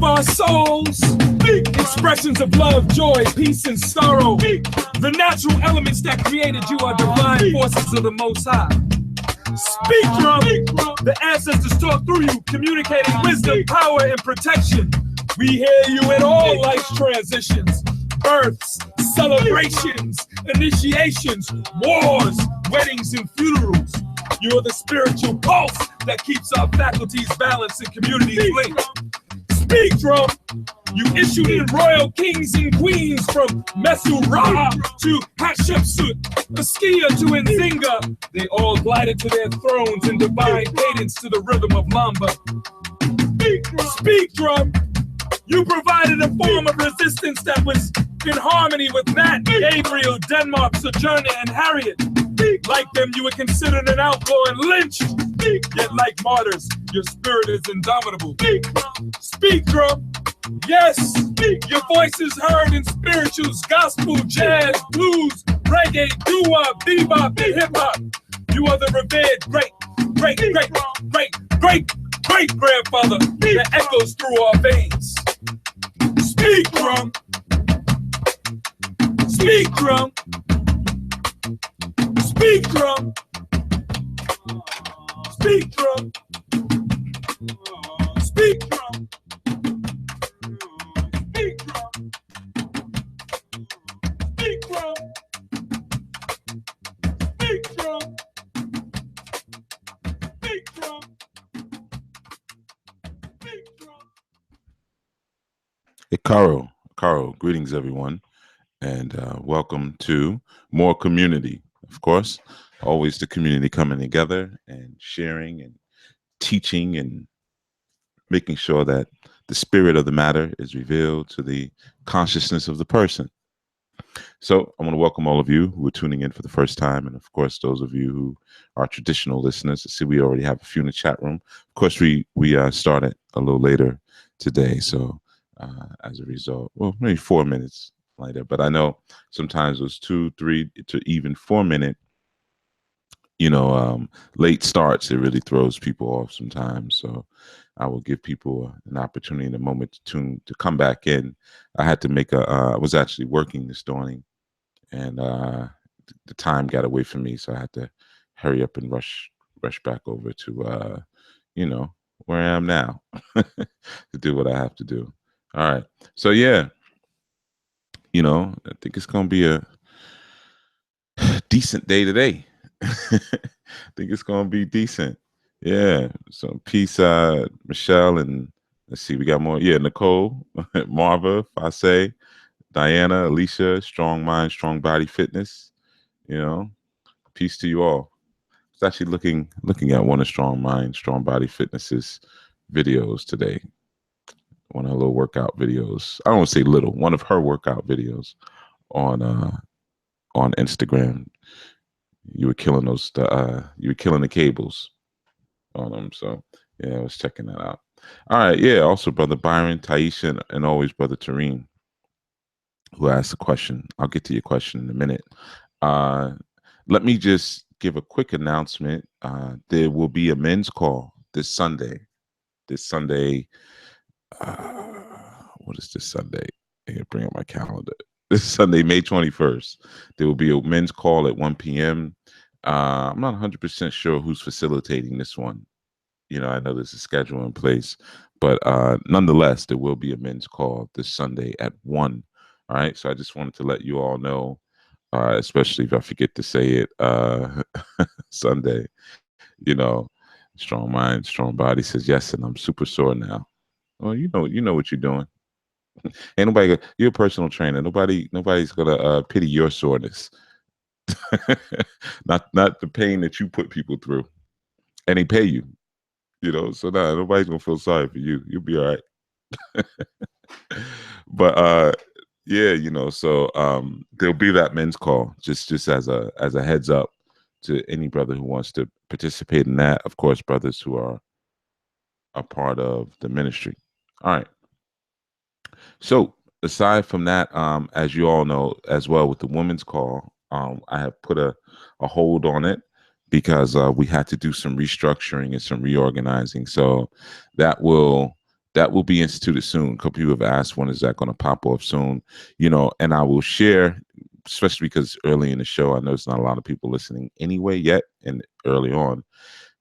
of our souls, expressions of love, joy, peace, and sorrow. The natural elements that created you are divine forces of the Most High. Speak, drum. The ancestors talk through you, communicating wisdom, power, and protection. We hear you in all life's transitions, births, celebrations, initiations, wars, weddings, and funerals. You're the spiritual pulse that keeps our faculties balanced and communities linked. Speak, drum. You issued in royal kings and queens from Mesu-Ra to Hatshepsut, Askia to Nzinga. They all glided to their thrones in divine cadence to the rhythm of Lamba. Speak, drum. You provided a form of resistance that was in harmony with Matt, Gabriel, Denmark, Sojourner, and Harriet. Like them, you were considered an outlaw and lynched. Yet like martyrs, your spirit is indomitable. Speak, drum. Yes, your voice is heard in spirituals, gospel, jazz, blues, reggae, doo-wop, bebop, and hip-hop. You are the revered great-great-great-great-great-grandfather that echoes through our veins. Speak, drum. Speak, drum. Speak, drum. Speak, drum. Speak, drum. Speak, drum. Speak, drum. Speak, drum. Speak, drum. Speak, drum. Hey, Caro, greetings, everyone, and welcome to More Community. Of course, always the community coming together and sharing and teaching and making sure that the spirit of the matter is revealed to the consciousness of the person. So I want to welcome all of you who are tuning in for the first time, and of course, those of you who are traditional listeners. I see we already have a few in the chat room. Of course, we started a little later today, so as a result, well, maybe 4 minutes later, but I know sometimes those 2, 3 to even 4 minute, late starts, it really throws people off sometimes. So I will give people an opportunity in a moment to come back in. I had to make I was actually working this morning, and the time got away from me, so I had to hurry up and rush back over to where I am now to do what I have to do. All right, so yeah, I think it's gonna be a decent day today. I think it's gonna be decent. Yeah. So peace, Michelle, and let's see, we got more. Yeah, Nicole, Marva, Fase, Diana, Alicia, Strong Mind, Strong Body Fitness. Peace to you all. I was actually looking at one of Strong Mind, Strong Body Fitness's videos today. One of her little workout videos. I don't want to say little. One of her workout videos on Instagram. You were killing the cables on them. So yeah, I was checking that out. All right, yeah. Also, Brother Byron, Taisha, and always Brother Tareen, who asked a question. I'll get to your question in a minute. Let me just give a quick announcement. There will be a men's call this Sunday. What is this Sunday? Here, bring up my calendar. This Sunday, May 21st, there will be a men's call at 1 p.m. I'm not 100% sure who's facilitating this one. I know there's a schedule in place, but nonetheless, there will be a men's call this Sunday at 1. All right, so I just wanted to let you all know, especially if I forget to say it, Sunday, Strong Mind, Strong Body says yes, and I'm super sore now. Well, you know what you're doing. Ain't nobody. You're a personal trainer. Nobody's gonna pity your soreness. not the pain that you put people through, and they pay you. So nobody's gonna feel sorry for you. You'll be all right. But yeah, so there'll be that men's call just as a heads up to any brother who wants to participate in that. Of course, brothers who are a part of the ministry. All right. So aside from that, as you all know, as well with the women's call, I have put a hold on it because we had to do some restructuring and some reorganizing. So that will that will be instituted soon. A couple people have asked when is that going to pop off soon, and I will share, especially because early in the show, I know it's not a lot of people listening anyway yet, and early on,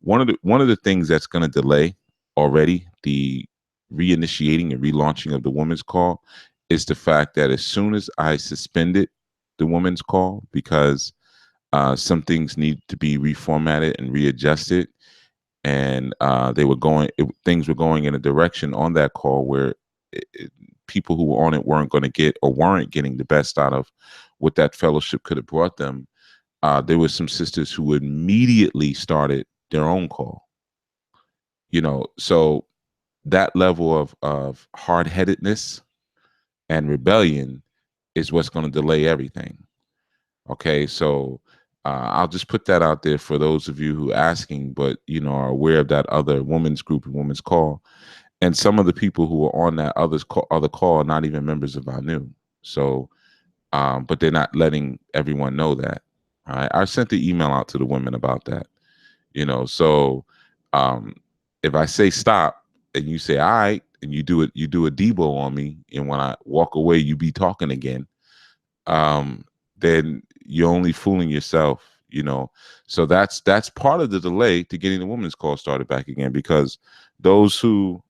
one of the things that's going to delay already the reinitiating and relaunching of the women's call is the fact that as soon as I suspended the women's call because some things need to be reformatted and readjusted, and things were going in a direction on that call where people who were on it weren't going to get or weren't getting the best out of what that fellowship could have brought them. There were some sisters who immediately started their own call. So that level of hard-headedness and rebellion is what's going to delay everything. Okay, so I'll just put that out there for those of you who are asking, but are aware of that other women's group and women's call, and some of the people who are on that other call are not even members of our new. So, but they're not letting everyone know that. All right, I sent the email out to the women about that. So um, if I say stop and you say all right, and you do a Debo on me, and when I walk away, you be talking again. Then you're only fooling yourself. So that's part of the delay to getting the women's call started back again, because those who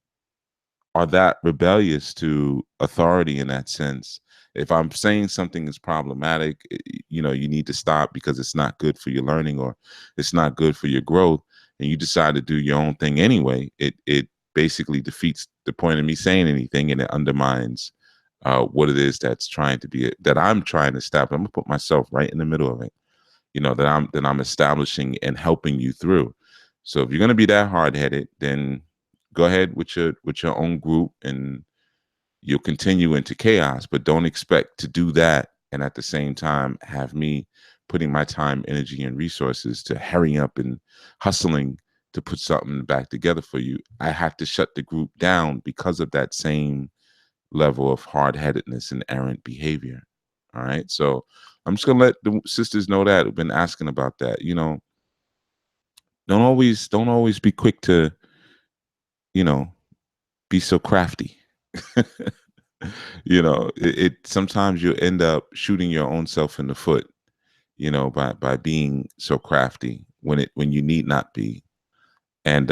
are that rebellious to authority in that sense, if I'm saying something is problematic, you need to stop because it's not good for your learning or it's not good for your growth, and you decide to do your own thing anyway, it basically defeats the point of me saying anything, and it undermines what it is that I'm trying to establish. I'm gonna put myself right in the middle of it, that I'm establishing and helping you through. So if you're gonna be that hard-headed, then go ahead with your own group, and you'll continue into chaos. But don't expect to do that and at the same time have me putting my time, energy, and resources to hurry up and hustling to put something back together for you. I have to shut the group down because of that same level of hard-headedness and errant behavior. All right. So I'm just gonna let the sisters know that who've been asking about that. Don't always be quick to, be so crafty. It sometimes you end up shooting your own self in the foot, by being so crafty when you need not be. And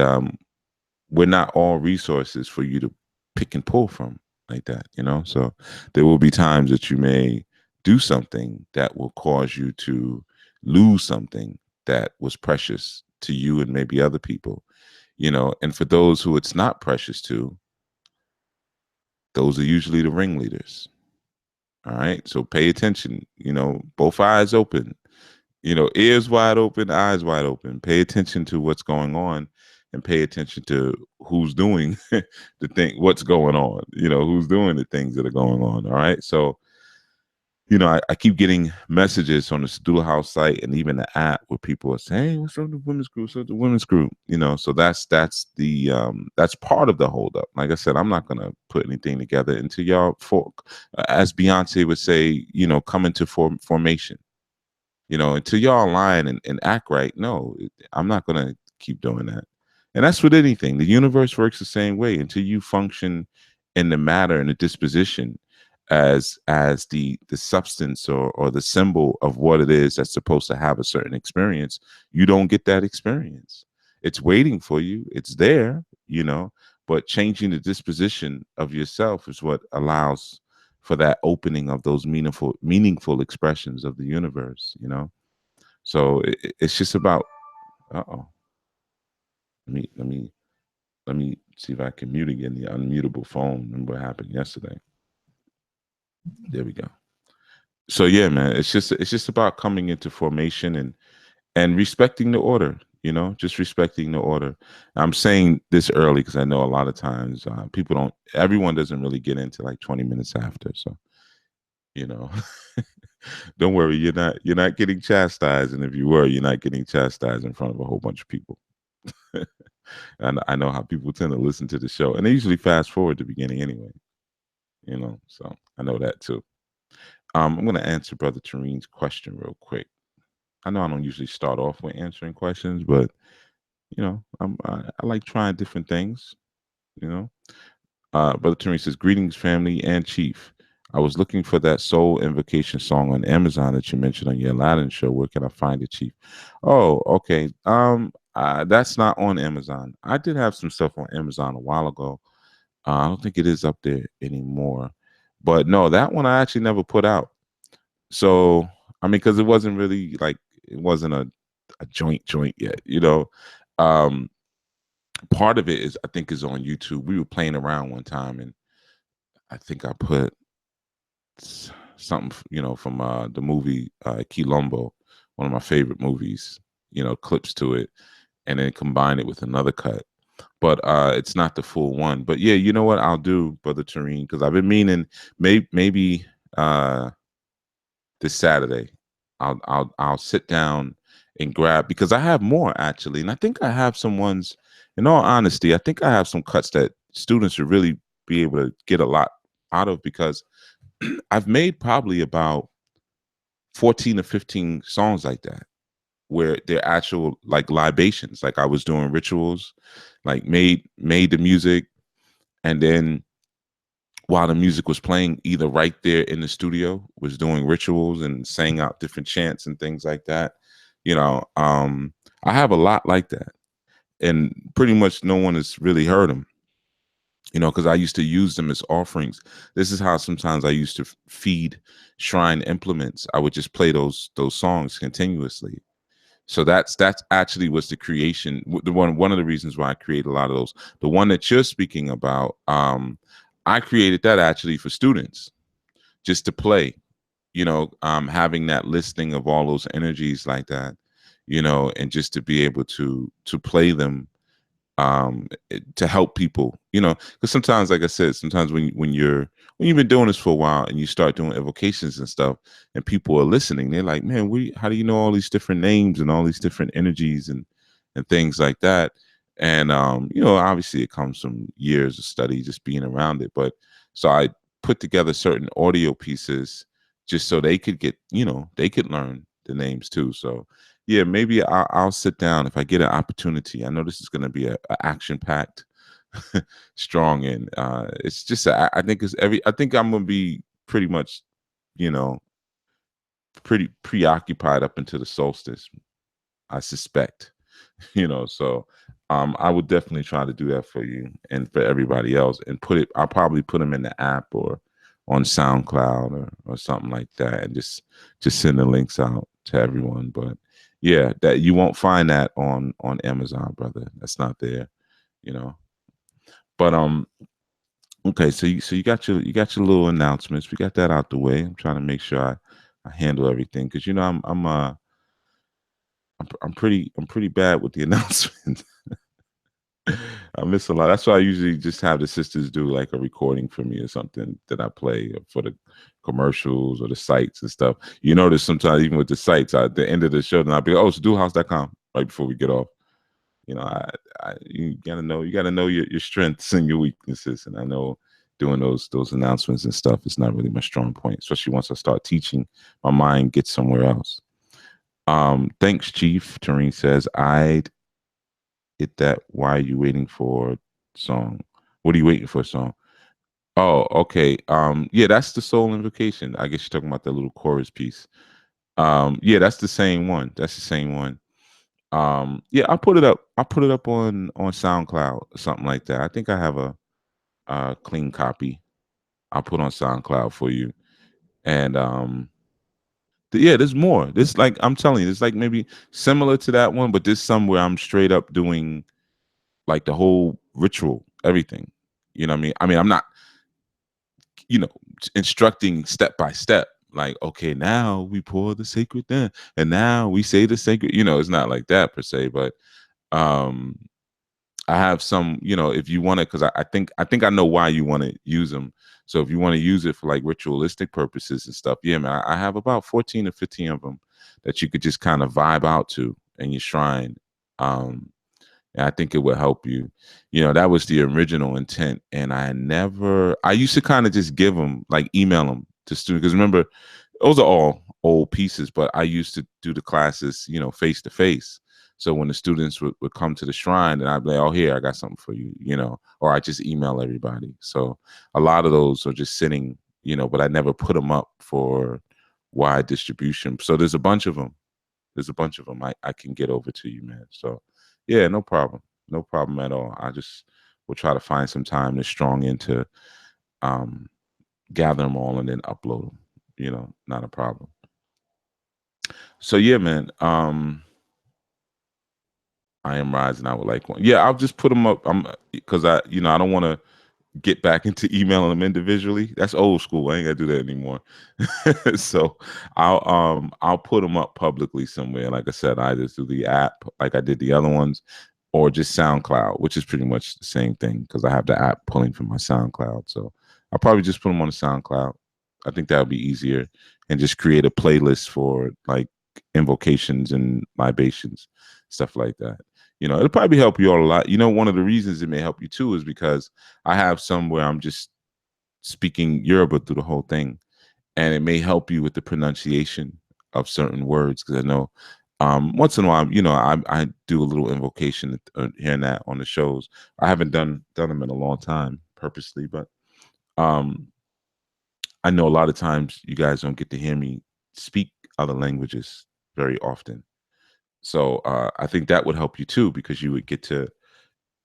we're not all resources for you to pick and pull from like that, so there will be times that you may do something that will cause you to lose something that was precious to you and maybe other people, and for those who it's not precious to, those are usually the ringleaders. All right, so pay attention, both eyes open, ears wide open, eyes wide open. Pay attention to what's going on, and pay attention to who's doing the thing, what's going on, who's doing the things that are going on. All right. So, I keep getting messages on the Stool House site and even the app where people are saying, hey, what's up with the women's group? What's up with the women's group? So that's that's part of the holdup. Like I said, I'm not gonna put anything together until y'all as Beyonce would say, come into formation. Until y'all align and act right. No, I'm not going to keep doing that. And that's with anything. The universe works the same way. Until you function in the matter and the disposition as the substance or the symbol of what it is that's supposed to have a certain experience, you don't get that experience. It's waiting for you. It's there, but changing the disposition of yourself is what allows for that opening of those meaningful expressions of the universe. So it's just about. Uh-oh. Let me see if I can mute again the unmutable phone. Remember what happened yesterday? There we go. So yeah, man, it's just about coming into formation and respecting the order. Just respecting the order. I'm saying this early because I know a lot of times everyone doesn't really get into like 20 minutes after. So don't worry, you're not getting chastised, and if you were, you're not getting chastised in front of a whole bunch of people. And I know how people tend to listen to the show, and they usually fast forward the beginning anyway. So I know that too. I'm going to answer Brother Tareen's question real quick. I know I don't usually start off with answering questions, but I like trying different things. You know, Brother Terry says, greetings, family and chief. I was looking for that soul invocation song on Amazon that you mentioned on your Aladdin show. Where can I find it, chief? Oh, okay. That's not on Amazon. I did have some stuff on Amazon a while ago. I don't think it is up there anymore. But no, that one I actually never put out. So, I mean, because it wasn't really like, it wasn't a joint yet, you know. Um, Part of it is, I think, is on YouTube. We were playing around one time, and I think I put something, you know, from the movie Quilombo, one of my favorite movies, you know, clips to it, and then combine it with another cut. But it's not the full one. But yeah, you know what I'll do, Brother Tareen, because I've been meaning maybe uh, this Saturday, I'll sit down and grab, because I have more actually, and I think I have some ones. In all honesty, I think I have some cuts that students would really be able to get a lot out of, because I've made probably about 14 or 15 songs like that, where they're actual like libations. Like I was doing rituals, like made the music, and then while the music was playing, either right there in the studio, was doing rituals and sang out different chants and things like that. You know, I have a lot like that, and pretty much no one has really heard them. You know, because I used to use them as offerings. This is how sometimes I used to feed shrine implements. I would just play those songs continuously. So that's actually was the creation. The one of the reasons why I create a lot of those. The one that you're speaking about, I created that actually for students, just to play. You know, having that listing of all those energies like that, you know, and just to be able to play them, to help people, you know, because sometimes, like I said, sometimes when you've been doing this for a while and you start doing evocations and stuff, and people are listening, they're like, man, how do you know all these different names and all these different energies and things like that? And you know, obviously it comes from years of study, just being around it. But so I put together certain audio pieces just so they could get, you know, they could learn the names too. So yeah, maybe I'll sit down if I get an opportunity. I know this is going to be a action packed, strong, and it's just I think I think I'm gonna be pretty much, you know, pretty preoccupied up until the solstice. I suspect, you know. So I would definitely try to do that for you and for everybody else, and I'll probably put them in the app or on SoundCloud or something like that, and just send the links out to everyone. But yeah, that you won't find that on Amazon, brother. That's not there, you know. But okay, so you got your little announcements. We got that out the way. I'm trying to make sure I handle everything, because you know I'm pretty bad with the announcements. I miss a lot. That's why I usually just have the sisters do like a recording for me or something that I play for the commercials or the sites and stuff. You notice sometimes even with the sites, at the end of the show, then I'll be like, oh, it's dualhouse.com right before we get off. You know, you gotta know your strengths and your weaknesses. And I know doing those announcements and stuff is not really my strong point, especially once I start teaching, my mind gets somewhere else. Thanks, Chief. Tareen says, I'd hit that. Why are you waiting for song? What are you waiting for a song? Oh, okay. Yeah, that's the soul invocation. I guess you're talking about the little chorus piece. Yeah, that's the same one. That's the same one. Yeah, I'll put it up. I'll put it up on SoundCloud or something like that. I think I have a clean copy. I'll put on SoundCloud for you. And yeah, there's more. This, like I'm telling you, there's like maybe similar to that one, but there's some where I'm straight up doing like the whole ritual, everything. You know what I mean? I mean, I'm not, you know, instructing step by step. Like, okay, now we pour the sacred then, and now we say the sacred. You know, it's not like that per se, but um I have some, you know, if you want to, because I think I know why you want to use them. So if you want to use it for like ritualistic purposes and stuff, yeah, man, I have about 14 or 15 of them that you could just kind of vibe out to in your shrine. And I think it will help you. You know, that was the original intent. And I used to kind of just give them, like email them to students. Because remember, those are all old pieces, but I used to do the classes, you know, face to face. So when the students would come to the shrine, and I'd be like, oh, here, I got something for you, you know, or I just email everybody. So a lot of those are just sitting, you know, but I never put them up for wide distribution. So there's a bunch of them. There's a bunch of them I can get over to you, man. So yeah, no problem. No problem at all. I just will try to find some time to strong into um, gather them all and then upload them. You know, not a problem. So yeah, man. I am rising. I would like one. Yeah, I'll just put them up. I'm because you know, I don't want to get back into emailing them individually. That's old school. I ain't gotta do that anymore. So I'll put them up publicly somewhere. Like I said, either through the app, like I did the other ones, or just SoundCloud, which is pretty much the same thing because I have the app pulling from my SoundCloud. So I'll probably just put them on the SoundCloud. I think that would be easier, and just create a playlist for like invocations and libations, stuff like that. You know, it'll probably help you all a lot. You know, one of the reasons it may help you too is because I have some where I'm just speaking Yoruba through the whole thing, and it may help you with the pronunciation of certain words because I know once in a while, you know, I do a little invocation here and that on the shows. I haven't done them in a long time purposely, but I know a lot of times you guys don't get to hear me speak other languages very often. So I think that would help you too because you would get to,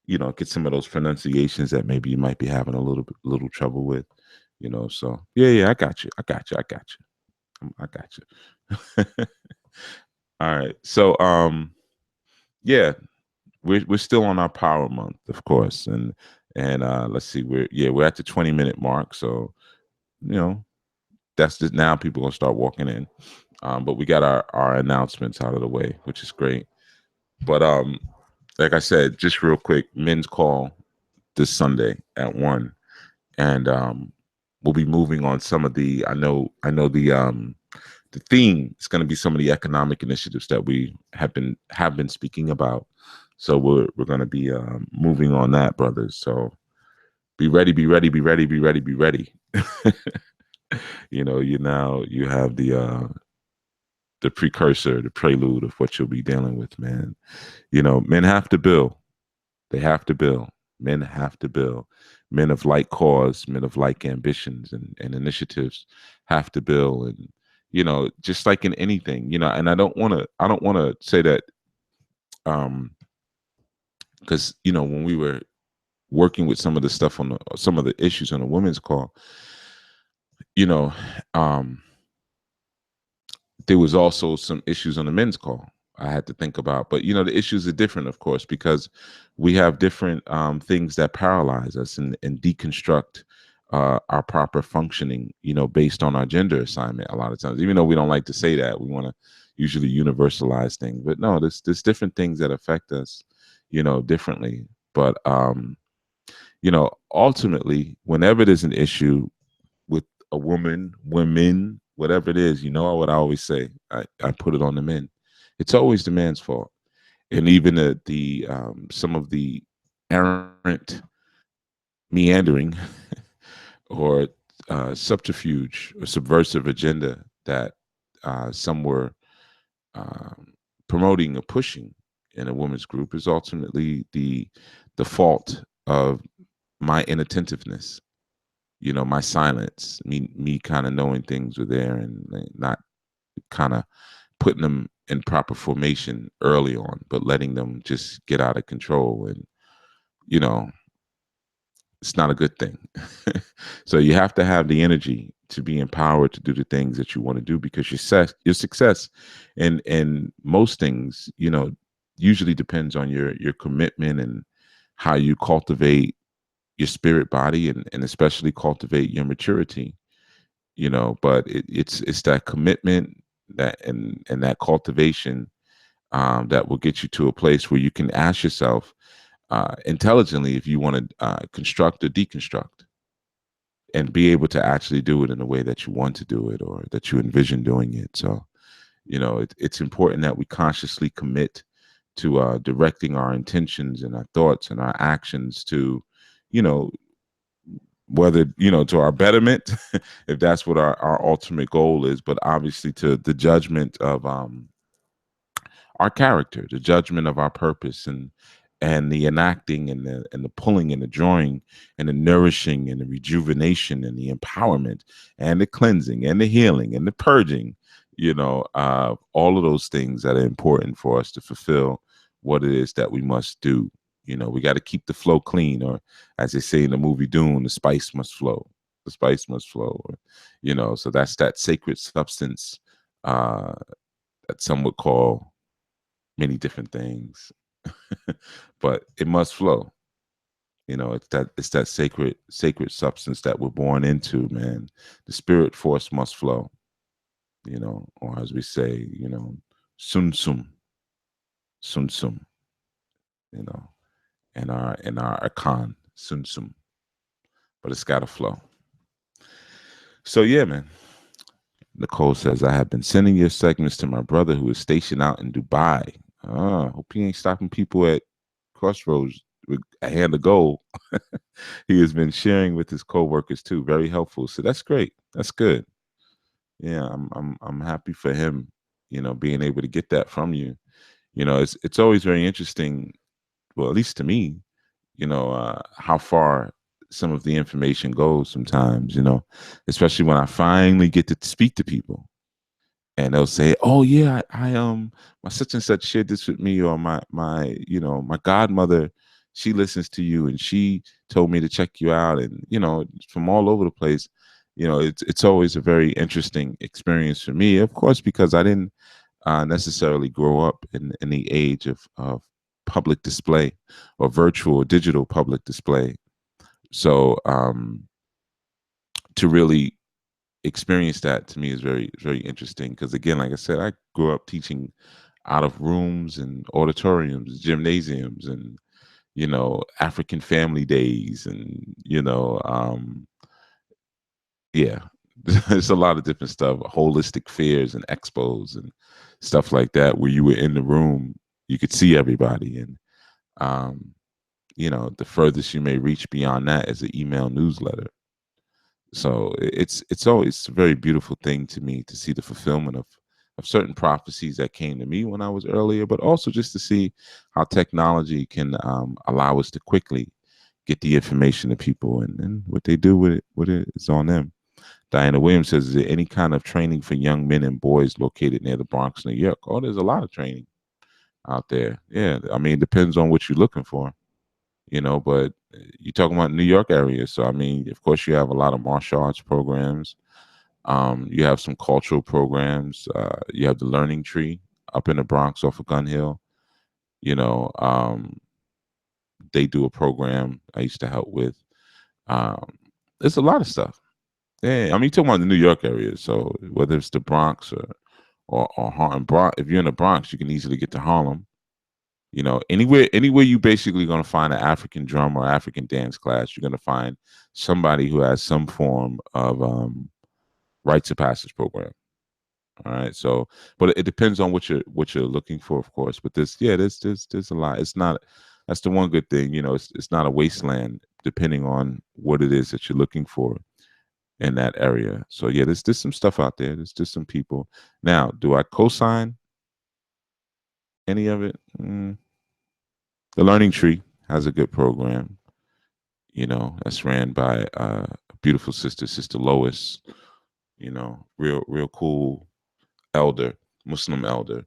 you know, get some of those pronunciations that maybe you might be having a little trouble with, you know. So yeah, I got you. I got you. I got you. I got you. All right. So yeah, we're still on our power month, of course, and let's see, we're at the 20-minute mark. So you know, that's just now people gonna start walking in. But we got our announcements out of the way, which is great. But like I said, just real quick, men's call this Sunday at 1, and we'll be moving on some of the. I know the theme is going to be some of the economic initiatives that we have been speaking about. So we're going to be moving on that, brothers. So be ready, be ready, be ready, be ready, be ready. You know, you have the precursor, the prelude of what you'll be dealing with, man. You know, men have to build. They have to build. Men have to build. Men of like cause, men of like ambitions and initiatives have to build. And, you know, just like in anything, you know, and I don't want to say that because, you know, when we were working with some of the stuff on some of the issues on the women's call, you know, there was also some issues on the men's call I had to think about. But, you know, the issues are different, of course, because we have different things that paralyze us and deconstruct our proper functioning, you know, based on our gender assignment a lot of times, even though we don't like to say that. We want to usually universalize things. But no, there's different things that affect us, you know, differently. But, you know, ultimately, whenever there's an issue with a woman, women, whatever it is, you know what I always say, I put it on the men. It's always the man's fault. And even the some of the errant meandering or subterfuge or subversive agenda that some were promoting or pushing in a women's group is ultimately the fault of my inattentiveness, you know, my silence, me kind of knowing things were there and not kind of putting them in proper formation early on, but letting them just get out of control. And, you know, it's not a good thing. So you have to have the energy to be empowered to do the things that you want to do, because your success in most things, you know, usually depends on your commitment and how you cultivate your spirit body and especially cultivate your maturity, you know. But it's that commitment that and that cultivation that will get you to a place where you can ask yourself intelligently if you want to construct or deconstruct, and be able to actually do it in a way that you want to do it or that you envision doing it. So, you know, it's important that we consciously commit to directing our intentions and our thoughts and our actions to, you know, whether, to our betterment, if that's what our ultimate goal is, but obviously to the judgment of our character, the judgment of our purpose, and the enacting and the pulling and the drawing and the nourishing and the rejuvenation and the empowerment and the cleansing and the healing and the purging, all of those things that are important for us to fulfill what it is that we must do. We got to keep the flow clean, or as they say in the movie Dune, the spice must flow. The spice must flow. So that's that sacred substance that some would call many different things, but it must flow. It's that sacred substance that we're born into, man. The spirit force must flow. Or as we say, sun sum, sun sum. In our akan, sun sum. But it's got to flow. So yeah, man. Nicole says, I have been sending your segments to my brother who is stationed out in Dubai. Hope he ain't stopping people at Crossroads with a hand of gold. He has been sharing with his co-workers too. Very helpful. So that's great. That's good. Yeah, I'm happy for him, being able to get that from you. It's always very interesting, well, at least to me, how far some of the information goes sometimes, especially when I finally get to speak to people. And they'll say, "Oh yeah, I my such and such shared this with me, or my godmother, she listens to you, and she told me to check you out, and from all over the place." It's always a very interesting experience for me, of course, because I didn't necessarily grow up in the age of public display or virtual or digital public display. So to really experience that, to me, is very, very interesting, because again, like I said, I grew up teaching out of rooms and auditoriums, gymnasiums, and African family days, and yeah, there's a lot of different stuff, holistic fairs and expos and stuff like that, where you were in the room, you could see everybody, and the furthest you may reach beyond that is an email newsletter. So it's always a very beautiful thing to me to see the fulfillment of certain prophecies that came to me when I was earlier, but also just to see how technology can allow us to quickly get the information to people, and what they do with it is on them. Diana Williams says, is there any kind of training for young men and boys located near the Bronx, New York? Oh, there's a lot of training out there. Yeah, I mean, it depends on what you're looking for. But you're talking about New York area. So, I mean, of course, you have a lot of martial arts programs. You have some cultural programs. You have the Learning Tree up in the Bronx off of Gun Hill. They do a program I used to help with. There's a lot of stuff. Yeah, I mean, you're talking about the New York area. So whether it's the Bronx or Harlem, if you're in the Bronx, you can easily get to Harlem. Anywhere you basically going to find an African drum or African dance class, you're going to find somebody who has some form of rites of passage program. All right. So, but it depends on what you're looking for, of course. But there's a lot. It's not. That's the one good thing. It's not a wasteland, depending on what it is that you're looking for in that area. So yeah, there's some stuff out there. There's just some people. Now, do I co-sign any of it? The Learning Tree has a good program, that's ran by a beautiful Sister Lois, real cool elder, Muslim elder.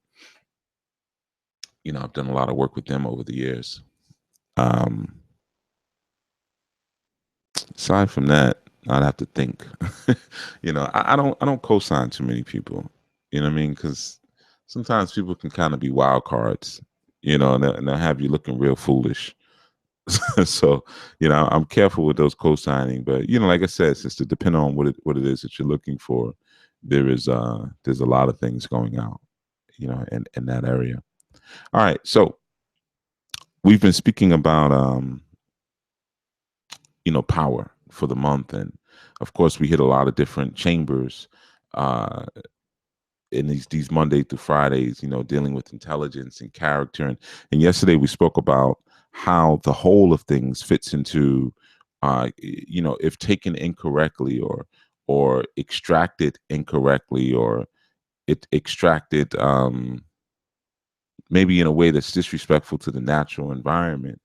I've done a lot of work with them over the years. Aside from that, I'd have to think. I don't co-sign too many people. You know what I mean? Because sometimes people can kind of be wild cards, and they'll have you looking real foolish. So, I'm careful with those co-signing, but like I said, since it depends on what it is that you're looking for, there's a lot of things going out, in that area. All right, so we've been speaking about power for the month, and of course we hit a lot of different chambers in these Monday through Fridays, dealing with intelligence and character, and yesterday we spoke about how the whole of things fits into you know, if taken incorrectly or extracted incorrectly, or it extracted maybe in a way that's disrespectful to the natural environment,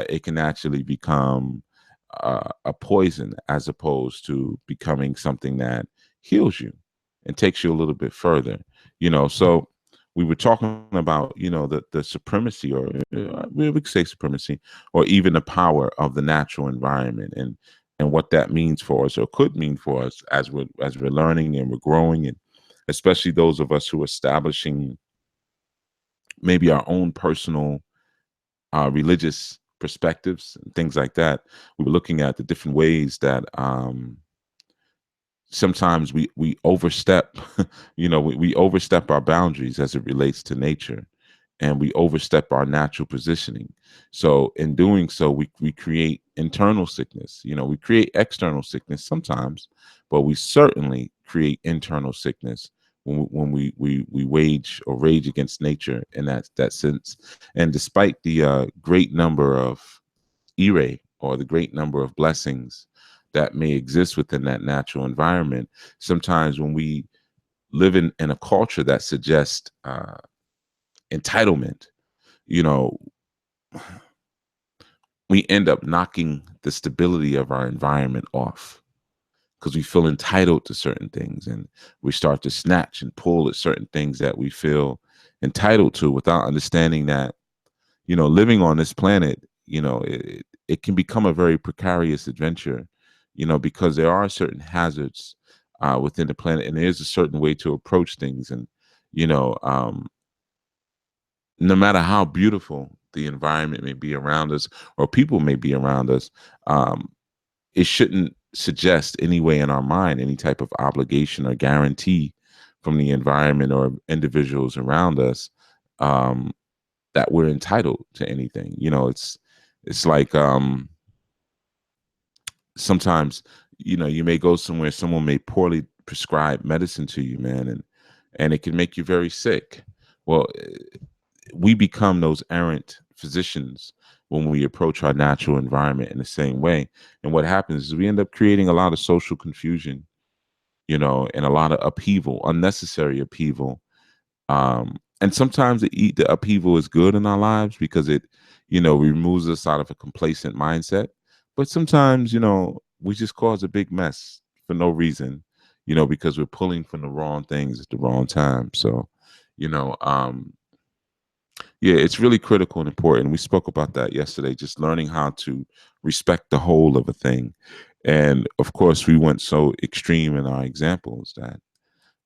it can actually become a poison, as opposed to becoming something that heals you and takes you a little bit further. You know, so we were talking about, you know, the supremacy, or we could say supremacy, or even the power of the natural environment, and what that means for us, or could mean for us, as we're learning and we're growing, and especially those of us who are establishing maybe our own personal religious perspectives and things like that. We were looking at the different ways that sometimes we overstep, you know, we overstep our boundaries as it relates to nature, and we overstep our natural positioning. So in doing so, we create internal sickness. You know, we create external sickness sometimes, but we certainly create internal sickness when we wage or rage against nature in that sense. And despite the great number of ire, or the great number of blessings that may exist within that natural environment, sometimes when we live in a culture that suggests entitlement, you know, we end up knocking the stability of our environment off, because we feel entitled to certain things, and we start to snatch and pull at certain things that we feel entitled to, without understanding that, you know, living on this planet, you know, it can become a very precarious adventure, you know, because there are certain hazards within the planet, and there's a certain way to approach things. And, you know, no matter how beautiful the environment may be around us, or people may be around us, it shouldn't suggest any way in our mind any type of obligation or guarantee from the environment or individuals around us, that we're entitled to anything. You know, it's like sometimes, you know, you may go somewhere, someone may poorly prescribe medicine to you, man, and it can make you very sick. Well, we become those errant physicians when we approach our natural environment in the same way. And what happens is we end up creating a lot of social confusion, you know, and a lot of upheaval, unnecessary upheaval. And sometimes the upheaval is good in our lives, because it, you know, removes us out of a complacent mindset. But sometimes, you know, we just cause a big mess for no reason, you know, because we're pulling from the wrong things at the wrong time. So, you know, yeah, it's really critical and important. We spoke about that yesterday, just learning how to respect the whole of a thing. And of course, we went so extreme in our examples that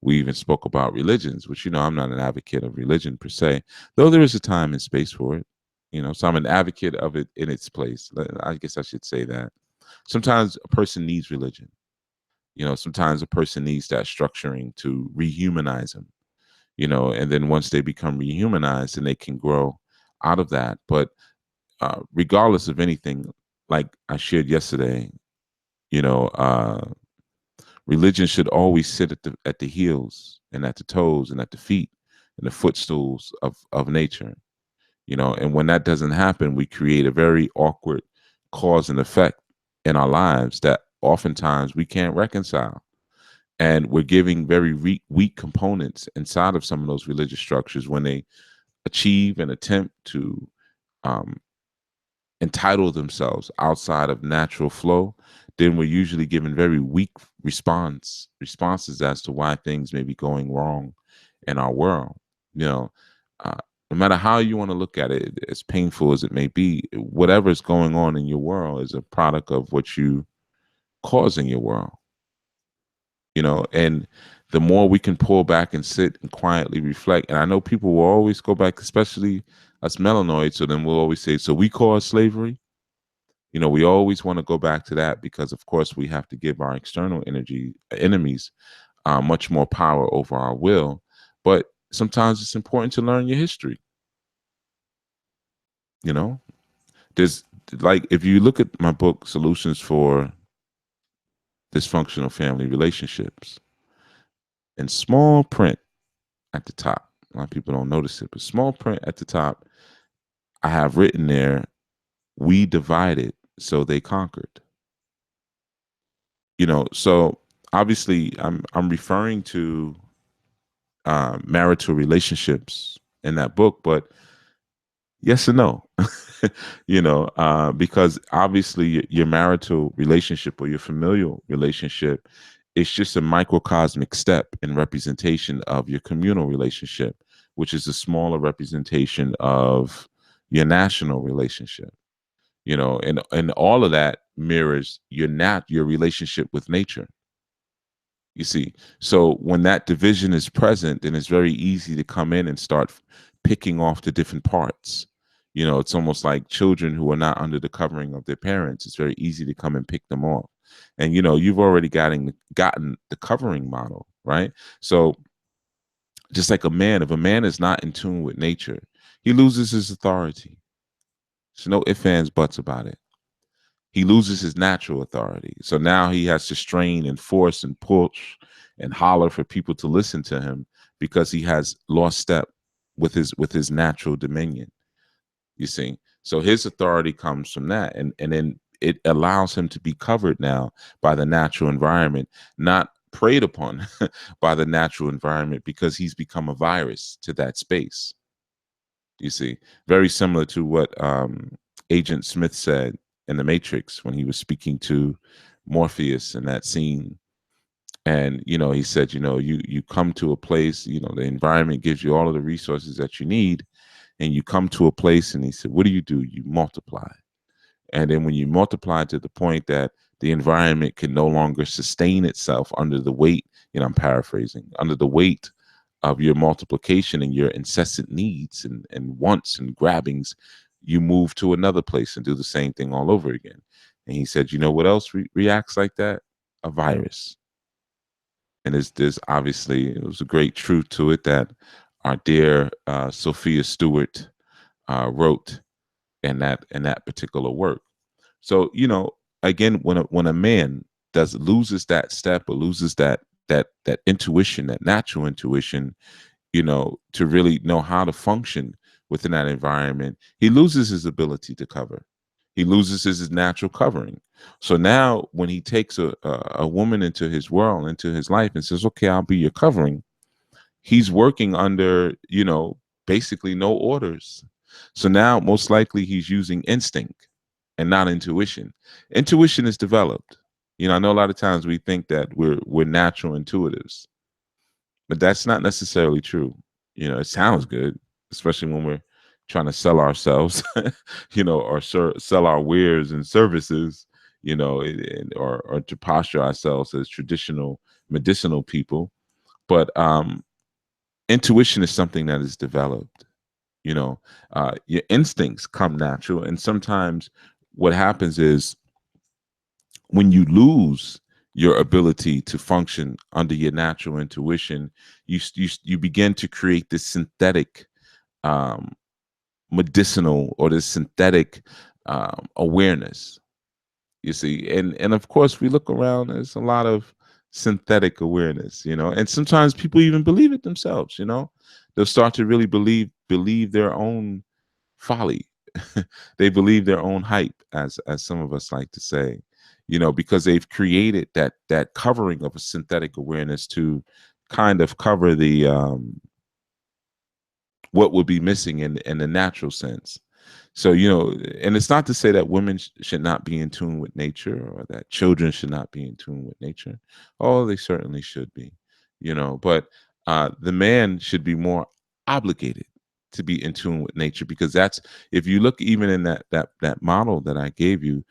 we even spoke about religions, which, you know, I'm not an advocate of religion per se, though there is a time and space for it. You know, so I'm an advocate of it in its place. I guess I should say that. Sometimes a person needs religion. You know, sometimes a person needs that structuring to rehumanize them, you know, and then once they become rehumanized, then they can grow out of that. But regardless of anything, like I shared yesterday, you know, religion should always sit at the heels and at the toes and at the feet and the footstools of nature, you know. And when that doesn't happen, we create a very awkward cause and effect in our lives that oftentimes we can't reconcile. And we're giving very weak components inside of some of those religious structures when they achieve and attempt to um, entitle themselves outside of natural flow. Then we're usually given very weak responses as to why things may be going wrong in our world. You know, uh, no matter how you want to look at it, as painful as it may be, whatever is going on in your world is a product of what you cause in your world. You know, and the more we can pull back and sit and quietly reflect, and I know people will always go back, especially us melanoids, so then we'll always say, so we caused slavery. You know, we always want to go back to that, because of course we have to give our external energy enemies much more power over our will. But sometimes it's important to learn your history. You know, there's, like, if you look at my book, Solutions for Dysfunctional Family Relationships, in small print at the top, a lot of people don't notice it, but small print at the top, I have written there, we divided, so they conquered. So obviously I'm referring to marital relationships in that book, but yes and no. Because obviously your marital relationship or your familial relationship is just a microcosmic step in representation of your communal relationship, which is a smaller representation of your national relationship. And all of that mirrors your relationship with nature. You see, so when that division is present, then it's very easy to come in and start picking off the different parts. It's almost like children who are not under the covering of their parents. It's very easy to come and pick them off. And you've already gotten the covering model, right? So just like if a man is not in tune with nature, he loses his authority. There's no ifs, ands, buts about it. He loses his natural authority. So now he has to strain and force and push and holler for people to listen to him because he has lost step with his natural dominion. You see, so his authority comes from that, and then it allows him to be covered now by the natural environment, not preyed upon by the natural environment, because he's become a virus to that space. You see, very similar to what Agent Smith said in the Matrix when he was speaking to Morpheus in that scene. And he said, you come to a place, the environment gives you all of the resources that you need, and you come to a place, and he said, what do? You multiply. And then when you multiply to the point that the environment can no longer sustain itself under the weight, I'm paraphrasing, under the weight of your multiplication and your incessant needs and wants and grabbings, you move to another place and do the same thing all over again. And he said, what else reacts like that? A virus. And there's obviously, it was a great truth to it that our dear Sophia Stewart wrote in that particular work. So again, when a man loses that step or loses that intuition, that natural intuition, to really know how to function within that environment, he loses his ability to cover. He loses his natural covering. So now when he takes a woman into his world, into his life, and says, okay, I'll be your covering, he's working under, basically no orders. So now most likely he's using instinct and not intuition. Intuition is developed. I know a lot of times we think that we're natural intuitives, but that's not necessarily true. It sounds good, especially when we're trying to sell ourselves, or sell our wares and services, or to posture ourselves as traditional medicinal people. But intuition is something that is developed. Your instincts come natural, and sometimes what happens is when you lose your ability to function under your natural intuition, you begin to create this synthetic medicinal, or this synthetic awareness. You see, and of course we look around, there's a lot of synthetic awareness, and sometimes people even believe it themselves. They'll start to really believe their own folly. They believe their own hype, as some of us like to say, because they've created that covering of a synthetic awareness to kind of cover the what would be missing in the natural sense. So, and it's not to say that women should not be in tune with nature, or that children should not be in tune with nature. Oh, they certainly should be, but the man should be more obligated to be in tune with nature, because that's, if you look even in that model that I gave you,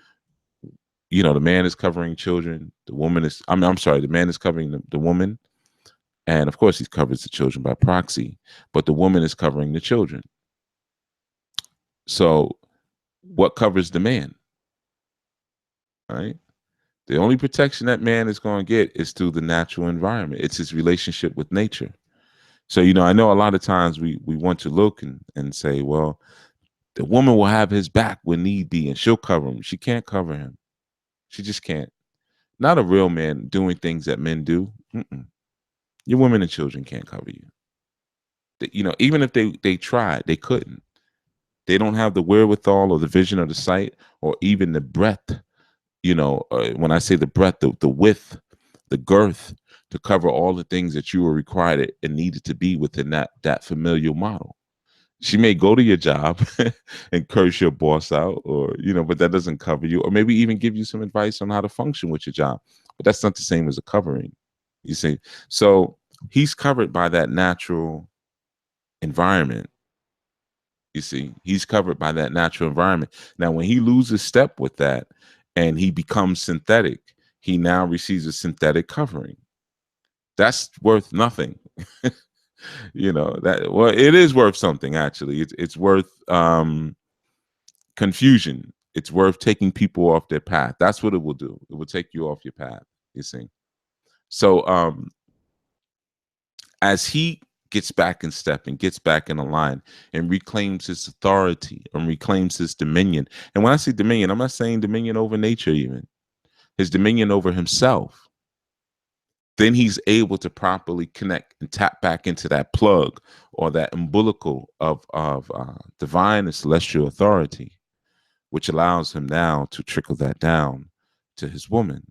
the man is covering children, the woman is, I'm sorry, the man is covering the woman, and of course he covers the children by proxy, but the woman is covering the children. So what covers the man? Right? The only protection that man is going to get is through the natural environment. It's his relationship with nature. So, I know a lot of times we want to look and say, well, the woman will have his back when need be, and she'll cover him. She can't cover him. She just can't. Not a real man doing things that men do. Mm-mm. Your women and children can't cover you. Even if they tried, they couldn't. They don't have the wherewithal or the vision or the sight or even the breadth When I say the breadth, the width, the girth, to cover all the things that you were required and needed to be within that familial model. She may go to your job and curse your boss out, or but that doesn't cover you, or maybe even give you some advice on how to function with your job. But that's not the same as a covering. You see, so he's covered by that natural environment. You see, he's covered by that natural environment. Now, when he loses step with that and he becomes synthetic, he now receives a synthetic covering. That's worth nothing. It is worth something, actually. It's worth confusion. It's worth taking people off their path. That's what it will do. It will take you off your path, you see. So as he gets back in step and gets back in a line and reclaims his authority and reclaims his dominion. And when I say dominion, I'm not saying dominion over nature, even his dominion over himself. Then he's able to properly connect and tap back into that plug or that umbilical of divine and celestial authority, which allows him now to trickle that down to his woman,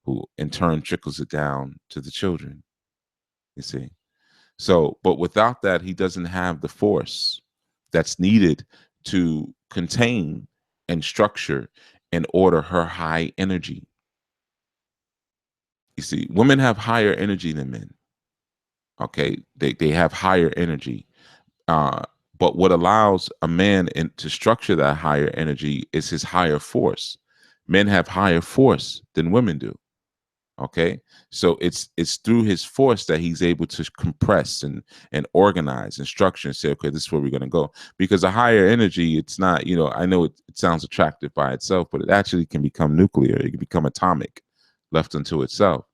who in turn trickles it down to the children, you see. So, but without that, he doesn't have the force that's needed to contain and structure and order her high energy. You see, women have higher energy than men. Okay, they have higher energy. But what allows a man to structure that higher energy is his higher force. Men have higher force than women do. Okay, so it's through his force that he's able to compress and organize and structure and say, okay, this is where we're going to go. Because a higher energy, it's not, I know it sounds attractive by itself, but it actually can become nuclear. It can become atomic, left unto itself.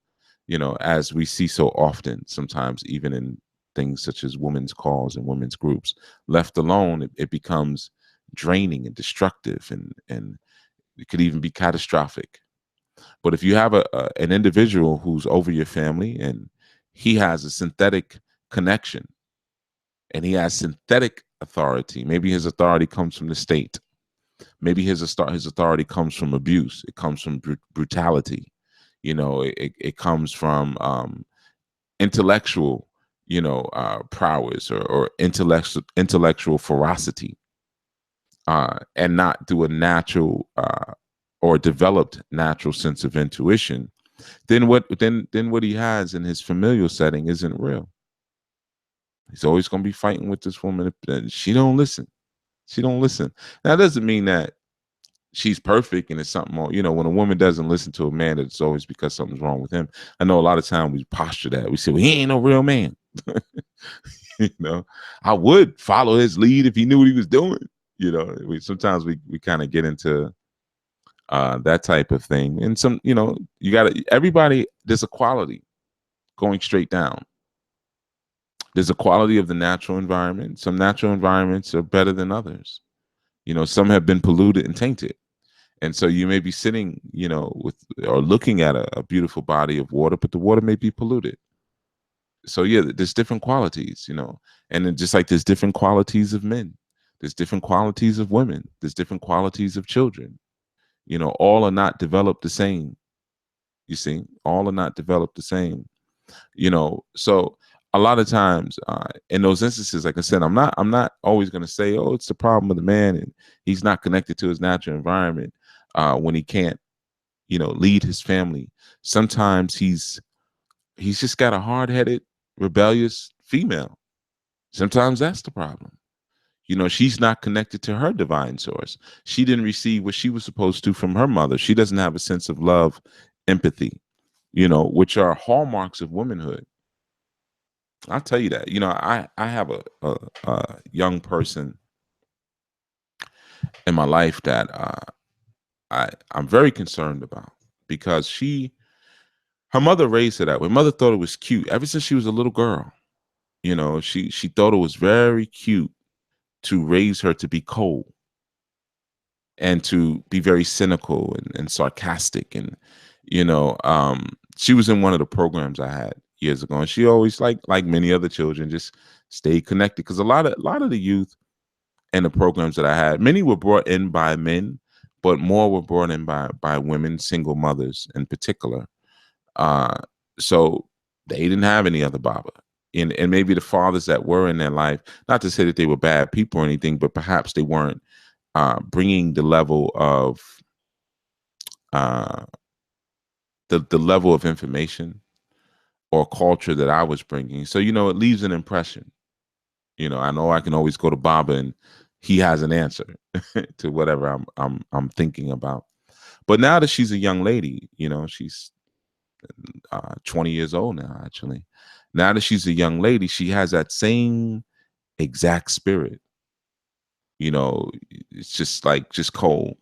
As we see so often, sometimes even in things such as women's cause and women's groups, left alone, it becomes draining and destructive, and it could even be catastrophic. But if you have an individual who's over your family and he has a synthetic connection and he has synthetic authority, maybe his authority comes from the state, maybe his authority comes from abuse, it comes from brutality, it comes from intellectual, prowess or intellectual ferocity, and not through a natural or developed natural sense of intuition, then what he has in his familial setting isn't real. He's always going to be fighting with this woman, and she don't listen. She don't listen. Now, that doesn't mean that she's perfect and it's something more. When a woman doesn't listen to a man, it's always because something's wrong with him. I know a lot of time we posture that. We say, well, he ain't no real man. I would follow his lead if he knew what he was doing. Sometimes we kind of get into that type of thing. And some, you got to, everybody, there's a quality going straight down. There's a quality of the natural environment. Some natural environments are better than others. Some have been polluted and tainted. And so you may be sitting, with or looking at a beautiful body of water, but the water may be polluted. So yeah, there's different qualities, and then just like there's different qualities of men, there's different qualities of women, there's different qualities of children. All are not developed the same. You see, all are not developed the same. So a lot of times in those instances, like I said, I'm not always going to say, oh, it's the problem of the man and he's not connected to his natural environment when he can't, lead his family. Sometimes he's just got a hard-headed, rebellious female. Sometimes that's the problem. She's not connected to her divine source. She didn't receive what she was supposed to from her mother. She doesn't have a sense of love, empathy, which are hallmarks of womanhood. I'll tell you that. I have a young person in my life that I'm very concerned about, because her mother raised her that way. Mother thought it was cute ever since she was a little girl. She thought it was very cute to raise her to be cold and to be very cynical and sarcastic. And, she was in one of the programs I had years ago, and she always, like many other children, just stayed connected. Because a lot of the youth and the programs that I had, many were brought in by men, but more were brought in by women, single mothers in particular. Uh, so they didn't have any other Baba. And maybe the fathers that were in their life, not to say that they were bad people or anything, but perhaps they weren't bringing the level of uh, the level of information or culture that I was bringing. So, it leaves an impression. I know I can always go to Baba and he has an answer to whatever I'm thinking about. But now that she's a young lady, she's 20 years old now, actually. Now that she's a young lady, she has that same exact spirit. It's just cold.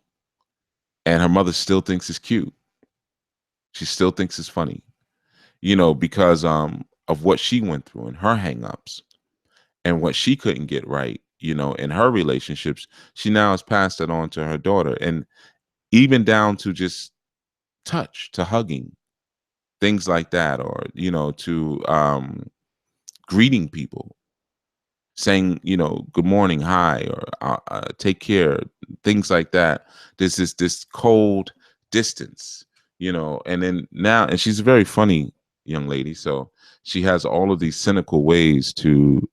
And her mother still thinks it's cute. She still thinks it's funny, because of what she went through and her hangups and what she couldn't get right, in her relationships. She now has passed it on to her daughter, and even down to just touch, to hugging, things like that, or to greeting people, saying good morning, hi, or take care, things like that. There's this cold distance, and then now, and she's a very funny young lady, so she has all of these cynical ways to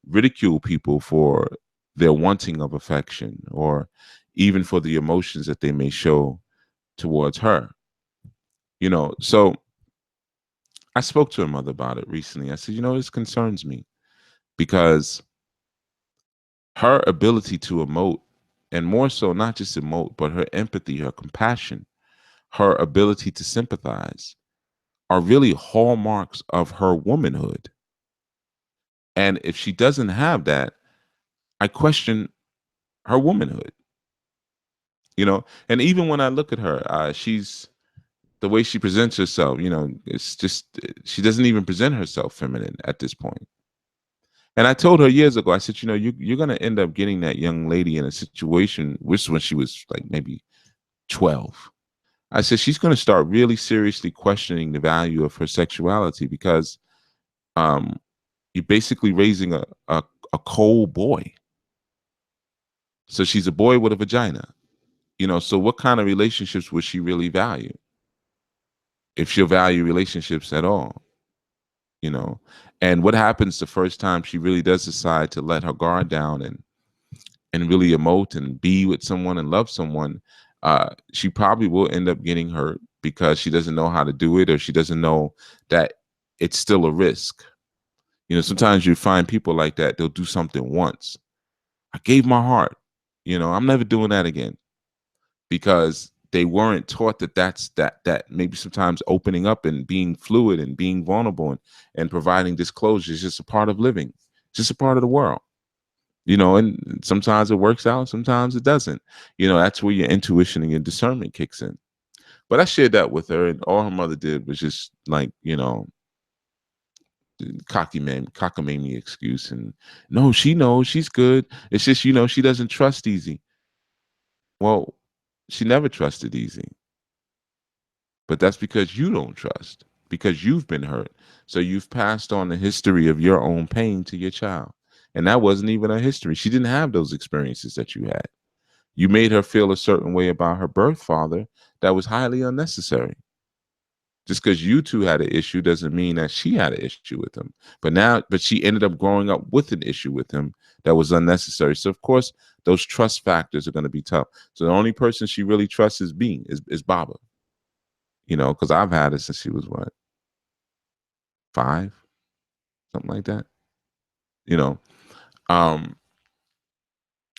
ridicule people for their wanting of affection, or even for the emotions that they may show towards her. So I spoke to her mother about it recently. I said, this concerns me, because her ability to emote, and more so not just emote, but her empathy, her compassion, her ability to sympathize, are really hallmarks of her womanhood. And if she doesn't have that, I question her womanhood. And even when I look at her, she's the way she presents herself, it's just, she doesn't even present herself feminine at this point. And I told her years ago, I said, you're going to end up getting that young lady in a situation, which when she was like maybe 12. I said, she's going to start really seriously questioning the value of her sexuality, because you're basically raising a cold boy. So she's a boy with a vagina, so what kind of relationships would she really value, if she'll value relationships at all? And what happens the first time she really does decide to let her guard down and really emote and be with someone and love someone? She probably will end up getting hurt, because she doesn't know how to do it, or she doesn't know that it's still a risk. Sometimes you find people like that. They'll do something once. I gave my heart, I'm never doing that again, because they weren't taught that maybe sometimes opening up and being fluid and being vulnerable and providing disclosure is just a part of living, just a part of the world. And sometimes it works out, sometimes it doesn't. That's where your intuition and your discernment kicks in. But I shared that with her, and all her mother did was just like, cockamamie excuse. And no, she knows she's good. It's just, she doesn't trust easy. Well, she never trusted easy. But that's because you don't trust, because you've been hurt. So you've passed on the history of your own pain to your child. And that wasn't even a history. She didn't have those experiences that you had. You made her feel a certain way about her birth father that was highly unnecessary. Just because you two had an issue doesn't mean that she had an issue with him. But she ended up growing up with an issue with him that was unnecessary. So of course, those trust factors are going to be tough. So the only person she really trusts is Baba. Because I've had it since she was what, 5, something like that. You know, um,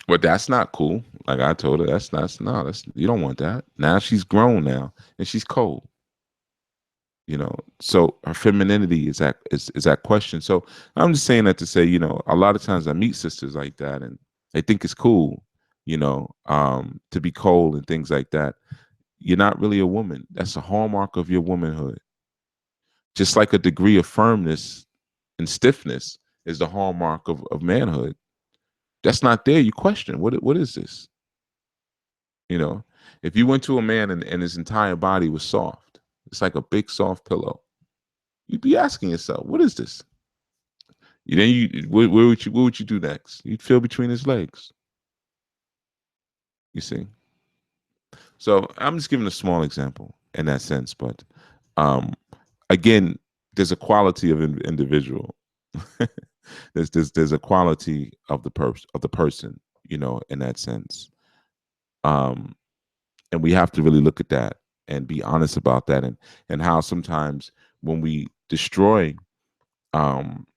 but that's not cool. Like I told her, that's you don't want that. Now she's grown now and she's cold. So her femininity is that question. So I'm just saying that to say, a lot of times I meet sisters like that and they think it's cool, to be cold and things like that. You're not really a woman. That's a hallmark of your womanhood. Just like a degree of firmness and stiffness is the hallmark of manhood. That's not there. You question, what is this? If you went to a man and his entire body was soft, it's like a big soft pillow, you'd be asking yourself, what is this? Where would you do next? You'd feel between his legs. You see? So I'm just giving a small example in that sense, but um, again, there's a quality of individual. there's a quality of the person, in that sense. Um, and we have to really look at that and be honest about that, and how sometimes when we destroy um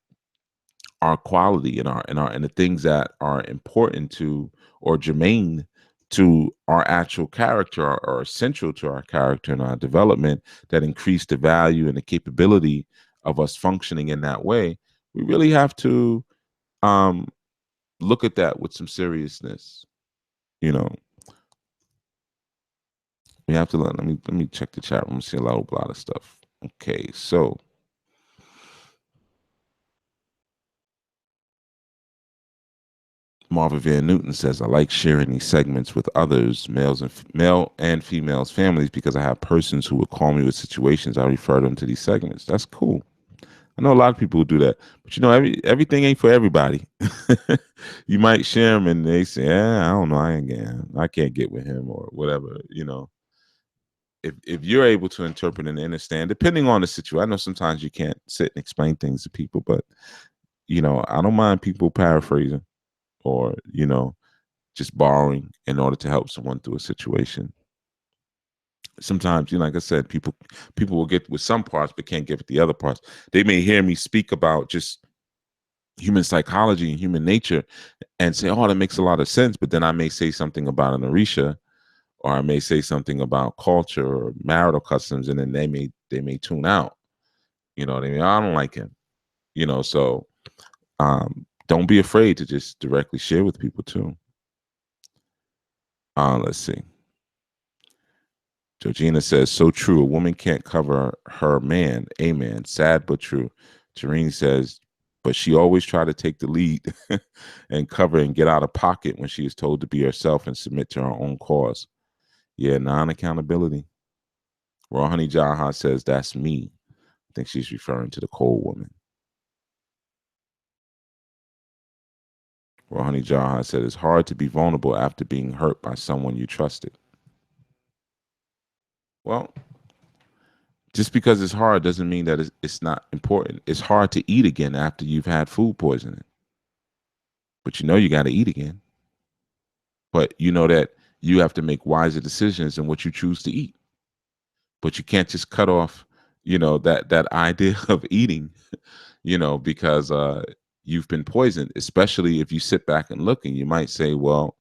our quality and the things that are important to or germane to our actual character or essential to our character and our development, that increase the value and the capability of us functioning in that way, we really have to um look at that with some seriousness. you know we have to let me check the chat room, see a lot of stuff. Okay, so Marvin Van Newton says, I like sharing these segments with others, male and females, families, because I have persons who would call me with situations. I refer them to these segments. That's cool. I know a lot of people who do that, but everything ain't for everybody. You might share them and they say, I don't know, I can't get with him or whatever. If you're able to interpret and understand, depending on the situation, I know sometimes you can't sit and explain things to people, but I don't mind people paraphrasing or just borrowing in order to help someone through a situation. Sometimes, like I said, people will get with some parts but can't get with the other parts. They may hear me speak about just human psychology and human nature and say, oh, that makes a lot of sense, but then I may say something about an Orisha, or I may say something about culture or marital customs, and then they may tune out. You know what I mean? I don't like him. So don't be afraid to just directly share with people too. Let's see. Georgina says, so true. A woman can't cover her man. Amen. Sad but true. Tareen says, but she always try to take the lead and cover and get out of pocket when she is told to be herself and submit to her own cause. Yeah, non-accountability. Raw Honey Jaha says, that's me. I think she's referring to the cold woman. Raw Honey Jaha said, it's hard to be vulnerable after being hurt by someone you trusted. Well, just because it's hard doesn't mean that it's not important. It's hard to eat again after you've had food poisoning. But you got to eat again. But you know that you have to make wiser decisions in what you choose to eat. But you can't just cut off, that idea of eating, because you've been poisoned, especially if you sit back and look and you might say, well,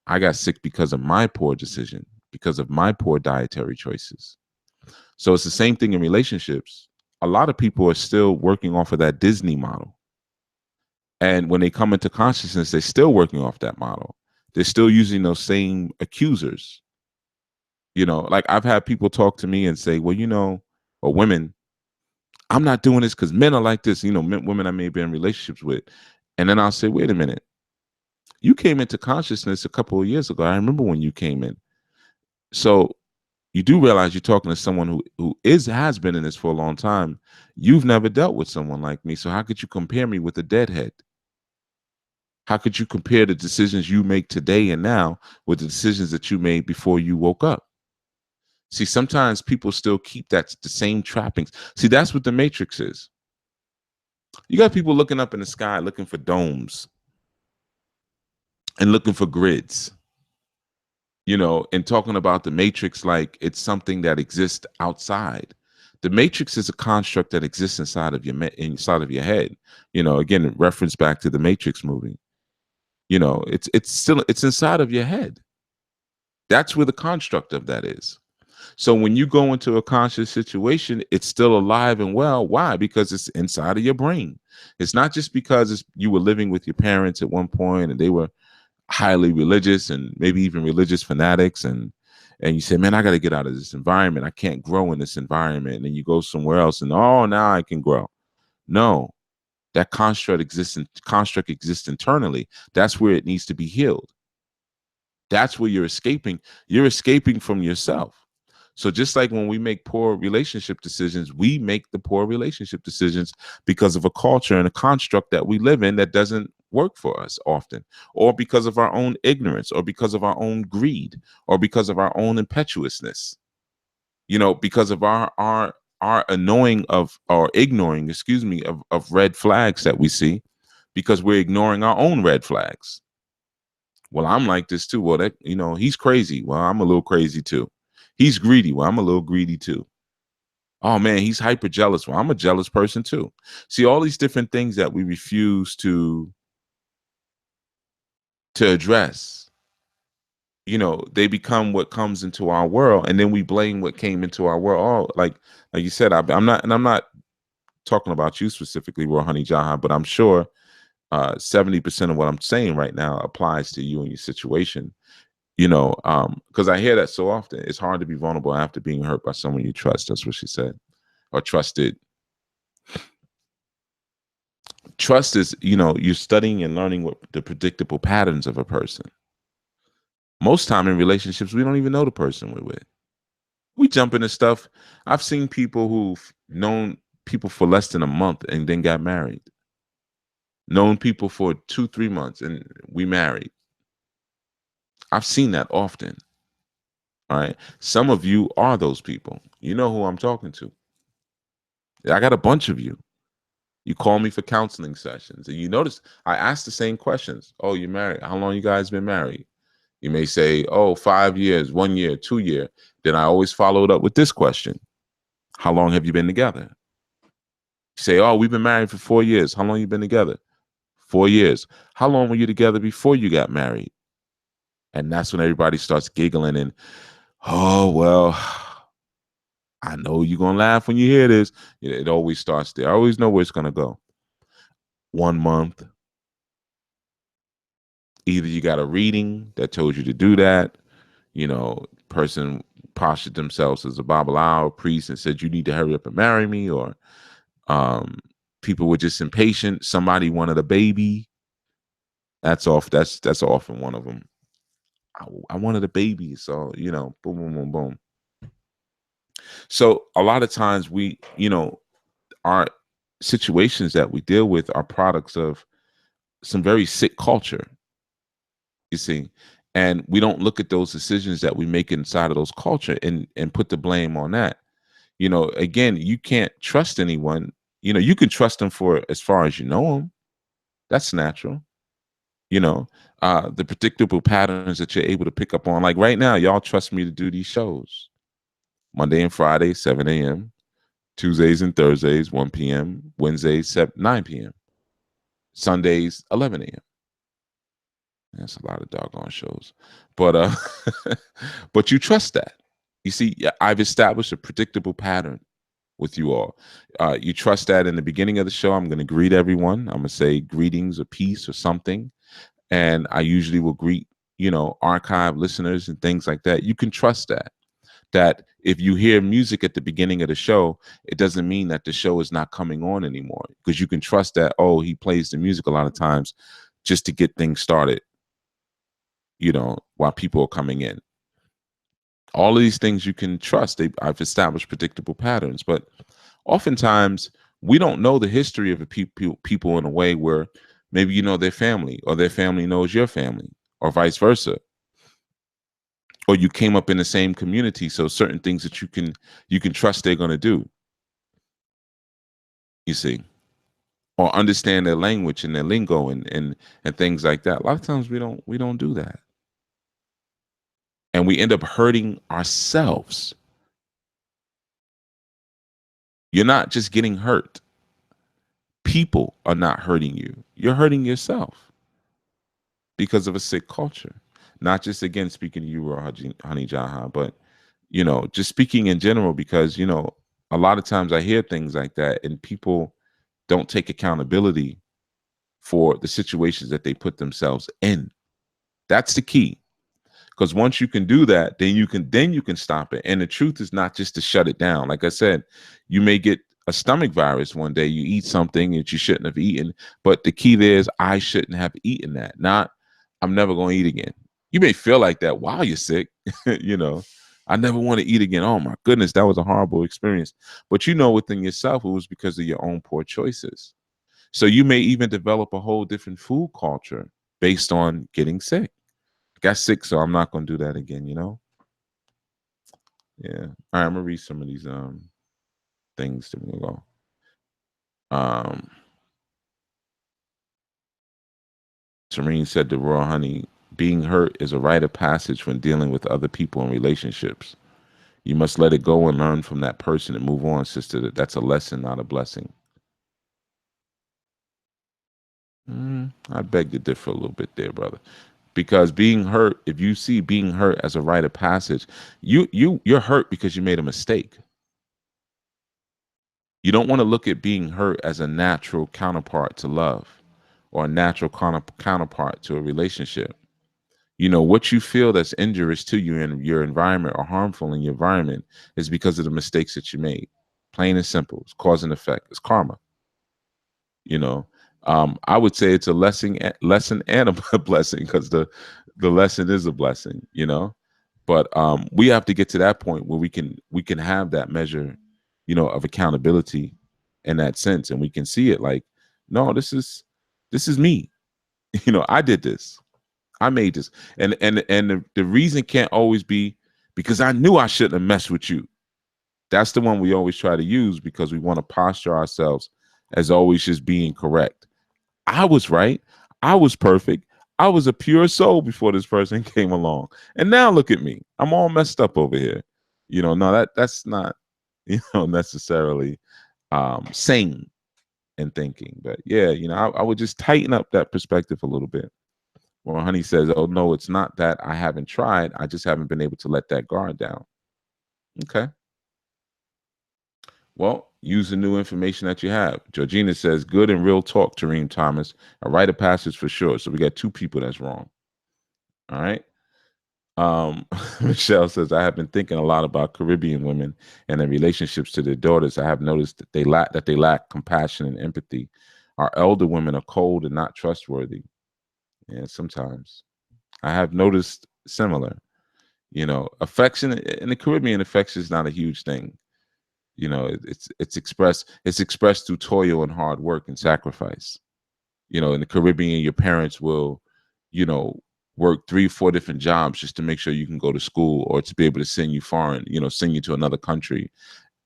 I got sick because of my poor decision, because of my poor dietary choices. So it's the same thing in relationships. A lot of people are still working off of that Disney model. And when they come into consciousness, they're still working off that model. They're still using those same accusers. Like I've had people talk to me and say, well, or women, I'm not doing this because men are like this, women I may be in relationships with. And then I'll say, wait a minute. You came into consciousness a couple of years ago. I remember when you came in. So you do realize you're talking to someone who has been in this for a long time. You've never dealt with someone like me. So how could you compare me with a deadhead? How could you compare the decisions you make today and now with the decisions that you made before you woke up? See, sometimes people still keep the same trappings. See, that's what the Matrix is. You got people looking up in the sky, looking for domes and looking for grids, and talking about the Matrix like it's something that exists outside. The Matrix is a construct that exists inside of your head. Again, reference back to the Matrix movie. It's inside of your head. That's where the construct of that is. So when you go into a conscious situation, it's still alive and well. Why? Because it's inside of your brain. It's not just because you were living with your parents at one point and they were highly religious and maybe even religious fanatics, and you say, man, I got to get out of this environment. I can't grow in this environment. And then you go somewhere else and, oh, now I can grow. No, that construct exists internally. That's where it needs to be healed. That's where you're escaping. You're escaping from yourself. So just like when we make poor relationship decisions, we make the poor relationship decisions because of a culture and a construct that we live in that doesn't work for us often, or because of our own ignorance, or because of our own greed, or because of our own impetuousness, because of our annoying of, or ignoring, excuse me, of red flags that we see, because we're ignoring our own red flags. Well, I'm like this too. Well, that, he's crazy. Well, I'm a little crazy too. He's greedy. Well, I'm a little greedy too. Oh man, he's hyper jealous. Well, I'm a jealous person too. See, all these different things that we refuse to address, they become what comes into our world, and then we blame what came into our world. Oh, like you said, I'm not talking about you specifically, Royal Honey Jaha, but I'm sure 70% of what I'm saying right now applies to you and your situation. Because I hear that so often. It's hard to be vulnerable after being hurt by someone you trust. That's what she said, or trusted. Trust is, you're studying and learning what the predictable patterns of a person. Most time in relationships, we don't even know the person we're with. We jump into stuff. I've seen people who've known people for less than a month and then got married. Known people for 2-3 months and we married. I've seen that often. All right. Some of you are those people. You know who I'm talking to. I got a bunch of you. You call me for counseling sessions, and you notice I ask the same questions. Oh, you're married. How long you guys been married? You may say, oh, 5 years, 1 year, 2 year. Then I always followed up with this question. How long have you been together? You say, oh, we've been married for 4 years. How long you been together? 4 years. How long were you together before you got married? And that's when everybody starts giggling and, oh, well, I know you're going to laugh when you hear this. It always starts there. I always know where it's going to go. 1 month. Either you got a reading that told you to do that, person postured themselves as a Babalawo priest and said, you need to hurry up and marry me, or people were just impatient. Somebody wanted a baby. That's often one of them. I wanted a baby. So, boom, boom, boom, boom. So a lot of times we, our situations that we deal with are products of some very sick culture. You see, and we don't look at those decisions that we make inside of those culture and put the blame on that. Again, you can't trust anyone. You can trust them for as far as you know them. That's natural. The predictable patterns that you're able to pick up on. Like right now, y'all trust me to do these shows. Monday and Friday, 7 a.m. Tuesdays and Thursdays, 1 p.m. Wednesdays, 9 p.m. Sundays, 11 a.m. That's a lot of doggone shows. But but you trust that. You see, I've established a predictable pattern with you all. You trust that in the beginning of the show, I'm going to greet everyone. I'm going to say greetings or peace or something. And I usually will greet, archive listeners and things like that. You can trust that if you hear music at the beginning of the show, it doesn't mean that the show is not coming on anymore, because you can trust that, oh, he plays the music a lot of times just to get things started, while people are coming in. All of these things you can trust. I've established predictable patterns, but oftentimes we don't know the history of the people in a way where maybe you know their family, or their family knows your family, or vice versa. Or you came up in the same community, so certain things that you can trust they're going to do. You see, or understand their language and their lingo and things like that. A lot of times we don't do that. And we end up hurting ourselves. You're not just getting hurt. People are not hurting you. You're hurting yourself because of a sick culture. Not just, again, speaking to you, Honey Jaha, but, just speaking in general, because, a lot of times I hear things like that and people don't take accountability for the situations that they put themselves in. That's the key. Because once you can do that, then you can stop it. And the truth is not just to shut it down. Like I said, you may get a stomach virus one day. You eat something that you shouldn't have eaten. But the key there is, I shouldn't have eaten that. Not, I'm never going to eat again. You may feel like that while you're sick. I never want to eat again. Oh my goodness, that was a horrible experience. But within yourself, it was because of your own poor choices. So you may even develop a whole different food culture based on getting sick. Got sick, so I'm not going to do that again, you know? Yeah. All right, I'm going to read some of these things that we go. Serene said to Raw Honey, being hurt is a rite of passage when dealing with other people and relationships. You must let it go and learn from that person and move on, sister. That's a lesson, not a blessing. I beg to differ a little bit there, brother. Because being hurt, if you see being hurt as a rite of passage, you're hurt because you made a mistake. You don't want to look at being hurt as a natural counterpart to love or a natural counterpart to a relationship. You know, what you feel that's injurious to you in your environment or harmful in your environment is because of the mistakes that you made. Plain and simple. It's cause and effect. It's karma. You know, I would say it's a lesson and a blessing, because the lesson is a blessing, you know. But we have to get to that point where we can have that measure, you know, of accountability in that sense, and we can see it like, no, this is me. You know, I did this. I made this. And the reason can't always be because I knew I shouldn't have messed with you. That's the one we always try to use because we want to posture ourselves as always just being correct. I was right. I was perfect. I was a pure soul before this person came along. And now look at me. I'm all messed up over here. You know, no, that's not, you know, necessarily sane in thinking. But yeah, you know, I would just tighten up that perspective a little bit. Well, Honey says, oh, no, it's not that I haven't tried. I just haven't been able to let that guard down. Okay. Well, use the new information that you have. Georgina says, good and real talk, Tareem Thomas. A rite of passage for sure. So we got two people that's wrong. All right. Michelle says, I have been thinking a lot about Caribbean women and their relationships to their daughters. I have noticed that they lack compassion and empathy. Our elder women are cold and not trustworthy. And sometimes I have noticed similar, you know, affection in the Caribbean. Affection is not a huge thing. You know, it's expressed through toil and hard work and sacrifice. You know, in the Caribbean, your parents will, you know, work 3-4 different jobs just to make sure you can go to school or to be able to send you foreign, you know, send you to another country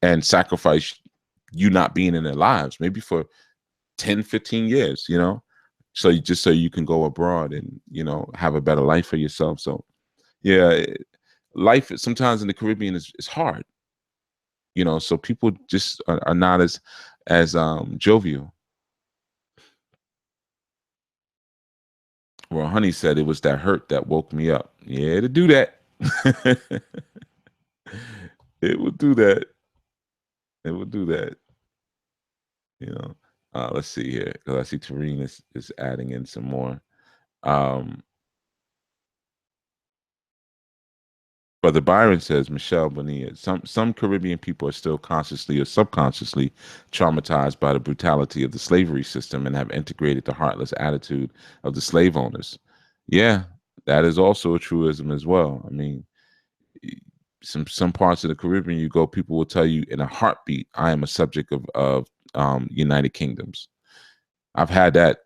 and sacrifice you not being in their lives, maybe for 10, 15 years, you know, so you can go abroad and, you know, have a better life for yourself. So yeah, life sometimes in the Caribbean is hard. You know, so people just are not as jovial. Well, Honey said it was that hurt that woke me up. Yeah, to do that. It would do that. It would do that. You know. Let's see here, because I see Tareen is adding in some more. Brother Byron says, Michelle Bonilla, some Caribbean people are still consciously or subconsciously traumatized by the brutality of the slavery system and have integrated the heartless attitude of the slave owners. Yeah, that is also a truism as well. I mean, some parts of the Caribbean you go, people will tell you in a heartbeat, I am a subject of United Kingdoms. I've had that,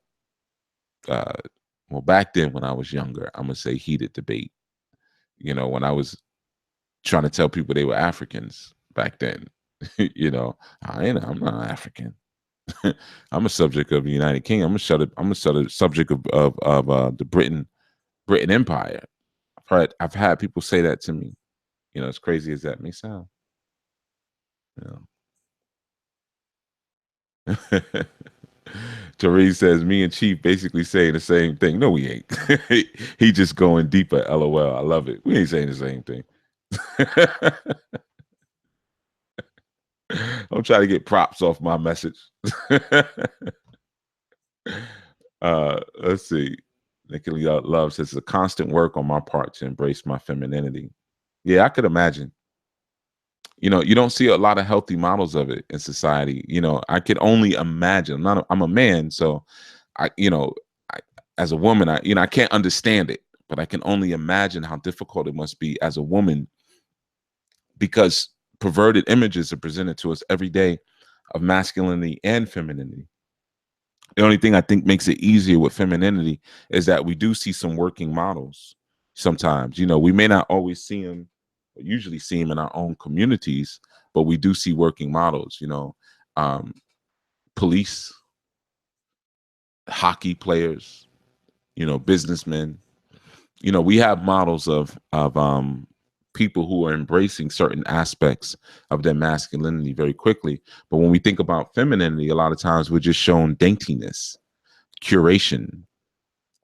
well, back then when I was younger, I'm going to say heated debate. You know, when I was trying to tell people they were Africans back then. You know, I'm not African. I'm a subject of the United Kingdom. I'm a subject of the Britain Empire. I've had people say that to me. You know, as crazy as that may sound. You know. Therese says, me and Chief basically saying the same thing. No, we ain't. He just going deeper. LOL. I love it. We ain't saying the same thing. I'm trying to get props off my message. Let's see. Nikki Love says, it's a constant work on my part to embrace my femininity. Yeah, I could imagine. You know, you don't see a lot of healthy models of it in society. You know, I could only imagine. I'm a man, so you know, as a woman, I can't understand it, but I can only imagine how difficult it must be as a woman, because perverted images are presented to us every day of masculinity and femininity. The only thing I think makes it easier with femininity is that we do see some working models sometimes. You know, we may not always see them, usually see them in our own communities, but we do see working models, you know, police, hockey players, you know, businessmen. You know, we have models of people who are embracing certain aspects of their masculinity very quickly. But when we think about femininity, a lot of times we're just shown daintiness, curation,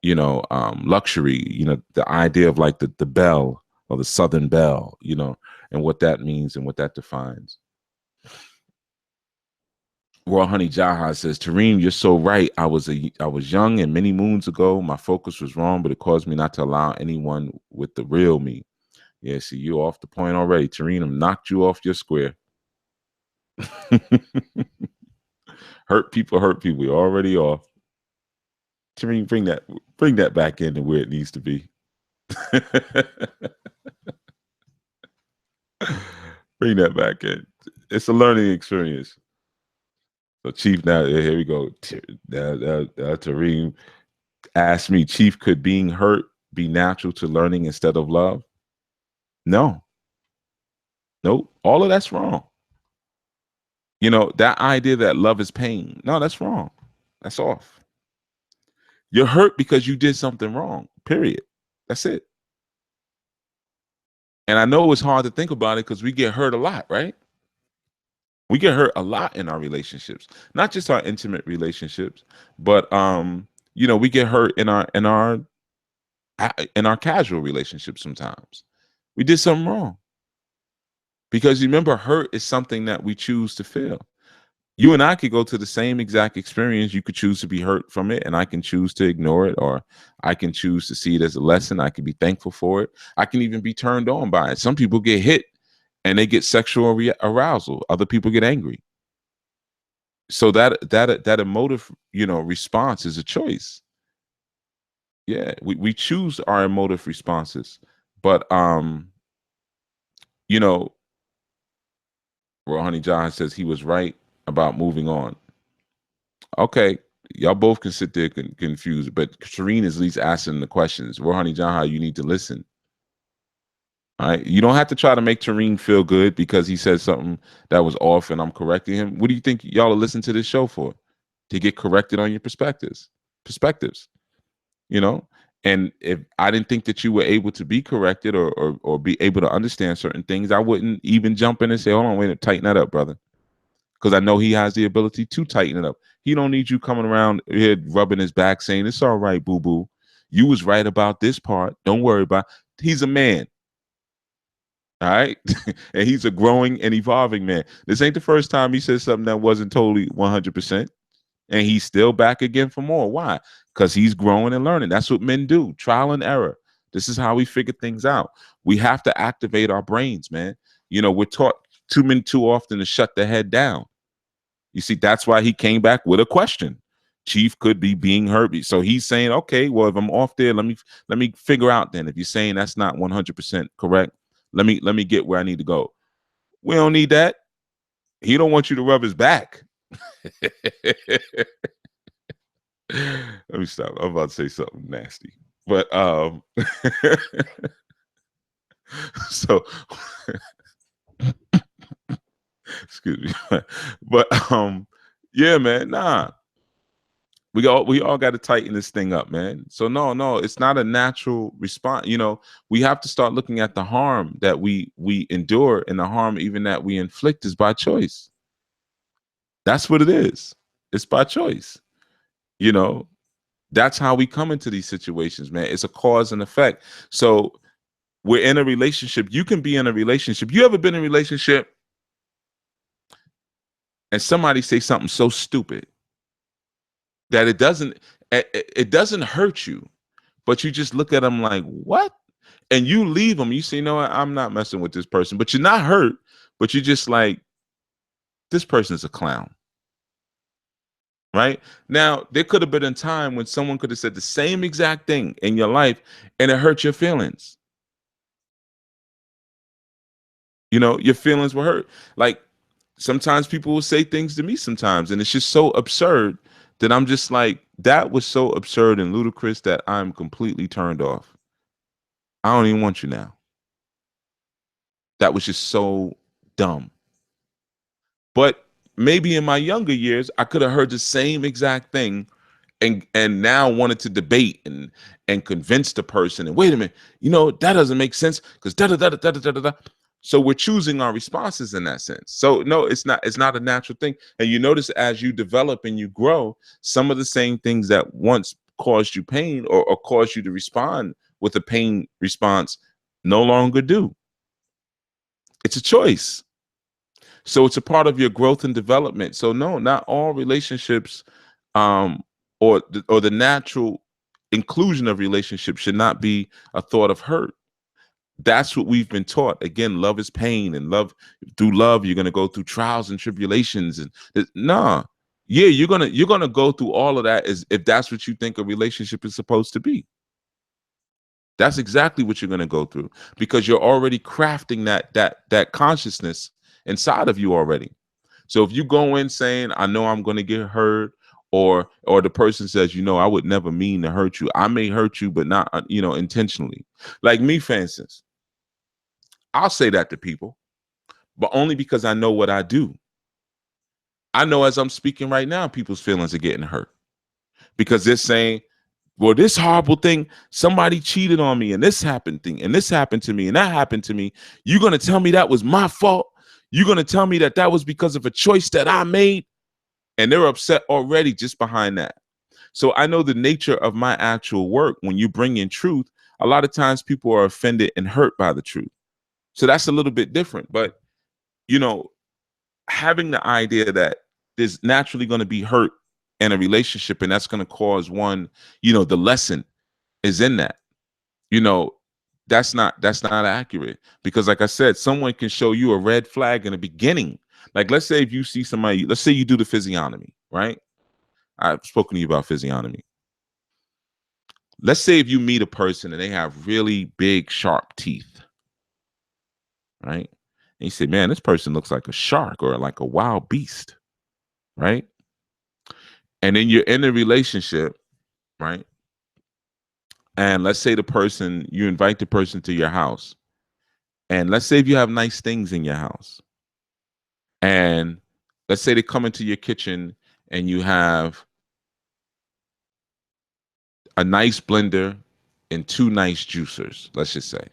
you know, luxury, you know, the idea of like the belle or the Southern belle, you know, and what that means and what that defines. Raw Honey Jaha says, Tareem, you're so right. I was young and many moons ago. My focus was wrong, but it caused me not to allow anyone with the real me. Yeah, see, you off the point already. Tareem knocked you off your square. Hurt people. You're already off. Tareem, bring that back into where it needs to be. Bring that back in. It's a learning experience. So Chief, now here we go. Tareem asked me, Chief, could being hurt be natural to learning instead of love? No. Nope. All of that's wrong. You know, that idea that love is pain. No, that's wrong. That's off. You're hurt because you did something wrong. Period. That's it. And I know it's hard to think about it because we get hurt a lot, right? We get hurt a lot in our relationships, not just our intimate relationships, but you know, we get hurt in our casual relationships sometimes. We did something wrong. Because remember, hurt is something that we choose to feel. You and I could go to the same exact experience. You could choose to be hurt from it, and I can choose to ignore it, or I can choose to see it as a lesson. I can be thankful for it. I can even be turned on by it. Some people get hit and they get sexual arousal. Other people get angry. So that emotive, you know, response is a choice. Yeah, we choose our emotive responses. But you know, Ronnie John says he was right about moving on. Okay, y'all both can sit there confused, but Shireen is at least asking the questions. Ronnie John, you need to listen. All right, you don't have to try to make Tareen feel good because he said something that was off, and I'm correcting him. What do you think y'all are listening to this show for? To get corrected on your perspectives, you know. And if I didn't think that you were able to be corrected or be able to understand certain things, I wouldn't even jump in and say, "Hold on, wait a minute, tighten that up, brother," because I know he has the ability to tighten it up. He don't need you coming around here rubbing his back saying, "It's all right, boo boo. You was right about this part. Don't worry about it." He's a man. All right. And he's a growing and evolving man. This ain't the first time he said something that wasn't totally 100%. And he's still back again for more. Why? Because he's growing and learning. That's what men do. Trial and error. This is how we figure things out. We have to activate our brains, man. You know, we're taught too often to shut the head down. You see, that's why he came back with a question. Chief could be being hurt. So he's saying, okay, well, if I'm off there, let me figure out then. If you're saying that's not 100% correct, let me get where I need to go. We don't need that. He don't want you to rub his back. Let me stop. I'm about to say something nasty. But so excuse me. But yeah, man, nah. We all got to tighten this thing up, man. So no, it's not a natural response. You know, we have to start looking at the harm that we endure, and the harm even that we inflict is by choice. That's what it is. It's by choice. You know, that's how we come into these situations, man. It's a cause and effect. So we're in a relationship. You can be in a relationship. You ever been in a relationship and somebody say something so stupid that it doesn't hurt you, but you just look at them like, what? And you leave them. You say, you know what? I'm not messing with this person, but you're not hurt, but you're just like, this person's a clown. Right now, there could have been a time when someone could have said the same exact thing in your life and it hurt your feelings. You know, your feelings were hurt. Like sometimes people will say things to me sometimes, and it's just so absurd that I'm just like, that was so absurd and ludicrous that I'm completely turned off. I don't even want you now. That was just so dumb. But maybe in my younger years, I could have heard the same exact thing and now wanted to debate and convince the person. And wait a minute, that doesn't make sense because da da da da da da da da. So we're choosing our responses in that sense. So no, it's not a natural thing. And you notice as you develop and you grow, some of the same things that once caused you pain or caused you to respond with a pain response no longer do. It's a choice. So it's a part of your growth and development. So no, not all relationships um or the natural inclusion of relationships should not be a thought of hurt. That's what we've been taught. Again, love is pain, and through love you're going to go through trials and tribulations, and nah. Yeah, you're gonna go through all of that as if that's what you think a relationship is supposed to be. That's exactly what you're going to go through because you're already crafting that consciousness inside of you already. So if you go in saying, I know I'm going to get hurt, or the person says, I would never mean to hurt you. I may hurt you, but not, intentionally. Like me, for instance, I'll say that to people, but only because I know what I do. I know as I'm speaking right now, people's feelings are getting hurt because they're saying, well, this horrible thing, somebody cheated on me and this happened and this happened to me and that happened to me. You're going to tell me that was my fault? You're going to tell me that was because of a choice that I made? And they're upset already just behind that. So I know the nature of my actual work. When you bring in truth, a lot of times people are offended and hurt by the truth. So that's a little bit different. But, having the idea that there's naturally going to be hurt in a relationship and that's going to cause one, the lesson is in that, that's not accurate. Because like I said, someone can show you a red flag in the beginning. Like, let's say if you see somebody, let's say you do the physiognomy, right? I've spoken to you about physiognomy. Let's say if you meet a person and they have really big, sharp teeth, right? And you say, man, this person looks like a shark or like a wild beast, right? And then you're in a relationship, right? And let's say you invite the person to your house. And let's say if you have nice things in your house. And let's say they come into your kitchen and you have a nice blender and 2 nice juicers, let's just say.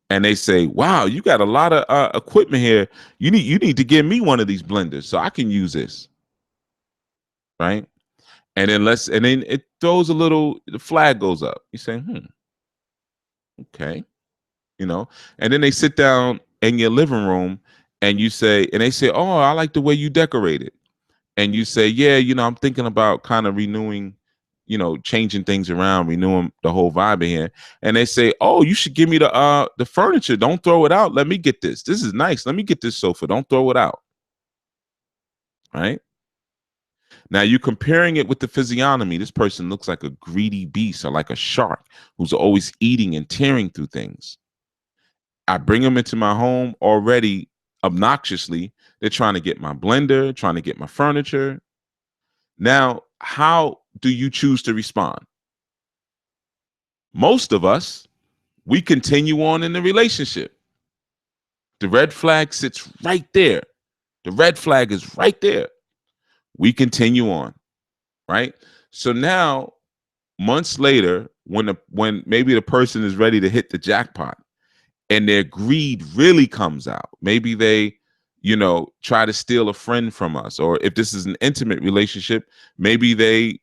And they say, wow, you got a lot of equipment here. You need to give me one of these blenders so I can use this. Right. And then it throws the flag goes up. You say, okay. And then they sit down in your living room and they say, oh, I like the way you decorate it. And you say, yeah, I'm thinking about kind of renewing, changing things around, renewing the whole vibe in here. And they say, oh, you should give me the furniture. Don't throw it out. Let me get this. This is nice. Let me get this sofa. Don't throw it out. Right? Now you're comparing it with the physiognomy. This person looks like a greedy beast or like a shark who's always eating and tearing through things. I bring them into my home already obnoxiously. They're trying to get my blender, trying to get my furniture. Now, how do you choose to respond? Most of us, we continue on in the relationship. The red flag sits right there. The red flag is right there. We continue on, right? So now, months later, when maybe the person is ready to hit the jackpot and their greed really comes out, maybe they try to steal a friend from us, or if this is an intimate relationship, maybe they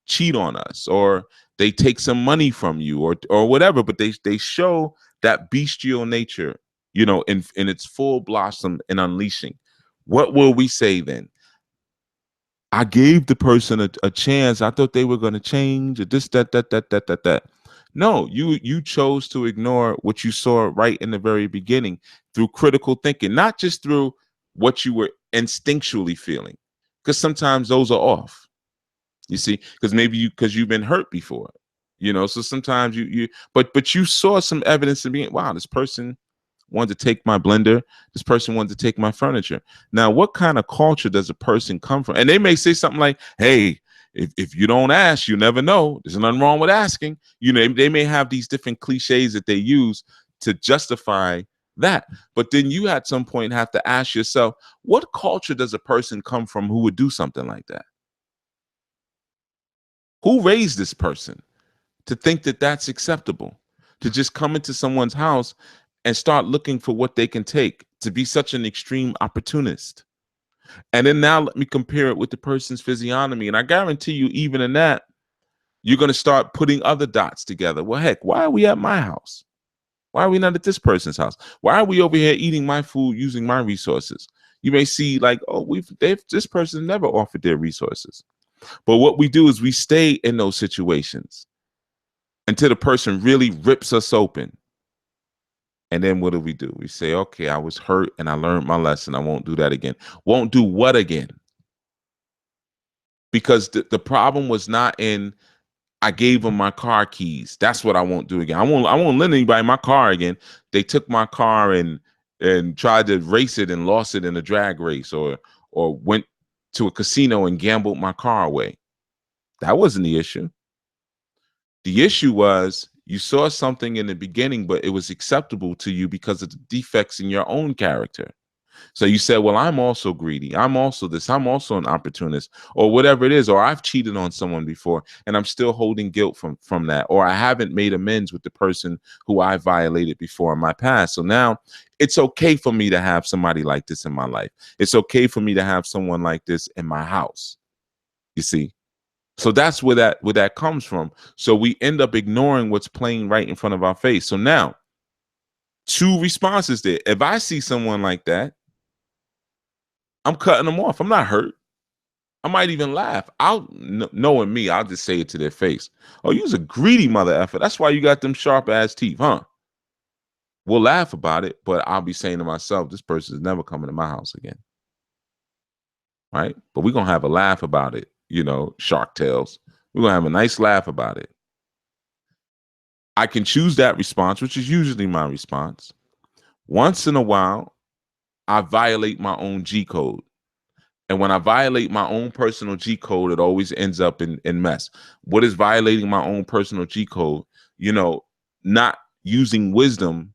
cheat on us, or they take some money from you, or whatever, but they show that bestial nature in its full blossom and unleashing. What will we say then? I gave the person a chance. I thought they were going to change, or this, that. No, you chose to ignore what you saw right in the very beginning through critical thinking, not just through what you were instinctually feeling, because sometimes those are off. You see, because you've been hurt before, so sometimes but you saw some evidence of being, wow, this person wanted to take my blender. This person wanted to take my furniture. Now, what kind of culture does a person come from? And they may say something like, hey, if you don't ask, you never know. There's nothing wrong with asking. You know, they may have these different cliches that they use to justify that. But then you at some point have to ask yourself, what culture does a person come from who would do something like that? Who raised this person to think that that's acceptable? To just come into someone's house and start looking for what they can take, to be such an extreme opportunist. And then now let me compare it with the person's physiognomy. And I guarantee you, even in that, you're going to start putting other dots together. Well, heck, why are we at my house? Why are we not at this person's house? Why are we over here eating my food, using my resources? You may see like, oh, this person never offered their resources. But what we do is we stay in those situations until the person really rips us open. And then what do? We say, okay, I was hurt and I learned my lesson. I won't do that again. Won't do what again? Because the problem was not in, I gave them my car keys. That's what I won't do again. I won't lend anybody my car again. They took my car and tried to race it and lost it in a drag race, or went to a casino and gambled my car away. That wasn't the issue. The issue was you saw something in the beginning, but it was acceptable to you because of the defects in your own character. So you said, well, I'm also greedy. I'm also this. I'm also an opportunist, or whatever it is. Or I've cheated on someone before and I'm still holding guilt from that. Or I haven't made amends with the person who I violated before in my past. So now it's okay for me to have somebody like this in my life. It's okay for me to have someone like this in my house. You see? So that's where that comes from. So we end up ignoring what's playing right in front of our face. So now, two responses there. If I see someone like that, I'm cutting them off. I'm not hurt. I might even laugh. Knowing me, I'll just say it to their face. Oh, you's a greedy mother effer. That's why you got them sharp ass teeth, huh? We'll laugh about it, but I'll be saying to myself, this person is never coming to my house again. Right? But we're going to have a laugh about it. You know, Shark Tales. We're going to have a nice laugh about it. I can choose that response, which is usually my response. Once in a while, I violate my own G code. And when I violate my own personal G code, it always ends up in mess. What is violating my own personal G code? You know, not using wisdom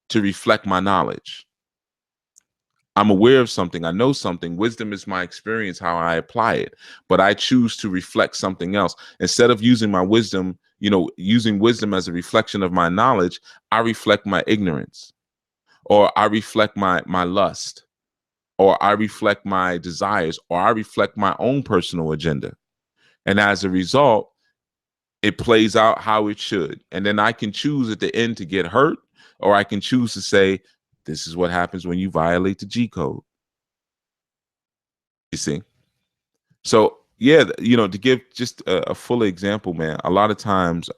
to reflect my knowledge. I'm aware of something. I know something. Wisdom is my experience, how I apply it. But I choose to reflect something else. Instead of using my wisdom, you know, using wisdom as a reflection of my knowledge, I reflect my ignorance, or I reflect my lust, or I reflect my desires, or I reflect my own personal agenda. And as a result, it plays out how it should. And then I can choose at the end to get hurt, or I can choose to say, this is what happens when you violate the G code. You see? So, yeah, you know, to give just a full example, man, a lot of times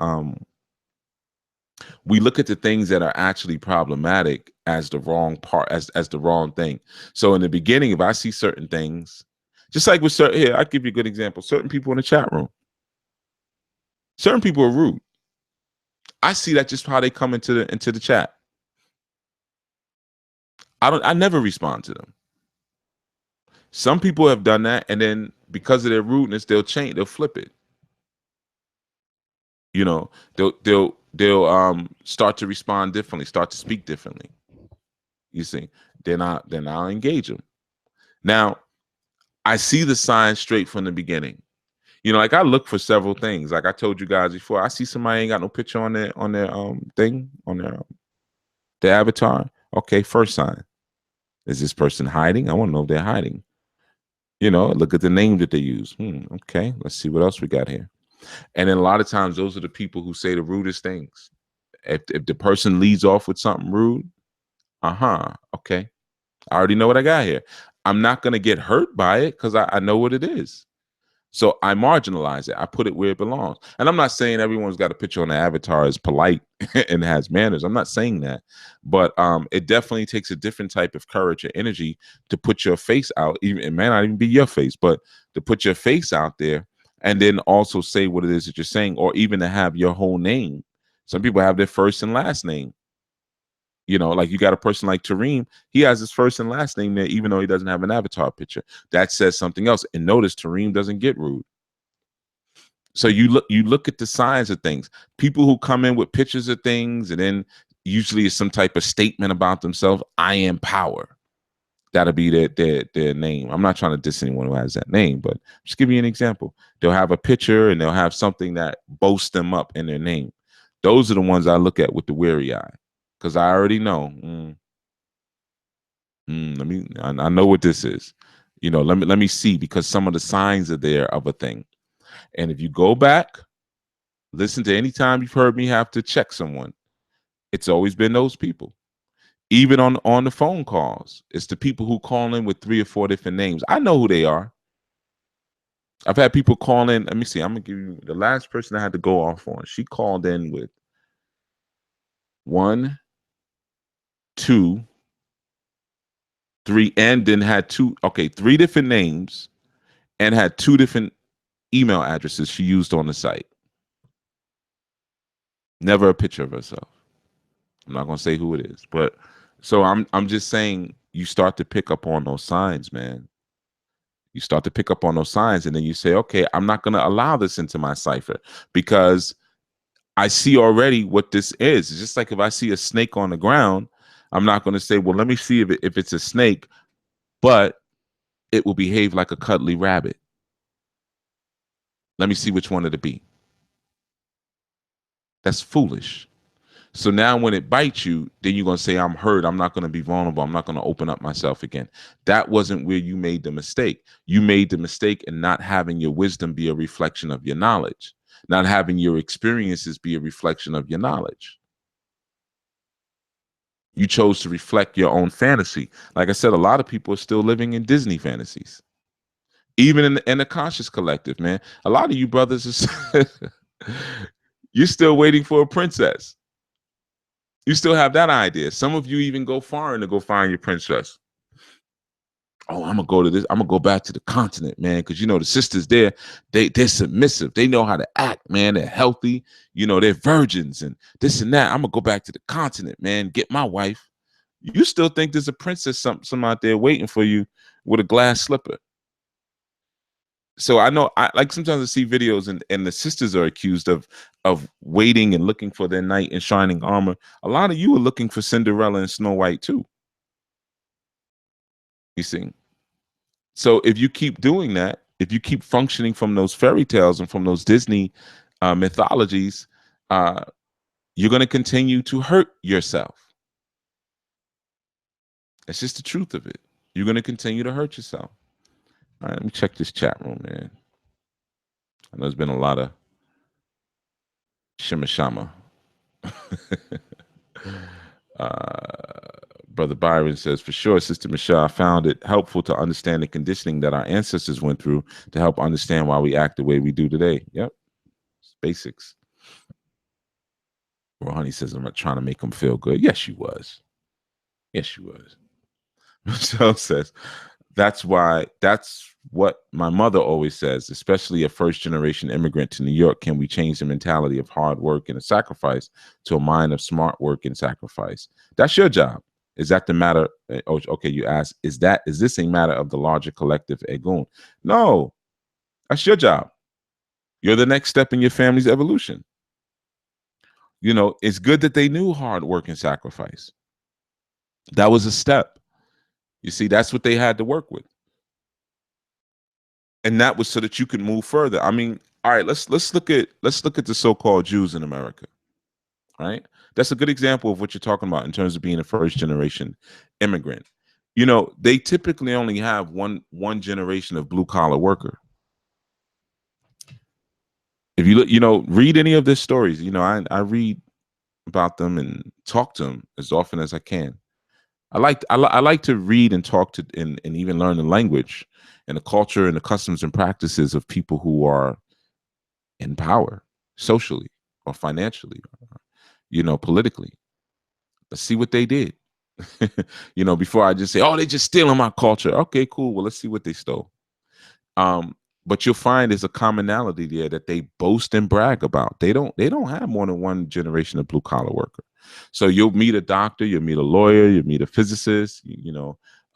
we look at the things that are actually problematic as the wrong part, as the wrong thing. So in the beginning, if I see certain things, just like with certain, here, I'll give you a good example. Certain people in the chat room, certain people are rude. I see that just how they come into the chat. I never respond to them. Some people have done that, and then because of their rudeness, they'll flip it. You know, they'll start to respond differently, start to speak differently. You see, then I'll engage them. Now, I see the signs straight from the beginning. You know, like I look for several things. Like I told you guys before, I see somebody ain't got no picture on their thing, on their avatar. Okay, first sign. Is this person hiding? I want to know if they're hiding. You know, look at the name that they use. Okay, let's see what else we got here. And then a lot of times those are the people who say the rudest things. If the person leads off with something rude, okay, I already know what I got here. I'm not going to get hurt by it because I know what it is. So I marginalize it. I put it where it belongs. And I'm not saying everyone's got a picture on the avatar is polite and has manners. I'm not saying that. But it definitely takes a different type of courage or energy to put your face out. Even, it may not even be your face, but to put your face out there and then also say what it is that you're saying, or even to have your whole name. Some people have their first and last name. You know, like you got a person like Tareem, he has his first and last name there, even though he doesn't have an avatar picture. That says something else. And notice Tareem doesn't get rude. So you look at the signs of things. People who come in with pictures of things, and then usually it's some type of statement about themselves. I am power. That'll be their name. I'm not trying to diss anyone who has that name, but just give you an example. They'll have a picture and they'll have something that boasts them up in their name. Those are the ones I look at with the weary eye, because I already know. I know what this is. Let me see, because some of the signs are there of a thing. And if you go back, listen to any time you've heard me have to check someone, it's always been those people. Even on the phone calls, it's the people who call in with 3 or 4 different names. I know who they are. I've had people call in. Let me see. I'm gonna give you the last person I had to go off on. She called in with 1, 2, 3, and then had 3 different names, and had 2 different email addresses she used on the site. Never a picture of herself. I'm not gonna say who it is, but so I'm just saying, you start to pick up on those signs, man. You start to pick up on those signs, and then you say, okay, I'm not gonna allow this into my cipher, because I see already what this is. It's just like if I see a snake on the ground, I'm not gonna say, well, let me see if it's a snake, but it will behave like a cuddly rabbit. Let me see which one it'll be. That's foolish. So now when it bites you, then you're going to say, I'm hurt. I'm not going to be vulnerable. I'm not going to open up myself again. That wasn't where you made the mistake. You made the mistake in not having your wisdom be a reflection of your knowledge, not having your experiences be a reflection of your knowledge. You chose to reflect your own fantasy. Like I said, a lot of people are still living in Disney fantasies, even in the conscious collective, man. A lot of you brothers are you're still waiting for a princess. You still have that idea. Some of you even go foreign to go find your princess. Oh, I'm gonna go to this. I'm gonna go back to the continent, man, because the sisters there, they're submissive. They know how to act, man. They're healthy. They're virgins and this and that. I'm gonna go back to the continent, man. Get my wife. You still think there's a princess, some out there waiting for you with a glass slipper. So I know, like sometimes I see videos and the sisters are accused of waiting and looking for their knight in shining armor. A lot of you are looking for Cinderella and Snow White too. You see. So if you keep doing that, if you keep functioning from those fairy tales and from those Disney mythologies, you're going to continue to hurt yourself. That's just the truth of it. You're going to continue to hurt yourself. All right, let me check this chat room, man. I know there's been a lot of shimmer shama. Brother Byron says, for sure, Sister Michelle, I found it helpful to understand the conditioning that our ancestors went through to help understand why we act the way we do today. Yep. It's basics. Well, Honey says, I'm not trying to make them feel good. Yes, you was. Yes, you was. Michelle says, that's what my mother always says, especially a first-generation immigrant to New York. Can we change the mentality of hard work and a sacrifice to a mind of smart work and sacrifice? That's your job. Is that the matter? Oh, okay, you ask, is this a matter of the larger collective Egun? No, that's your job. You're the next step in your family's evolution. It's good that they knew hard work and sacrifice. That was a step. You see, that's what they had to work with. And that was so that you can move further. I mean, all right, let's look at the so-called Jews in America. Right? That's a good example of what you're talking about in terms of being a first generation immigrant. They typically only have one generation of blue collar worker. If you look, read any of their stories, I read about them and talk to them as often as I can. I like to read and talk to and even learn the language and the culture and the customs and practices of people who are in power socially or financially, politically. Let's see what they did. Before I just say, oh, they just stealing my culture. Okay, cool. Well, let's see what they stole. But you'll find there's a commonality there that they boast and brag about. They don't have more than one generation of blue collar worker. So you'll meet a doctor, you'll meet a lawyer, you'll meet a physicist,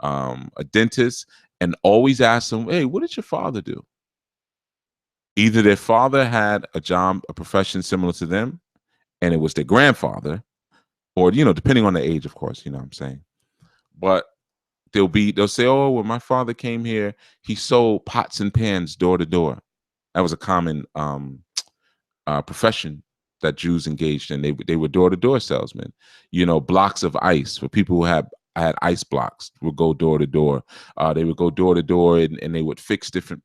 a dentist, and always ask them, hey, what did your father do? Either their father had a job, a profession similar to them, and it was their grandfather, or, you know, depending on the age, of course, you know what I'm saying. But they'll say, oh, when my father came here, he sold pots and pans door to door. That was a common profession that Jews engaged in. They were door to door salesmen. You know, blocks of ice for people who had ice blocks would go door to door. They would go door to door and they would fix different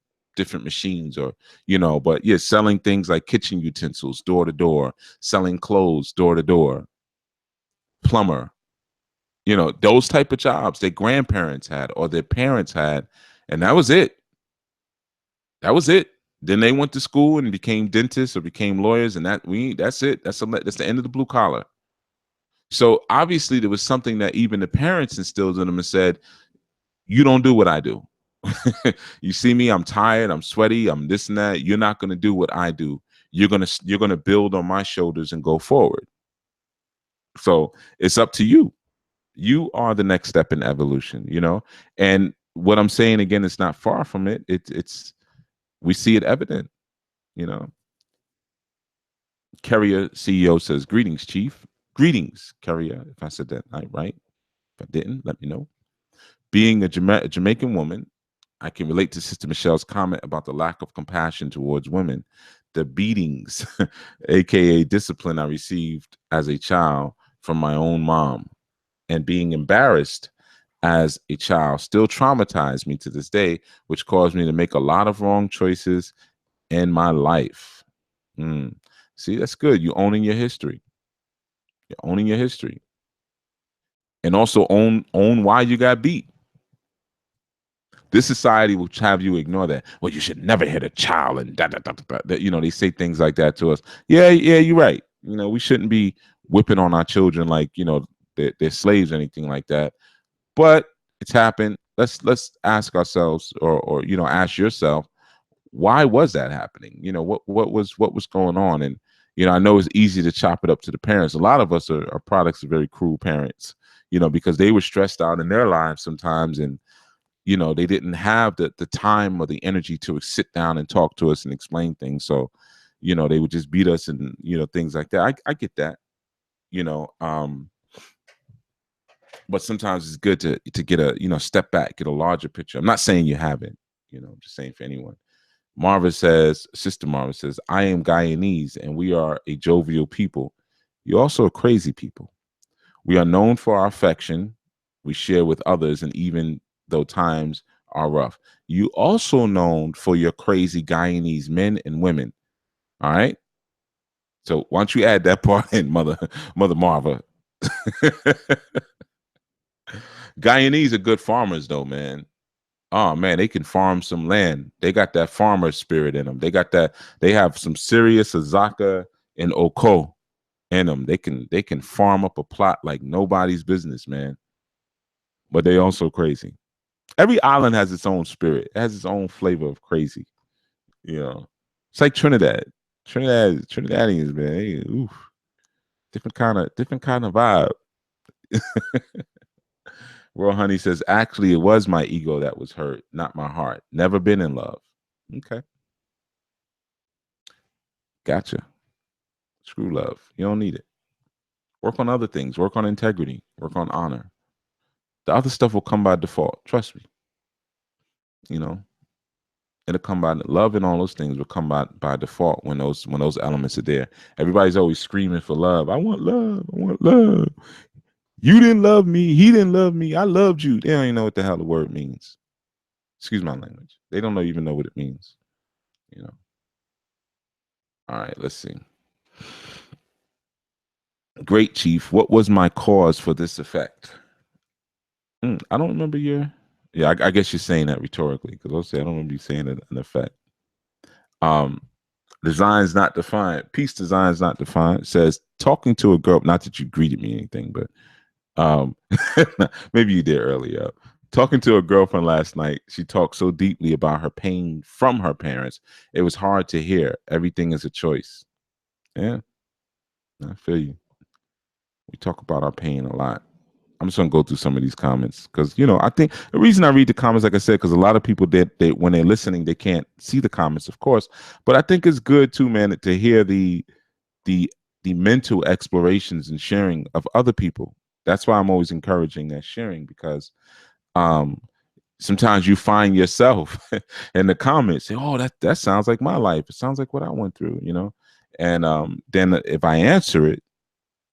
machines, or, you know, but yeah, selling things like kitchen utensils door to door, selling clothes door to door, plumber, you know, those type of jobs their grandparents had or their parents had, and that was it. That was it. Then they went to school and became dentists or became lawyers, and that's it. That's the end of the blue collar. So obviously there was something that even the parents instilled in them and said, you don't do what I do. You see me, I'm tired, I'm sweaty, I'm this and that. You're not going to do what I do. You're going to build on my shoulders and go forward. So it's up to you. You are the next step in evolution, you know? And what I'm saying again, it's not far from it. It's we see it evident, you know. Carrier CEO says, greetings, Chief. Greetings, Carrier. If I said that right. If I didn't, let me know. Being a Jamaican woman, I can relate to Sister Michelle's comment about the lack of compassion towards women. The beatings, aka discipline, I received as a child from my own mom, and being embarrassed as a child still traumatized me to this day, which caused me to make a lot of wrong choices in my life. See, that's good. You owning your history. You're owning your history. And also own why you got beat. This society will have you ignore that. Well, you should never hit a child, and you know, they say things like that to us. Yeah, you're right. You know, we shouldn't be whipping on our children like, you know, they're slaves or anything like that. But it's happened. Let's ask ourselves, or you know, ask yourself, why was that happening? You know, what was going on? And, you know, I know it's easy to chop it up to the parents. A lot of us are products of very cruel parents, you know, because they were stressed out in their lives sometimes, and, you know, they didn't have the time or the energy to sit down and talk to us and explain things. So, you know, they would just beat us and, you know, things like that. I get that, you know, but sometimes it's good to get a, you know, step back, get a larger picture. I'm not saying you haven't, you know, I'm just saying for anyone. Sister Marva says, I am Guyanese and we are a jovial people. You're also a crazy people. We are known for our affection we share with others, and even though times are rough. You also known for your crazy Guyanese men and women. All right. So why don't you add that part in, Mother Marva? Guyanese are good farmers though, man. Oh man, they can farm some land. They got that farmer spirit in them. They got that. They have some serious Azaka and Oko in them. They can farm up a plot like nobody's business, man. But they also crazy. Every island has its own spirit. It has its own flavor of crazy. You know, it's like Trinidad. Trinidadians, man. They, oof, different kind of vibe. Royal Honey says, actually, it was my ego that was hurt, not my heart. Never been in love. Okay. Gotcha. Screw love. You don't need it. Work on other things. Work on integrity. Work on honor. The other stuff will come by default. Trust me. You know, it'll come by love, and all those things will come by default when those elements are there. Everybody's always screaming for love. I want love. I want love. You didn't love me. He didn't love me. I loved you. They don't even know what the hell the word means. Excuse my language. They don't even know what it means. You know. All right, let's see. Great Chief, what was my cause for this effect? I don't remember your. Yeah, I guess you're saying that rhetorically, because I'll say I don't remember you saying an effect. Designs not defined. Peace designs not defined. Says talking to a girl. Not that you greeted me or anything, but maybe you did earlier. Talking to a girlfriend last night, she talked so deeply about her pain from her parents. It was hard to hear. Everything is a choice. Yeah, I feel you. We talk about our pain a lot. I'm just gonna go through some of these comments because I think the reason I read the comments, like I said, because a lot of people they when they're listening, they can't see the comments, of course. But I think it's good too, man, to hear the the mental explorations and sharing of other people. That's why I'm always encouraging that sharing, because um sometimes you find yourself in the comments say, oh, that sounds like my life. It sounds like what I went through, and then if I answer it,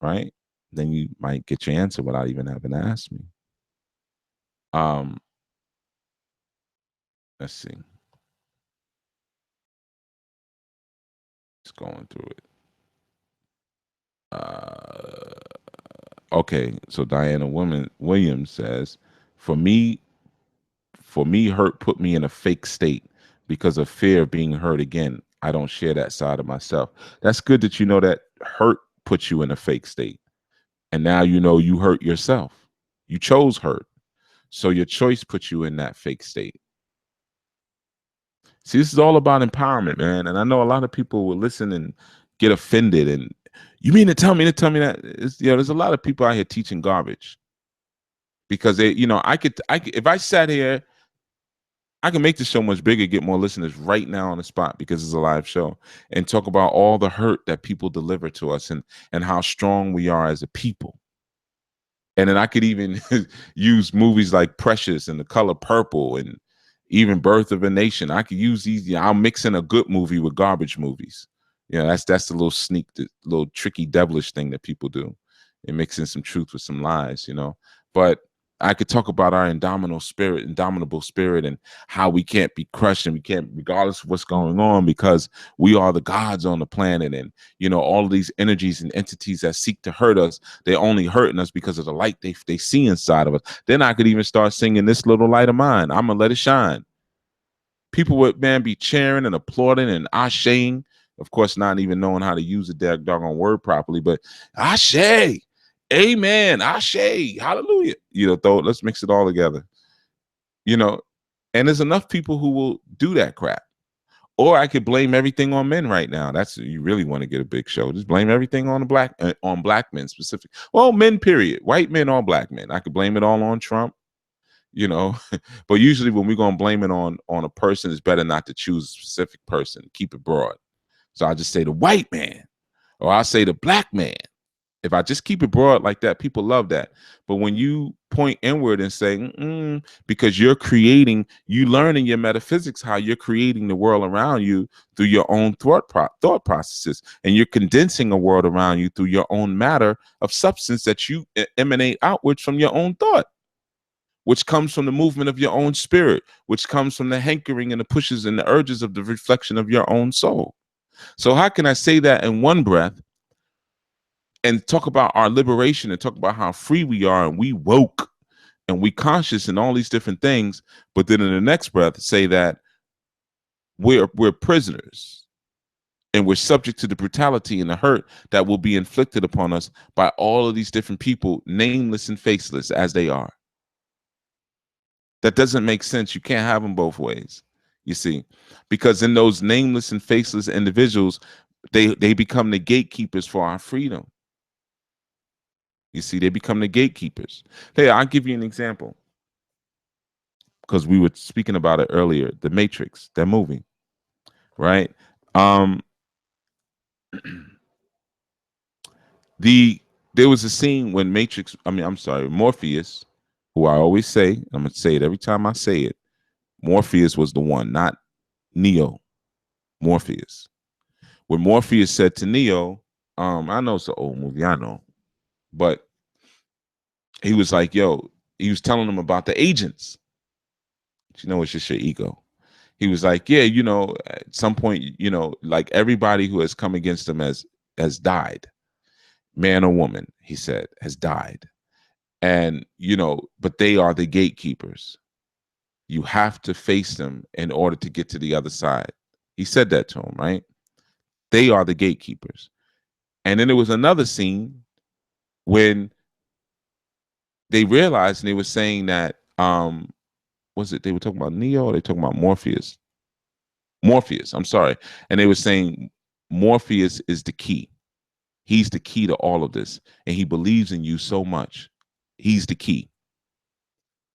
right, then you might get your answer without even having to ask me. um let's see, just going through it. Okay, so Diana Williams says, for me, hurt put me in a fake state because of fear of being hurt again. I don't share that side of myself. That's good that you know that hurt puts you in a fake state. And now you hurt yourself. You chose hurt. So your choice puts you in that fake state. See, this is all about empowerment, man. And I know a lot of people will listen and get offended. And you mean to tell me that there's a lot of people out here teaching garbage because I could, if I sat here, I can make the show much bigger, get more listeners right now on the spot because it's a live show, and talk about all the hurt that people deliver to us and how strong we are as a people. And then I could even use movies like Precious and The Color Purple and even Birth of a Nation. I could use these. I'll mix in a good movie with garbage movies. That's the little the little tricky devilish thing that people do. It mix in some truth with some lies, But I could talk about our indomitable spirit, and how we can't be crushed, and we can't, regardless of what's going on, because we are the gods on the planet. And all of these energies and entities that seek to hurt us, they're only hurting us because of the light they see inside of us. Then I could even start singing This Little Light of Mine, I'm gonna let it shine. People would, man, be cheering and applauding and ashaying, of course, not even knowing how to use the doggone word properly, but ashay, amen, ashay, hallelujah. Let's mix it all together. And there's enough people who will do that crap. Or I could blame everything on men right now. That's, you really want to get a big show, just blame everything on black men specific. Well, men, period. White men or black men. I could blame it all on Trump. But usually when we're going to blame it on a person, it's better not to choose a specific person. Keep it broad. So I just say the white man, or I say the black man. If I just keep it broad like that, people love that. But when you point inward and say, because you learn in your metaphysics how you're creating the world around you through your own thought processes, and you're condensing a world around you through your own matter of substance that you emanate outwards from your own thought, which comes from the movement of your own spirit, which comes from the hankering and the pushes and the urges of the reflection of your own soul. So how can I say that in one breath and talk about our liberation and talk about how free we are and we woke and we conscious and all these different things, but then in the next breath say that we're prisoners and we're subject to the brutality and the hurt that will be inflicted upon us by all of these different people, nameless and faceless as they are? That doesn't make sense. You can't have them both ways, you see, because in those nameless and faceless individuals, they become the gatekeepers for our freedom. You see, they become the gatekeepers. Hey, I'll give you an example, because we were speaking about it earlier, The Matrix, that movie, right? There was a scene when Morpheus, who I always say, I'm gonna say it every time I say it, Morpheus was the one, not Neo. Morpheus. When Morpheus said to Neo, I know it's an old movie, I know, but he was like, he was telling him about the agents. It's just your ego. He was like, yeah, at some point, like everybody who has come against him has died. Man or woman, he said, has died. And, but they are the gatekeepers. You have to face them in order to get to the other side. He said that to him, right? They are the gatekeepers. And then there was another scene when they realized, and they were saying that, was it they were talking about Neo, or they talking about Morpheus? Morpheus, I'm sorry. And they were saying Morpheus is the key. He's the key to all of this. And he believes in you so much. He's the key.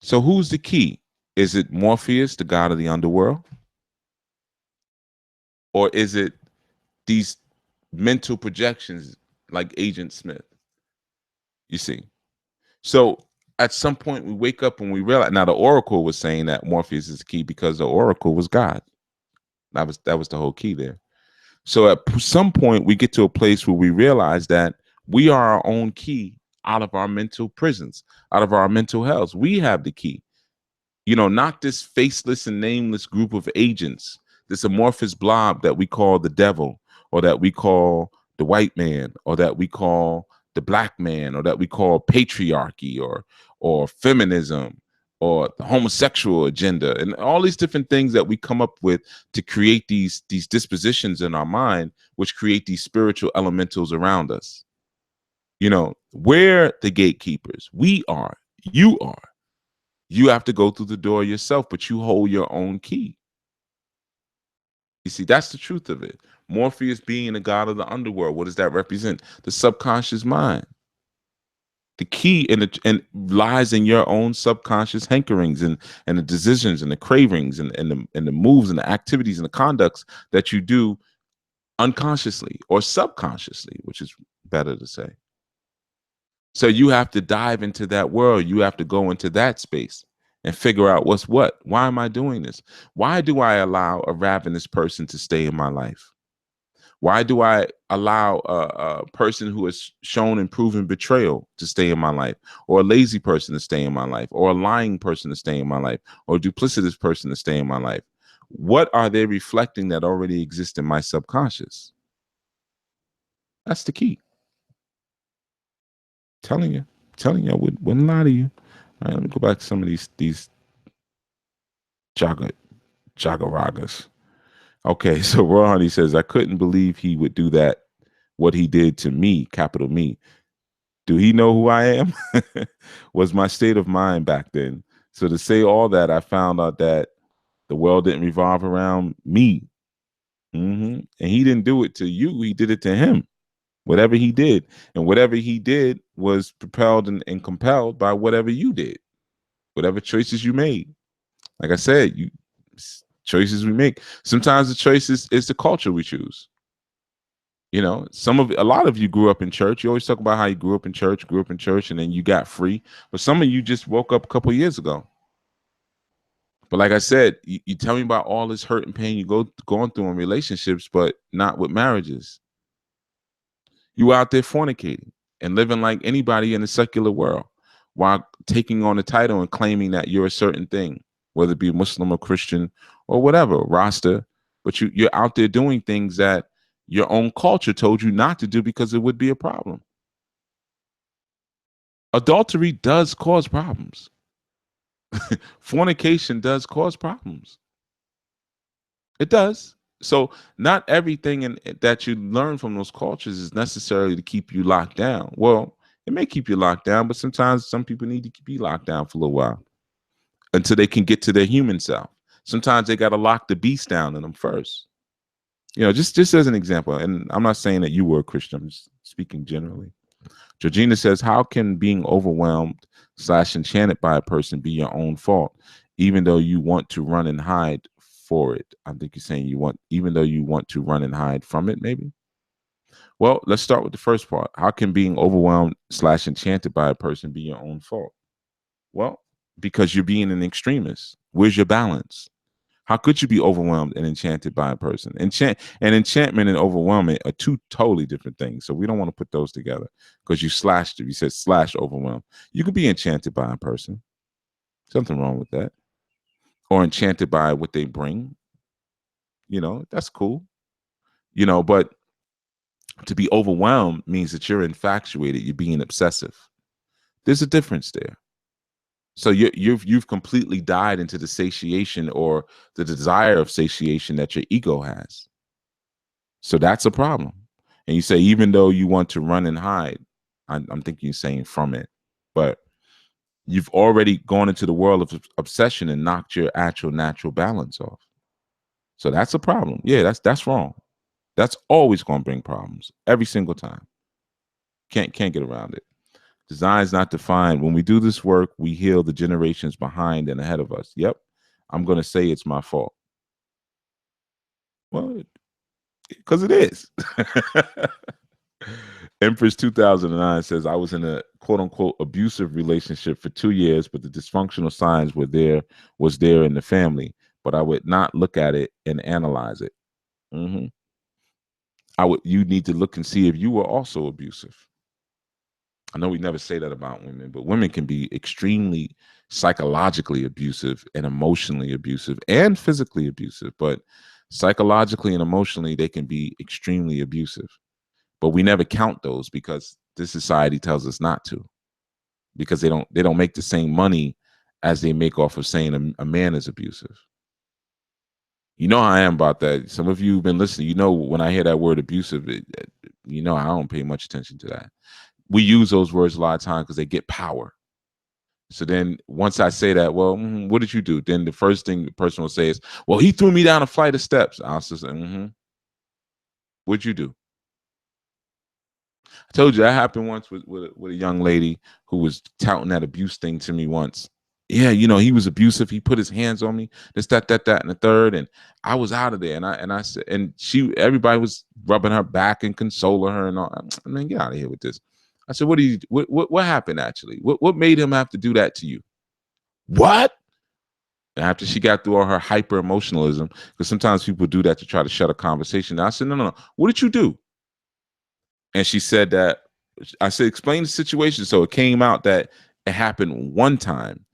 So who's the key? Is it Morpheus, the god of the underworld? Or is it these mental projections like Agent Smith? You see? So at some point we wake up and we realize, now the Oracle was saying that Morpheus is the key because the Oracle was God. That was the whole key there. So at some point we get to a place where we realize that we are our own key out of our mental prisons, out of our mental hells. We have the key. You know, not this faceless and nameless group of agents, this amorphous blob that we call the devil, or that we call the white man, or that we call the black man, or that we call patriarchy, or feminism, or the homosexual agenda, and all these different things that we come up with to create these dispositions in our mind, which create these spiritual elementals around us. You know, we're the gatekeepers. We are. You are. You have to go through the door yourself, but you hold your own key. You see, that's the truth of it. Morpheus being the god of the underworld, what does that represent? The subconscious mind. The key and lies in your own subconscious hankerings and the decisions and the cravings and the moves and the activities and the conducts that you do unconsciously or subconsciously, which is better to say. So you have to dive into that world. You have to go into that space and figure out what's what. Why am I doing this? Why do I allow a ravenous person to stay in my life? Why do I allow a person who has shown and proven betrayal to stay in my life, or a lazy person to stay in my life, or a lying person to stay in my life, or a duplicitous person to stay in my life? What are they reflecting that already exists in my subconscious? That's the key. Telling you, I wouldn't lie to you. All right, let me go back to some of these jagaragas. Okay, so Raw Honey says, I couldn't believe he would do that, what he did to me, capital Me. Do he know who I am? Was my state of mind back then. So to say all that, I found out that the world didn't revolve around me. And he didn't do it to you. He did it to him. Whatever he did. And whatever he did was propelled and compelled by whatever you did. Whatever choices you made. Like I said, choices we make. Sometimes the choices is the culture we choose. You know, a lot of you grew up in church. You always talk about how you grew up in church, and then you got free. But some of you just woke up a couple of years ago. But like I said, you tell me about all this hurt and pain going through in relationships, but not with marriages. You out there fornicating and living like anybody in the secular world while taking on a title and claiming that you're a certain thing, whether it be Muslim or Christian or whatever, Rasta. But you're out there doing things that your own culture told you not to do because it would be a problem. Adultery does cause problems. Fornication does cause problems. It does. So not everything that you learn from those cultures is necessarily to keep you locked down. Well, it may keep you locked down, but sometimes some people need to be locked down for a little while until they can get to their human self. Sometimes they got to lock the beast down in them first. You know, just as an example, and I'm not saying that you were a Christian, I'm just speaking generally. Georgina says, how can being overwhelmed / enchanted by a person be your own fault, even though you want to run and hide for it? I think you're saying even though you want to run and hide from it, maybe. Well, let's start with the first part. How can being overwhelmed / enchanted by a person be your own fault? Well, because you're being an extremist. Where's your balance? How could you be overwhelmed and enchanted by a person? Enchantment and overwhelming are two totally different things. So we don't want to put those together because you slashed it. You said / overwhelmed. You could be enchanted by a person. Something wrong with that. Or enchanted by what they bring. You know, that's cool. You know, but to be overwhelmed means that you're infatuated. You're being obsessive. There's a difference there. So you've completely died into the satiation or the desire of satiation that your ego has. So that's a problem. And you say, even though you want to run and hide, I'm thinking you're saying from it, but you've already gone into the world of obsession and knocked your actual natural balance off. So that's a problem. Yeah, that's wrong. That's always going to bring problems every single time. Can't get around it. Design's not defined. When we do this work, we heal the generations behind and ahead of us. Yep. I'm going to say it's my fault. Well, because it is. Empress 2009 says, I was in a quote unquote abusive relationship for 2 years, but the dysfunctional signs was there in the family, but I would not look at it and analyze it. Mm-hmm. You need to look and see if you were also abusive. I know we never say that about women, but women can be extremely psychologically abusive and emotionally abusive and physically abusive, but psychologically and emotionally, they can be extremely abusive. But we never count those because this society tells us not to, because they don't make the same money as they make off of saying a man is abusive. You know how I am about that. Some of you have been listening. You know, when I hear that word abusive, you know, I don't pay much attention to that. We use those words a lot of times because they get power. So then once I say that, well, what did you do? Then the first thing the person will say is, well, he threw me down a flight of steps. I'll just say, what'd you do? I told you that happened once with a young lady who was touting that abuse thing to me once. Yeah, you know, he was abusive. He put his hands on me, this, that, and the third. And I was out of there. And I said, and everybody was rubbing her back and consoling her and all. I mean, get out of here with this. I said, what happened actually? What made him have to do that to you? What? And after she got through all her hyper emotionalism, because sometimes people do that to try to shut a conversation down. I said, no. What did you do? And she said that, I said, explain the situation. So it came out that it happened one time.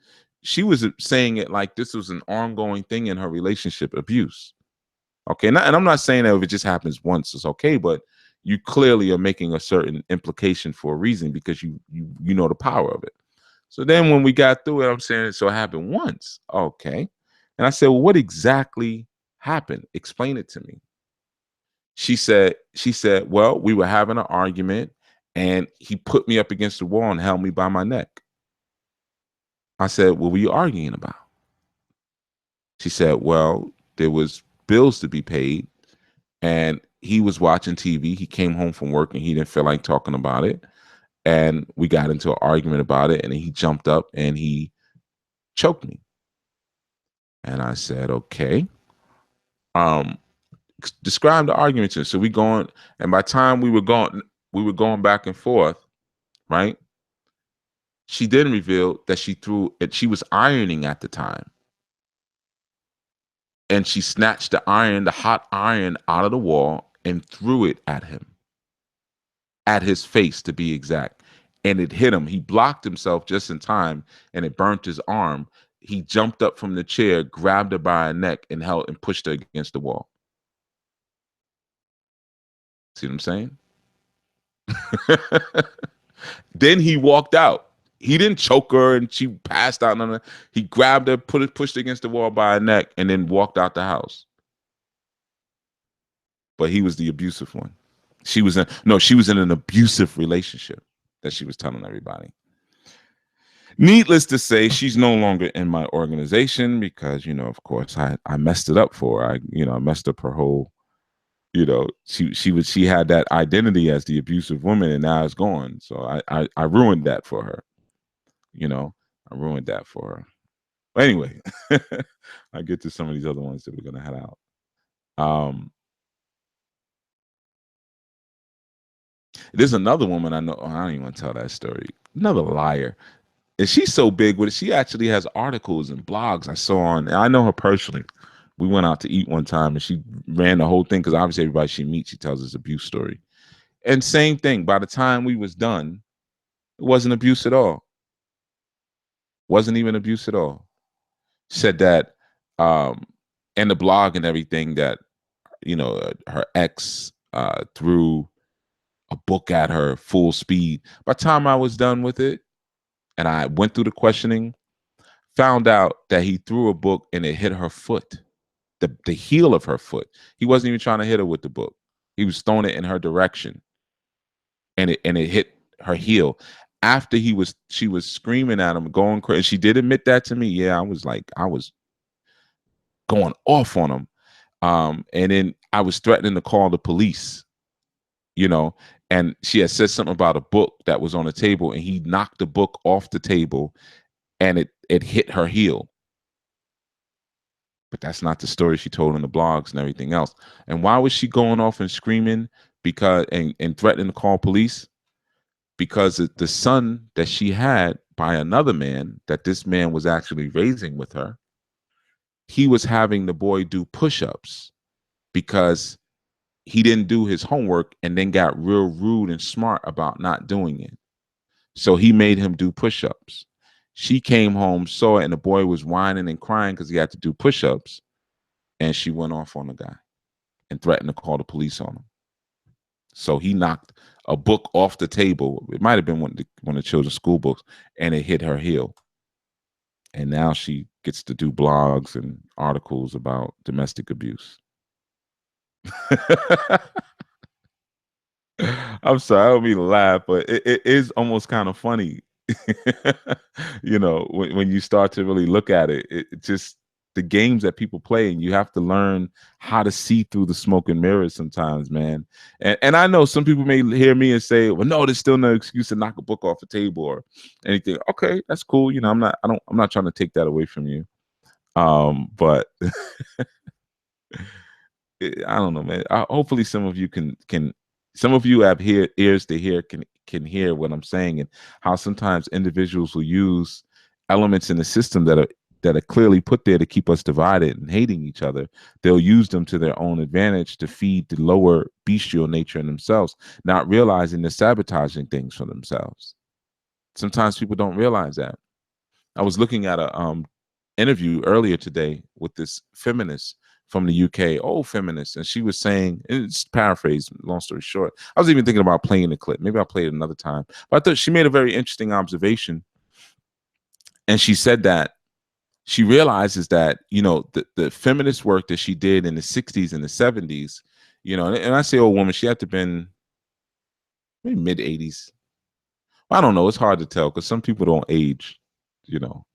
She was saying it like this was an ongoing thing in her relationship, abuse. Okay. And I'm not saying that if it just happens once, it's okay, but you clearly are making a certain implication for a reason because you know the power of it. So then when we got through it, I'm saying, so it happened once. Okay. And I said, well, what exactly happened? Explain it to me. She said, well, we were having an argument and he put me up against the wall and held me by my neck. I said, what were you arguing about? She said, well, there was bills to be paid and he was watching TV. He came home from work and he didn't feel like talking about it. And we got into an argument about it and he jumped up and he choked me. And I said, okay. Describe the argument to her. So we going, and by the time we were going back and forth, right? She then revealed that she was ironing at the time. And she snatched the hot iron out of the wall and threw it at him. At his face, to be exact. And it hit him. He blocked himself just in time and it burnt his arm. He jumped up from the chair, grabbed her by her neck and pushed her against the wall. See what I'm saying? Then he walked out. He didn't choke her and she passed out. No. He grabbed her, pushed her against the wall by her neck, and then walked out the house. But he was the abusive one. She was in an abusive relationship that she was telling everybody. Needless to say, she's no longer in my organization because, of course, I messed it up for her. I messed up her whole, she had that identity as the abusive woman and now it's gone. So I ruined that for her. I ruined that for her. But anyway, I get to some of these other ones that we're gonna head out. There's another woman I know. I don't even want to tell that story. Another liar. And she's so big with it. She actually has articles and blogs I saw on. And I know her personally. We went out to eat one time and she ran the whole thing because obviously everybody she meets, she tells this abuse story. And same thing. By the time we was done, it wasn't abuse at all. Wasn't even abuse at all. Said that in the blog and everything that her ex threw a book at her full speed. By the time I was done with it and I went through the questioning, found out that he threw a book and it hit her foot, the heel of her foot. He wasn't even trying to hit her with the book. He was throwing it in her direction and it hit her heel. After she was screaming at him, going crazy. She did admit that to me. Yeah, I was going off on him. And then I was threatening to call the police, And she had said something about a book that was on the table, and he knocked the book off the table, and it hit her heel. But that's not the story she told in the blogs and everything else. And why was she going off and screaming because and threatening to call police? Because the son that she had by another man that this man was actually raising with her, he was having the boy do push-ups because he didn't do his homework and then got real rude and smart about not doing it. So he made him do push-ups. She came home, saw it, and the boy was whining and crying because he had to do push-ups. And she went off on the guy and threatened to call the police on him. So he knocked a book off the table. It might have been one of the children's school books, and it hit her heel. And now she gets to do blogs and articles about domestic abuse. I'm sorry, I don't mean to laugh, but it is almost kind of funny. You know, when you start to really look at it, it just the games that people play, and you have to learn how to see through the smoke and mirrors sometimes, man. And I know some people may hear me and say, well, no, there's still no excuse to knock a book off the table or anything. Okay, that's cool. You know, I'm not trying to take that away from you. But I don't know, man. Hopefully some of you can some of you have ears to hear can hear what I'm saying, and how sometimes individuals will use elements in the system that are clearly put there to keep us divided and hating each other. They'll use them to their own advantage to feed the lower bestial nature in themselves, not realizing they're sabotaging things for themselves. Sometimes people don't realize that. I was looking at a interview earlier today with this feminist from the UK, old feminist, and she was saying, it's paraphrased, long story short. I was even thinking about playing the clip. Maybe I'll play it another time. But I thought she made a very interesting observation. And she said that she realizes that, you know, the feminist work that she did in the 60s and the 70s, you know, and I say old woman, she had to have been maybe mid 80s. I don't know. It's hard to tell because some people don't age, you know,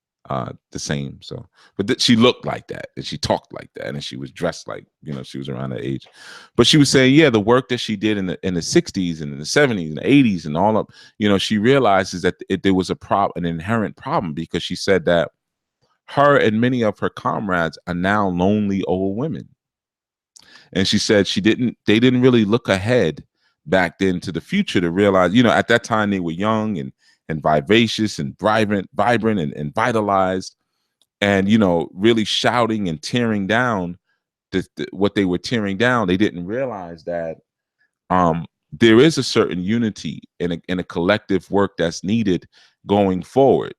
the same. So, but she looked like that, and she talked like that, and she was dressed like, you know, she was around that age. But she was saying, yeah, the work that she did in the 60s and in the 70s and the 80s and all of, you know, she realizes that there was an inherent problem, because she said that her and many of her comrades are now lonely old women. And she said they didn't really look ahead back then to the future to realize, you know, at that time they were young and vivacious and vibrant and vitalized, and, you know, really shouting and tearing down what they were tearing down. They didn't realize that there is a certain unity in a collective work that's needed going forward.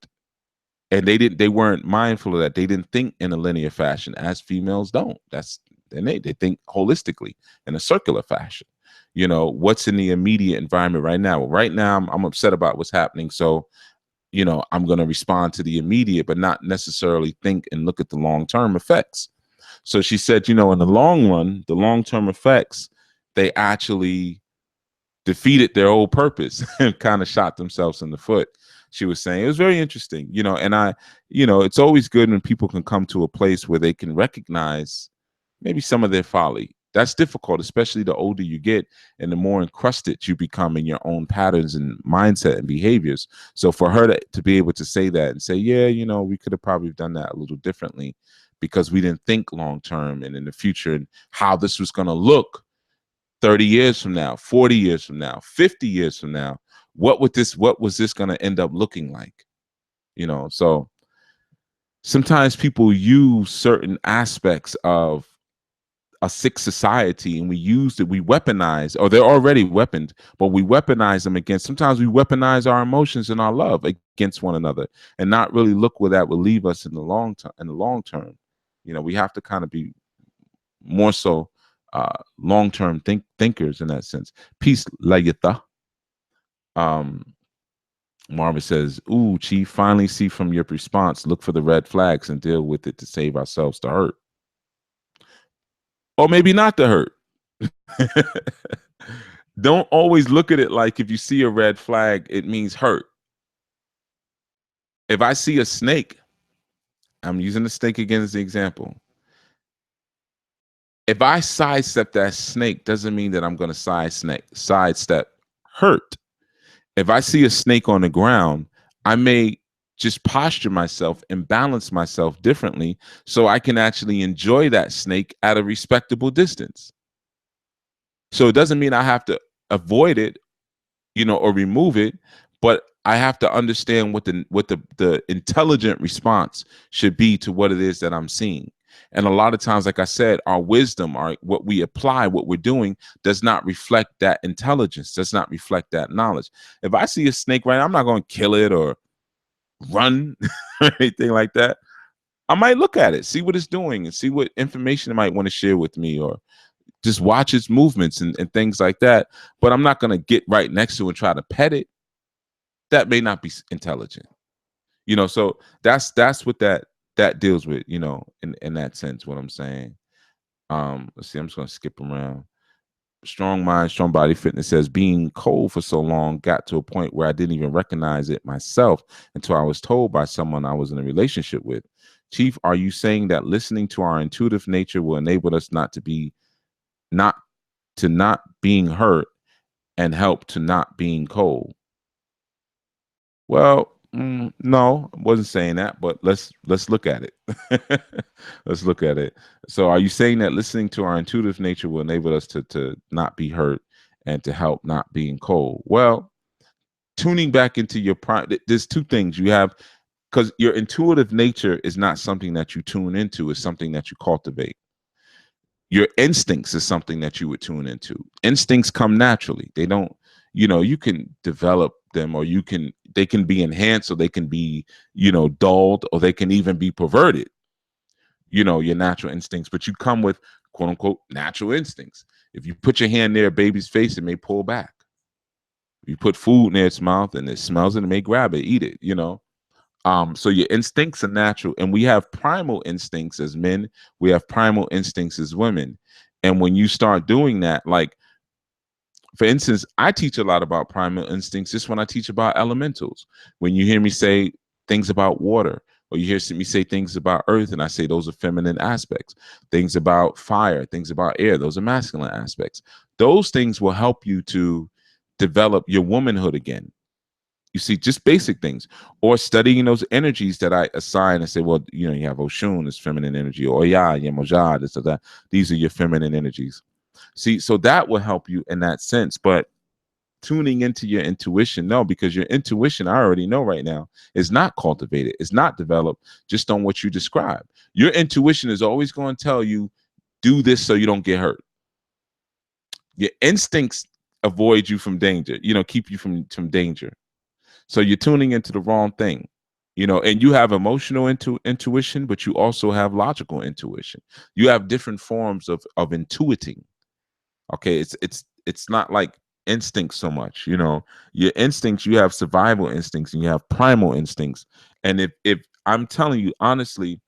And they weren't mindful of that. They didn't think in a linear fashion, as females don't. They think holistically in a circular fashion. You know, what's in the immediate environment right now? Well, right now I'm upset about what's happening, so, you know, I'm going to respond to the immediate, but not necessarily think and look at the long-term effects. So she said, you know, in the long run, the long-term effects, they actually defeated their whole purpose and kind of shot themselves in the foot. She was saying it was very interesting, you know, and you know, it's always good when people can come to a place where they can recognize maybe some of their folly. That's difficult, especially the older you get and the more encrusted you become in your own patterns and mindset and behaviors. So for her to be able to say that and say, yeah, you know, we could have probably done that a little differently because we didn't think long term and in the future and how this was going to look 30 years from now, 40 years from now, 50 years from now. What was this going to end up looking like? You know, so sometimes people use certain aspects of a sick society and we weaponize, or they're already weaponed, but we weaponize them against, sometimes we weaponize our emotions and our love against one another and not really look where that will leave us in the long term. You know, we have to kind of be more so long-term thinkers in that sense. Peace, Layitha. Marvin says, ooh, Chief, finally see from your response, look for the red flags and deal with it to save ourselves the hurt. Or maybe not the hurt. Don't always look at it like if you see a red flag, it means hurt. If I see a snake, I'm using the snake again as the example. If I sidestep that snake, doesn't mean that I'm going to sidestep hurt. If I see a snake on the ground, I may just posture myself and balance myself differently so I can actually enjoy that snake at a respectable distance. So it doesn't mean I have to avoid it, or remove it, but I have to understand what the intelligent response should be to what it is that I'm seeing. And a lot of times, like I said, our wisdom, what we apply, what we're doing, does not reflect that intelligence, does not reflect that knowledge. If I see a snake right now, I'm not going to kill it or run or anything like that. I might look at it, see what it's doing, and see what information it might want to share with me, or just watch its movements and things like that. But I'm not going to get right next to it and try to pet it. That may not be intelligent. So that's what that deals with, in that sense, what I'm saying. Let's see, I'm just going to skip around. Strong Mind, Strong Body Fitness says, being cold for so long got to a point where I didn't even recognize it myself until I was told by someone I was in a relationship with. Chief, are you saying that listening to our intuitive nature will enable us not being hurt and help to not being cold? Well, no, I wasn't saying that, but let's look at it. Let's look at it. So are you saying that listening to our intuitive nature will enable us to not be hurt and to help not being cold? Well, tuning back into your prime, there's two things you have, because your intuitive nature is not something that you tune into, it's something that you cultivate. Your instincts is something that you would tune into. Instincts come naturally. They don't, you can develop them, or they can be enhanced, or they can be, dulled, or they can even be perverted, your natural instincts, but you come with quote unquote natural instincts. If you put your hand near a baby's face, it may pull back. If you put food near its mouth and it smells it, it may grab it, eat it, So your instincts are natural, and we have primal instincts as men. We have primal instincts as women. And when you start doing that, like, for instance, I teach a lot about primal instincts just when I teach about elementals. When you hear me say things about water, or you hear me say things about earth, and I say those are feminine aspects. Things about fire, things about air, those are masculine aspects. Those things will help you to develop your womanhood again. You see, just basic things, or studying those energies that I assign and say, well, you have Oshun as feminine energy, or Oya, Yemoja, this or that. These are your feminine energies. See, so that will help you in that sense. But tuning into your intuition, no, because your intuition, I already know right now, is not cultivated, it's not developed just on what you describe. Your intuition is always going to tell you, do this so you don't get hurt. Your instincts avoid you from danger, keep you from danger. So you're tuning into the wrong thing, and you have emotional intuition, but you also have logical intuition. You have different forms of intuiting. Okay, it's not like instinct so much. Your instincts, you have survival instincts and you have primal instincts. And if I'm telling you honestly,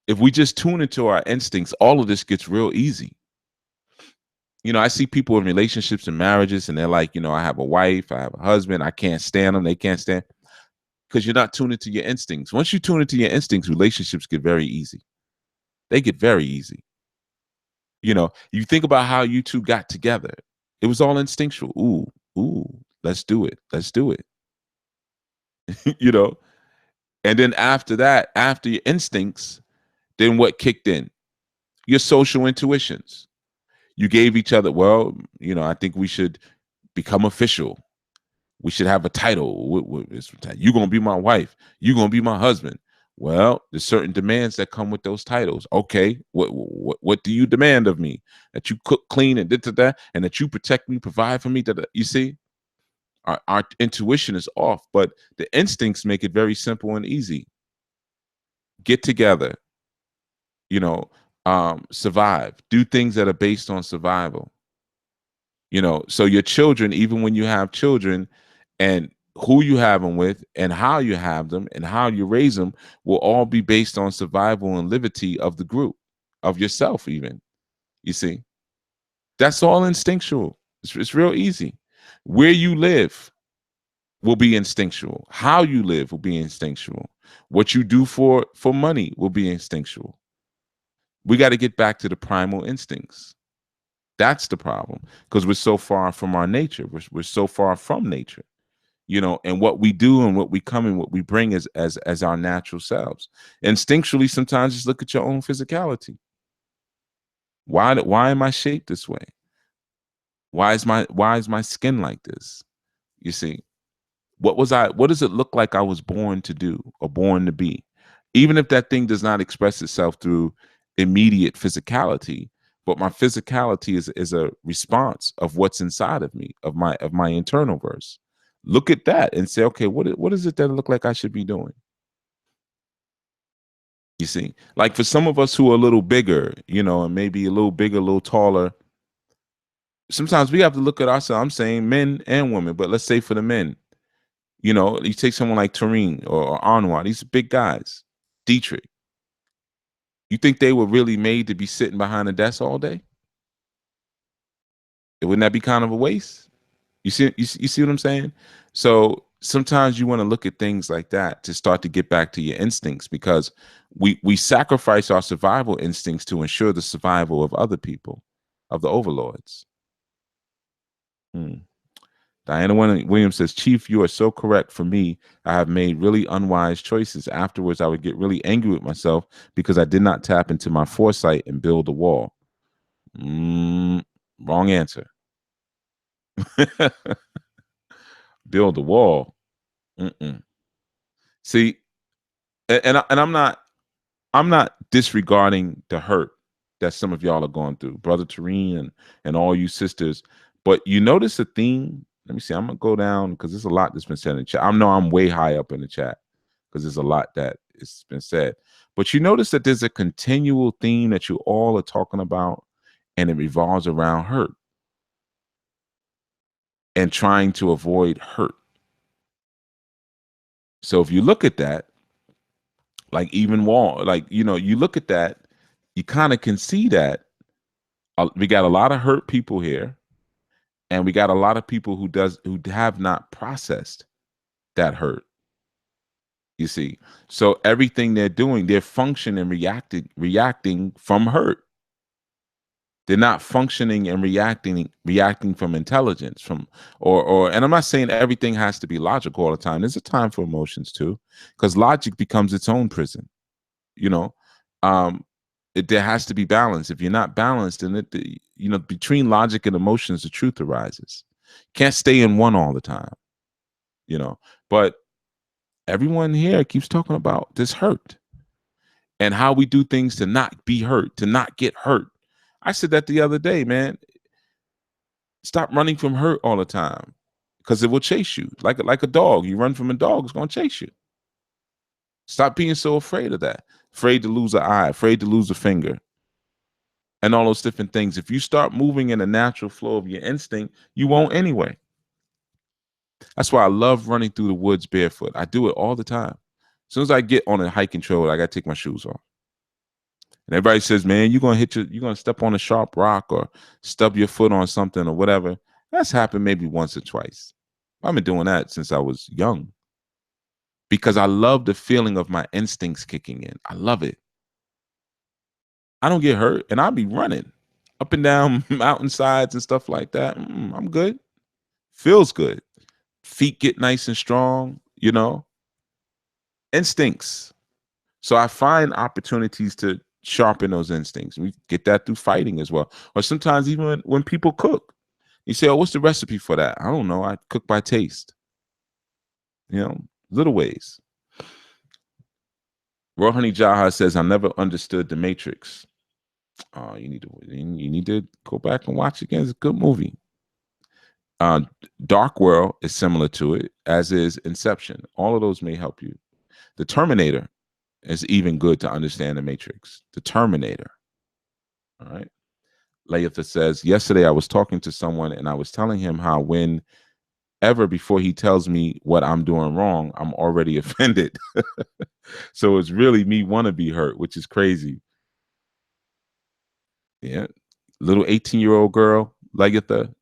if we just tune into our instincts, all of this gets real easy. I see people in relationships and marriages, and they're like, I have a wife, I have a husband, I can't stand them, they can't stand, because you're not tuned into your instincts. Once you tune into your instincts, relationships get very easy. They get very easy. You think about how you two got together. It was all instinctual. Ooh, let's do it. Let's do it. And then after that, after your instincts, then what kicked in? Your social intuitions. You gave each other, well, I think we should become official. We should have a title. You're going to be my wife. You're going to be my husband. Well, there's certain demands that come with those titles. Okay, what do you demand of me? That you cook, clean, and that, and that you protect me, provide for me. You see, our intuition is off, but the instincts make it very simple and easy. Get together, survive. Do things that are based on survival. So your children, even when you have children, and who you have them with and how you have them and how you raise them will all be based on survival and liberty of the group, of yourself even. You see, that's all instinctual. It's real easy. Where you live will be instinctual. How you live will be instinctual. What you do for money will be instinctual. We got to get back to the primal instincts. That's the problem, because we're so far from our nature. We're so far from nature, and what we do and what we come and what we bring as our natural selves. Instinctually, sometimes just look at your own physicality. Why am I shaped this way? Why is my skin like this? You see, what does it look like I was born to do or born to be? Even if that thing does not express itself through immediate physicality, but my physicality is a response of what's inside of me, of my internal verse. Look at that and say, okay, what is it that it look like I should be doing? You see, like for some of us who are a little bigger, and maybe a little bigger, a little taller, sometimes we have to look at ourselves. I'm saying men and women, but let's say for the men, you take someone like Tareen or Anwar, these are big guys, Dietrich. You think they were really made to be sitting behind a desk all day? Wouldn't that be kind of a waste? You see what I'm saying? So sometimes you want to look at things like that to start to get back to your instincts, because we sacrifice our survival instincts to ensure the survival of other people, of the overlords. Diana Williams says, Chief, you are so correct. For me, I have made really unwise choices. Afterwards, I would get really angry with myself because I did not tap into my foresight and build a wall. Wrong answer. Build a wall. See, and I'm not disregarding the hurt that some of y'all are going through, Brother Tareen and all you sisters. But you notice a theme. Let me see. I'm gonna go down because there's a lot that's been said in the chat. I know I'm way high up in the chat because there's a lot that has been said. But you notice that there's a continual theme that you all are talking about, and it revolves around hurt and trying to avoid hurt. So if you look at that, like even wall, like you look at that, you kind of can see that we got a lot of hurt people here, and we got a lot of people who have not processed that hurt. You see, so everything they're doing, they're functioning, reacting from hurt. They're not functioning and reacting from intelligence, and I'm not saying everything has to be logical all the time. There's a time for emotions too, because logic becomes its own prison. There has to be balance. If you're not balanced, then between logic and emotions, the truth arises. Can't stay in one all the time. But everyone here keeps talking about this hurt and how we do things to not be hurt, to not get hurt. I said that the other day, man. Stop running from hurt all the time, because it will chase you like a dog. You run from a dog, it's going to chase you. Stop being so afraid of that. Afraid to lose an eye, afraid to lose a finger, and all those different things. If you start moving in a natural flow of your instinct, you won't anyway. That's why I love running through the woods barefoot. I do it all the time. As soon as I get on a hiking trail, I got to take my shoes off. And everybody says, man, you're going to step on a sharp rock or stub your foot on something or whatever. That's happened maybe once or twice. I've been doing that since I was young, because I love the feeling of my instincts kicking in. I love it. I don't get hurt, and I'll be running up and down mountainsides and stuff like that. I'm good. Feels good. Feet get nice and strong, instincts. So I find opportunities to sharpen those instincts. We get that through fighting as well. Or sometimes even when people cook, you say, oh, what's the recipe for that? I don't know. I cook by taste. Little ways. Rohani Jaha says, I never understood The Matrix. You need to go back and watch it again. It's a good movie. Dark World is similar to it, as is Inception. All of those may help you. The Terminator is even good to understand The Matrix. The Terminator. All right. Layatha says, yesterday I was talking to someone and I was telling him how whenever before he tells me what I'm doing wrong, I'm already offended. So it's really me want to be hurt, which is crazy. Yeah. Little 18-year-old girl, Layatha,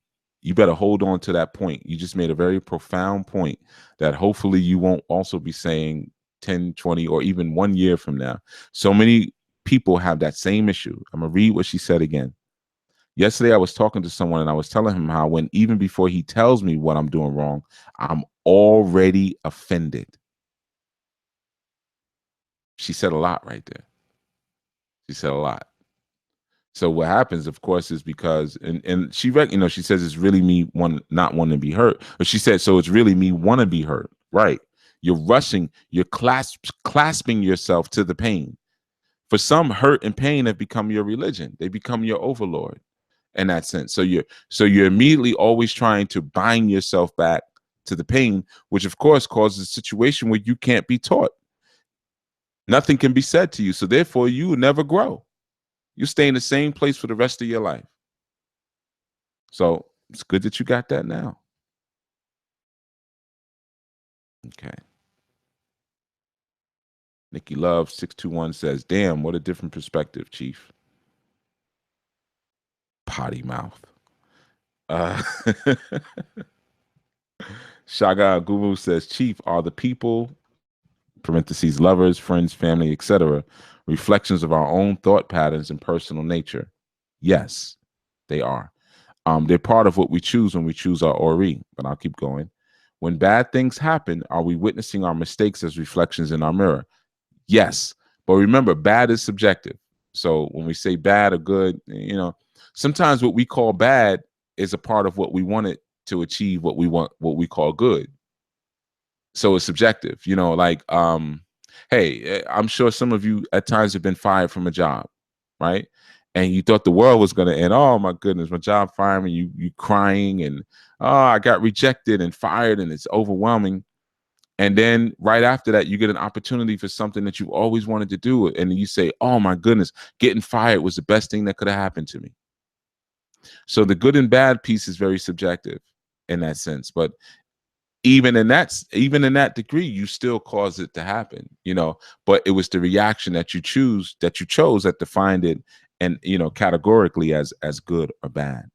you better hold on to that point. You just made a very profound point that hopefully you won't also be saying 10, 20, or even 1 year from now. So many people have that same issue. I'm going to read what she said again. Yesterday, I was talking to someone and I was telling him how when even before he tells me what I'm doing wrong, I'm already offended. She said a lot right there. She said a lot. So what happens, of course, is because and she she says it's really me not wanting to be hurt. But she said, so it's really me want to be hurt. Right. You're rushing, you're clasping yourself to the pain. For some, hurt and pain have become your religion. They become your overlord in that sense. So you're immediately always trying to bind yourself back to the pain, which of course causes a situation where you can't be taught. Nothing can be said to you. So therefore you will never grow. You stay in the same place for the rest of your life. So it's good that you got that now. Okay. Nikki Love 621 says, damn, what a different perspective, Chief. Potty mouth. Shaga Guru says, Chief, are the people, parentheses, lovers, friends, family, etc., reflections of our own thought patterns and personal nature? Yes, they are. They're part of what we choose when we choose our Ori, but I'll keep going. When bad things happen, are we witnessing our mistakes as reflections in our mirror? Yes. But remember, bad is subjective. So when we say bad or good, sometimes what we call bad is a part of what we wanted to achieve, what we call good. So it's subjective, hey, I'm sure some of you at times have been fired from a job, right? And you thought the world was going to end. Oh my goodness, my job fired me. You crying and I got rejected and fired, and it's overwhelming. And then right after that, you get an opportunity for something that you've always wanted to do, and you say, "Oh my goodness, getting fired was the best thing that could have happened to me." So the good and bad piece is very subjective in that sense, but even in that degree, you still caused it to happen, but it was the reaction that you chose that defined it, and categorically as good or bad.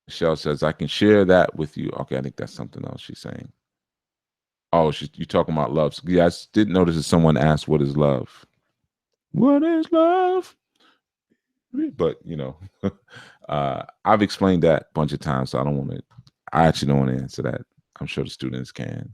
Michelle says, I can share that with you. Okay, I think that's something else she's saying. Oh, you're talking about love. So, yeah, I did notice that someone asked, what is love? What is love? But I've explained that a bunch of times, so I actually don't want to answer that. I'm sure the students can.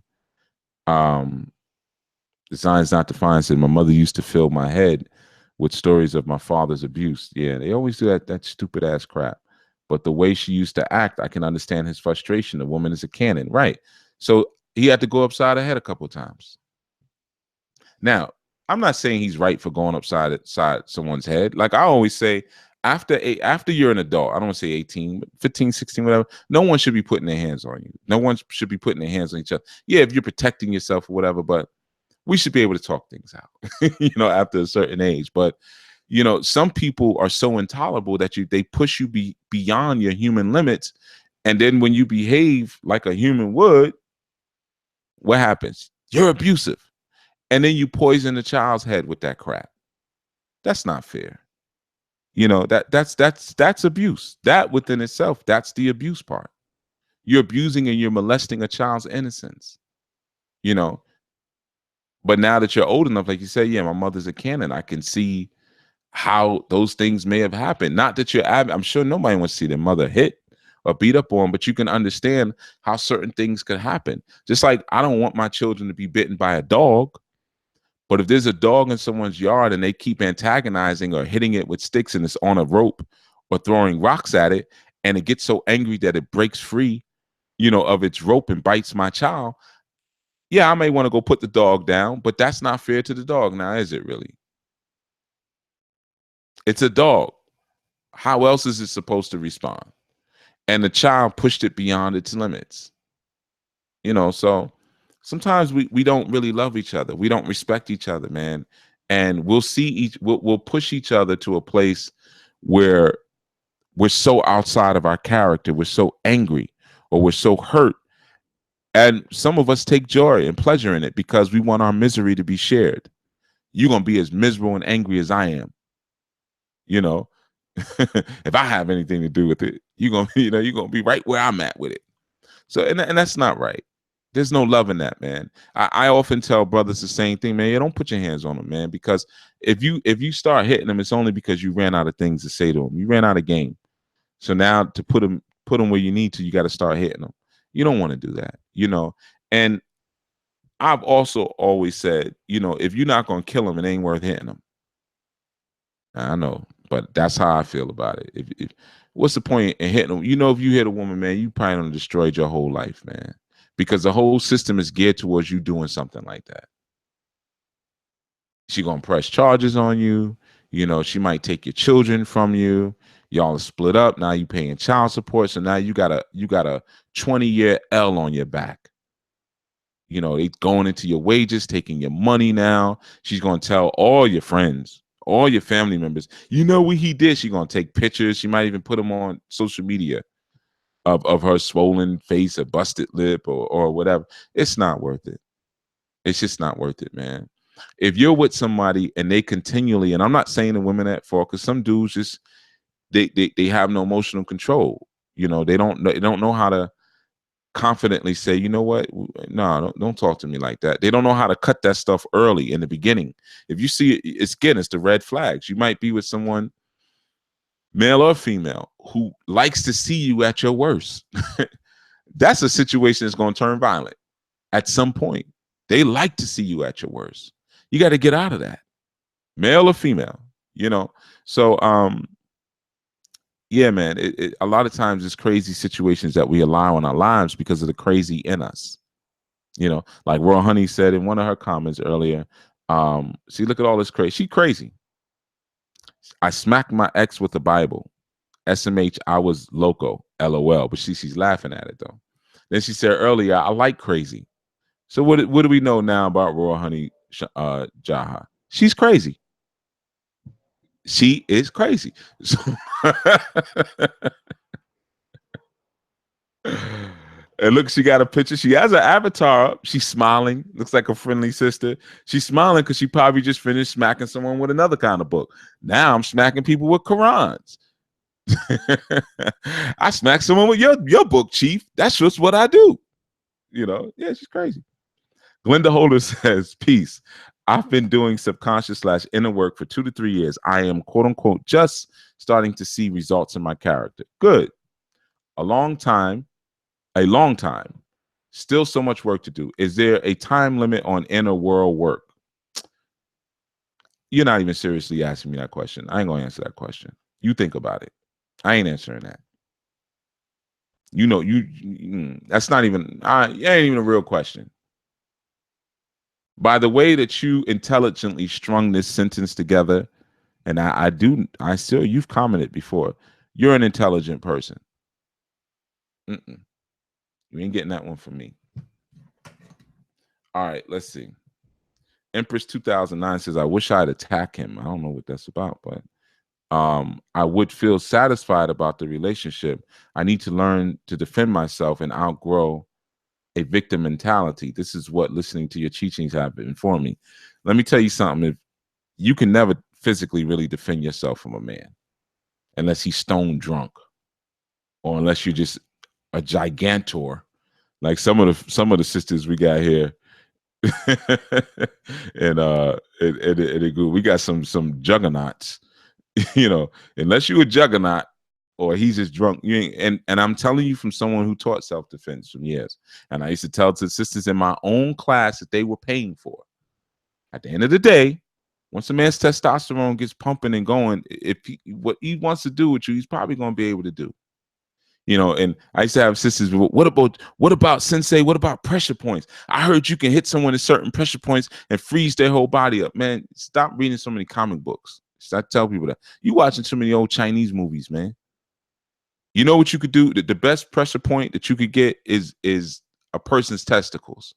Design's Not Defined said, my mother used to fill my head with stories of my father's abuse. Yeah, they always do that stupid ass crap. But the way she used to act, I can understand his frustration. The woman is a cannon, right? So he had to go upside her head a couple of times. Now, I'm not saying he's right for going upside someone's head. Like I always say, after you're an adult, I don't want to say 18, but 15, 16, whatever, no one should be putting their hands on you. No one should be putting their hands on each other. Yeah, if you're protecting yourself or whatever, but we should be able to talk things out, after a certain age. But, some people are so intolerable that they push you beyond your human limits. And then when you behave like a human would, what happens? You're abusive. And then you poison the child's head with that crap. That's not fair. That's abuse. That within itself, that's the abuse part. You're abusing and you're molesting a child's innocence. But now that you're old enough, like you say, yeah, my mother's a cannon. I can see how those things may have happened. Not that I'm sure nobody wants to see their mother hit or beat up on, but you can understand how certain things could happen. Just like I don't want my children to be bitten by a dog. But if there's a dog in someone's yard and they keep antagonizing or hitting it with sticks and it's on a rope or throwing rocks at it, and it gets so angry that it breaks free, of its rope and bites my child, yeah, I may want to go put the dog down, but that's not fair to the dog now, is it really? It's a dog. How else is it supposed to respond? And the child pushed it beyond its limits. So sometimes we don't really love each other. We don't respect each other, man. And we'll push each other to a place where we're so outside of our character, we're so angry or we're so hurt. And some of us take joy and pleasure in it because we want our misery to be shared. You're going to be as miserable and angry as I am. If I have anything to do with it, you're going to be right where I'm at with it. So, and that's not right. There's no love in that, man. I often tell brothers the same thing, man. You don't put your hands on them, man, because if you start hitting them, it's only because you ran out of things to say to them. You ran out of game. So now to put them where you need to, you got to start hitting them. You don't want to do that, you know. And I've also always said, you know, if you're not going to kill them, it ain't worth hitting them. I know, but that's how I feel about it. If what's the point in hitting them? You know, if you hit a woman, man, you probably done destroyed your whole life, man, because the whole system is geared towards you doing something like that. She gonna press charges on you. You know, she might take your children from you. Y'all are split up. Now you paying child support. So now you got a 20-year L on your back. You know, they going into your wages, taking your money now. She's gonna tell all your friends, all your family members, you know what he did. She's gonna take pictures. She might even put them on social media of her swollen face, a busted lip, or whatever. It's not worth it. It's just not worth it, man. If you're with somebody and they continually, and I'm not saying the women at fault, because some dudes just they have no emotional control. You know, they don't know how to confidently say, you know what, no, don't talk to me like that. They don't know how to cut that stuff early in the beginning. If you see it, it's the red flags. You might be with someone, male or female, who likes to see you at your worst. That's a situation that's going to turn violent at some point. They like to see you at your worst. You got to get out of that, male or female, you know? So, yeah, man, a lot of times it's crazy situations that we allow in our lives because of the crazy in us. You know, like Royal Honey said in one of her comments earlier, see, look at all this crazy. She crazy. I smacked my ex with the Bible. SMH, I was loco, LOL. But she's laughing at it, though. Then she said earlier, I like crazy. So what do we know now about Royal Honey Jaha? She's crazy. She is crazy. So and look, she got a picture. She has an avatar up. She's smiling. Looks like a friendly sister. She's smiling because she probably just finished smacking someone with another kind of book. Now I'm smacking people with Qurans. I smack someone with your book, Chief. That's just what I do. You know, yeah, she's crazy. Glenda Holder says, peace. I've been doing subconscious/inner work for 2 to 3 years. I am, quote unquote, just starting to see results in my character. Good. A long time. Still so much work to do. Is there a time limit on inner world work? You're not even seriously asking me that question. I ain't going to answer that question. You think about it. I ain't answering that. You know, that's not even, it ain't even a real question. By the way that you intelligently strung this sentence together, and you've commented before, you're an intelligent person. You ain't getting that one from me. All right, let's see. Empress 2009 says, I wish I'd attack him. I don't know what that's about, but I would feel satisfied about the relationship. I need to learn to defend myself and outgrow a victim mentality. This is what listening to your teachings have informed me. Let me tell you something. If you can never physically really defend yourself from a man unless he's stone drunk, or unless you're just a gigantor, like some of the sisters we got here. And we got some juggernauts. You know, unless you're a juggernaut or he's just drunk, you ain't. And I'm telling you from someone who taught self-defense from years. And I used to tell to sisters in my own class that they were paying for. At the end of the day, once a man's testosterone gets pumping and going, what he wants to do with you, he's probably going to be able to do. You know, and I used to have sisters, what about sensei? What about pressure points? I heard you can hit someone at certain pressure points and freeze their whole body up. Man, stop reading so many comic books. I tell people that. You watching too many old Chinese movies, man. You know what you could do? The best pressure point that you could get is a person's testicles.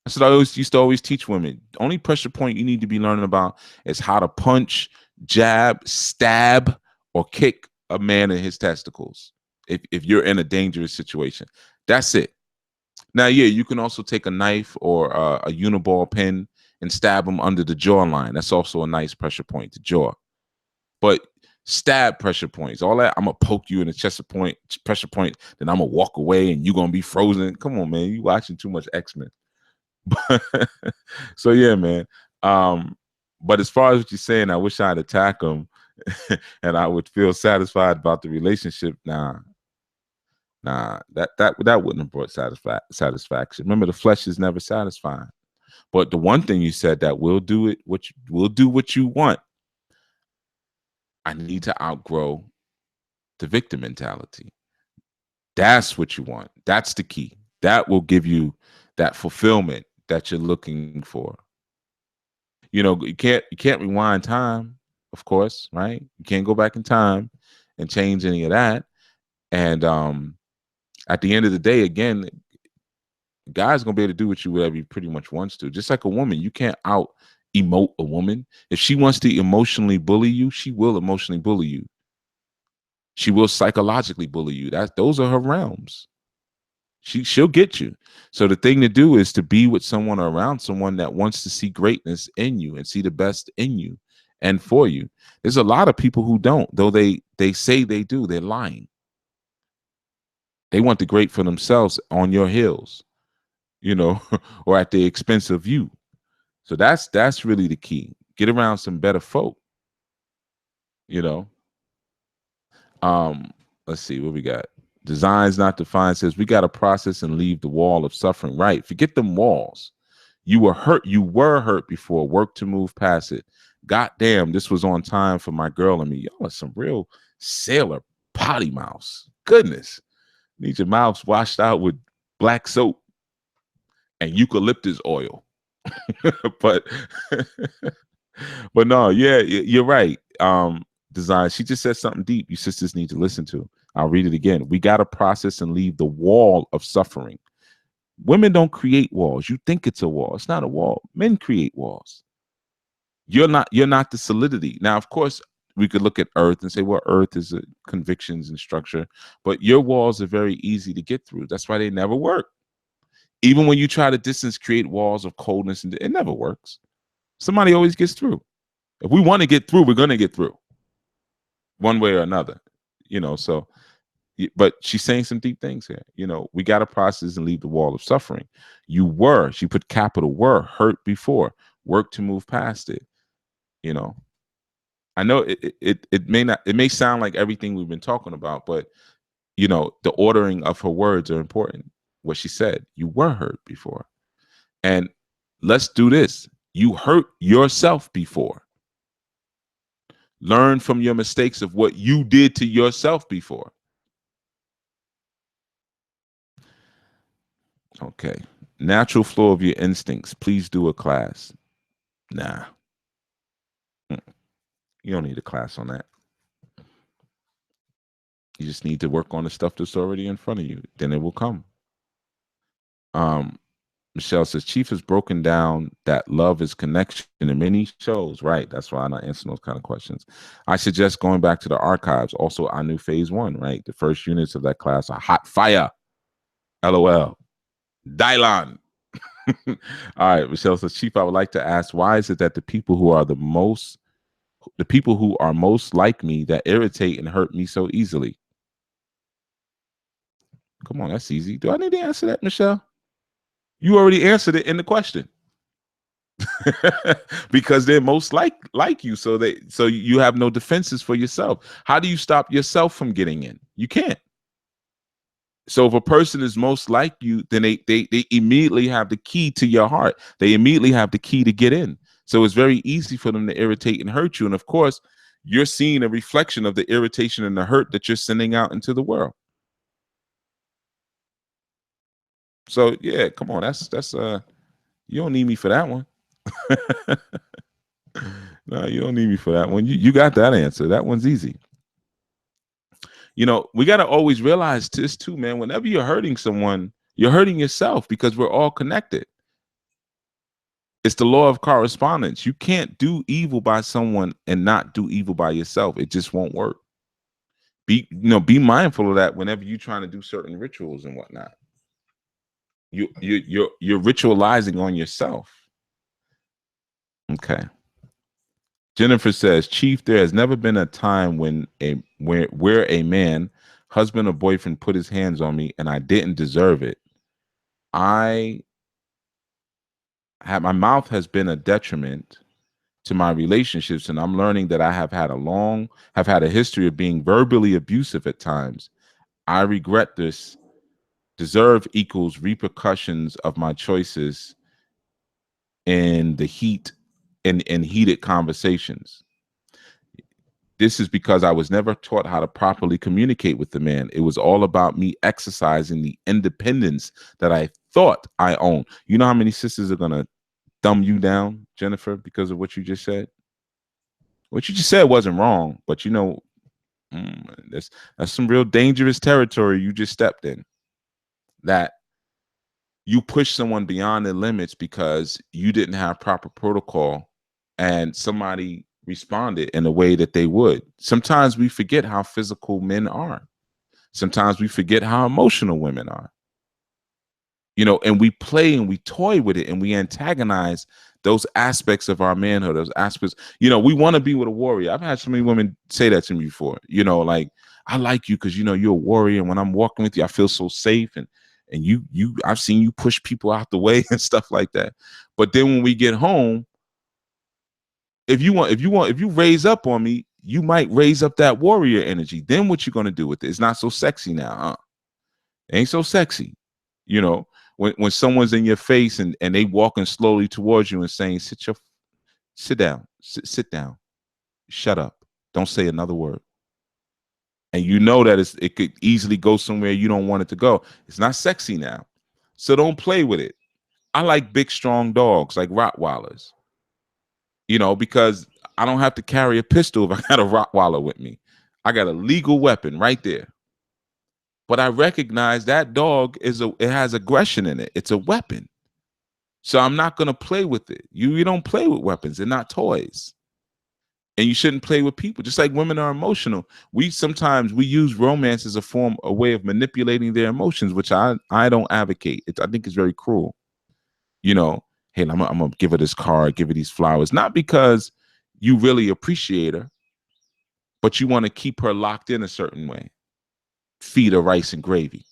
That's what I used to always teach women. The only pressure point you need to be learning about is how to punch, jab, stab, or kick a man in his testicles if you're in a dangerous situation. That's it. Now, yeah, you can also take a knife or a uniball pen and stab him under the jawline. That's also a nice pressure point, the jaw. But stab pressure points, all that. I'm gonna poke you in the chest point, pressure point, then I'm gonna walk away and you're gonna be frozen. Come on, man, you watching too much X-Men. So yeah, man. But as far as what you're saying, I wish I'd attack him and I would feel satisfied about the relationship. Nah, that wouldn't have brought satisfaction. Remember, the flesh is never satisfying. But the one thing you said that will do it, will do what you want. I need to outgrow the victim mentality. That's what you want. That's the key. That will give you that fulfillment that you're looking for. You know, you can't rewind time, of course, right? You can't go back in time and change any of that. And at the end of the day, again, guy's gonna be able to do with you whatever he pretty much wants to. Just like a woman, you can't out emote a woman. If she wants to emotionally bully you, she will emotionally bully you. She will psychologically bully you. Those are her realms. She'll get you. So the thing to do is to be with someone or around someone that wants to see greatness in you and see the best in you and for you. There's a lot of people who don't, though they say they do. They're lying. They want the great for themselves on your heels, you know, or at the expense of you. So that's really the key. Get around some better folk, you know. Let's see what we got. Designs not defined says we got to process and leave the wall of suffering. Right. Forget them walls. You were hurt. You were hurt before. Work to move past it. God damn, this was on time for my girl and me. Y'all are some real sailor potty mouths. Goodness. Need your mouths washed out with black soap and eucalyptus oil. but but no, yeah, you're right. Design. She just said something deep you sisters need to listen to. I'll read it again. We got to process and leave the wall of suffering. Women don't create walls. You think it's a wall. It's not a wall. Men create walls. You're not the solidity. Now, of course, we could look at Earth and say, well, Earth is convictions and structure, but your walls are very easy to get through. That's why they never work. Even when you try to distance create walls of coldness, and it never works. Somebody always gets through. If we want to get through, we're going to get through one way or another, you know. So, but she's saying some deep things here. You know, we got to process and leave the wall of suffering. You were, she put capital were, hurt before, work to move past it. You know, I know it may sound like everything we've been talking about, but you know, the ordering of her words are important. What she said, you were hurt before. And let's do this. You hurt yourself before. Learn from your mistakes of what you did to yourself before. Okay. Natural flow of your instincts. Please do a class. Nah. You don't need a class on that. You just need to work on the stuff that's already in front of you. Then it will come. Michelle says, Chief has broken down that love is connection in many shows. Right. That's why I'm not answering those kind of questions. I suggest going back to the archives. Also, I knew phase 1, right? The first units of that class are hot fire. LOL. Dylan. All right. Michelle says, Chief, I would like to ask, why is it that the people who are most like me that irritate and hurt me so easily? Come on, that's easy. Do I need to answer that, Michelle? You already answered it in the question. Because they're most like you, so you have no defenses for yourself. How do you stop yourself from getting in? You can't. So if a person is most like you, then they immediately have the key to your heart. They immediately have the key to get in. So it's very easy for them to irritate and hurt you. And of course, you're seeing a reflection of the irritation and the hurt that you're sending out into the world. So yeah, come on, that's you don't need me for that one. No, you don't need me for that one. You got that answer. That one's easy. You know, we got to always realize this too, man. Whenever you're hurting someone, you're hurting yourself, because we're all connected. It's the law of correspondence. You can't do evil by someone and not do evil by yourself. It just won't work. Be mindful of that whenever you're trying to do certain rituals and whatnot. You're ritualizing on yourself. Okay. Jennifer says, Chief, there has never been a time when where a man, husband or boyfriend, put his hands on me and I didn't deserve it. My mouth has been a detriment to my relationships, and I'm learning that I have had a history of being verbally abusive at times. I regret this. Deserve equals repercussions of my choices in the heated conversations. This is because I was never taught how to properly communicate with the man. It was all about me exercising the independence that I thought I owned. You know how many sisters are gonna dumb you down, Jennifer, because of what you just said? What you just said wasn't wrong, but you know, that's some real dangerous territory you just stepped in. That you push someone beyond their limits because you didn't have proper protocol and somebody responded in a way that they would. Sometimes we forget how physical men are. Sometimes we forget how emotional women are. You know, and we play and we toy with it and we antagonize those aspects of our manhood, those aspects. You know, we want to be with a warrior. I've had so many women say that to me before. You know, like, I like you because, you know, you're a warrior. And when I'm walking with you, I feel so safe. And I've seen you push people out the way and stuff like that. But then when we get home, if you raise up on me, you might raise up that warrior energy. Then what you going to do with it? It's not so sexy now, huh? It ain't so sexy. You know, when someone's in your face and they walking slowly towards you and saying, sit down, sit down, shut up, don't say another word. And you know that it could easily go somewhere you don't want it to go. It's not sexy now. So don't play with it. I like big, strong dogs like Rottweilers, you know, because I don't have to carry a pistol if I got a Rottweiler with me. I got a legal weapon right there. But I recognize that dog it has aggression in it. It's a weapon. So I'm not going to play with it. You don't play with weapons. They're not toys. And you shouldn't play with people. Just like women are emotional. Sometimes we use romance as a way of manipulating their emotions, which I don't advocate. I think it's very cruel. You know, hey, I'm gonna give her this card, give her these flowers, not because you really appreciate her, but you want to keep her locked in a certain way. Feed her rice and gravy.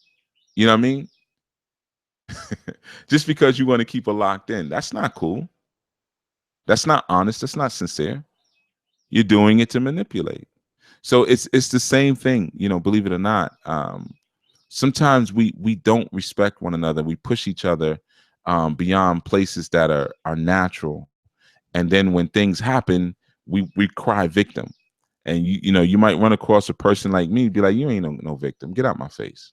You know what I mean? Just because you want to keep her locked in. That's not cool. That's not honest. That's not sincere. You're doing it to manipulate. So it's the same thing, you know, believe it or not. Sometimes we don't respect one another. We push each other beyond places that are natural. And then when things happen, we cry victim. And you know, you might run across a person like me, be like, you ain't no victim. Get out my face.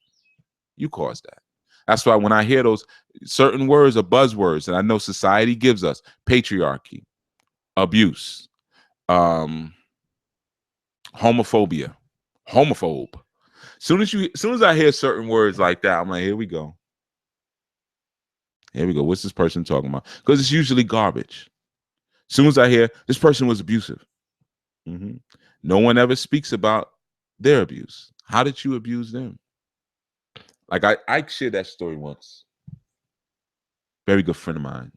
You caused that. That's why when I hear those certain words are buzzwords that I know society gives us, patriarchy, abuse, homophobia, homophobe. Soon as I hear certain words like that, I'm like, here we go. Here we go. What's this person talking about? Because it's usually garbage. Soon as I hear this person was abusive, no one ever speaks about their abuse. How did you abuse them? Like I shared that story once. Very good friend of mine.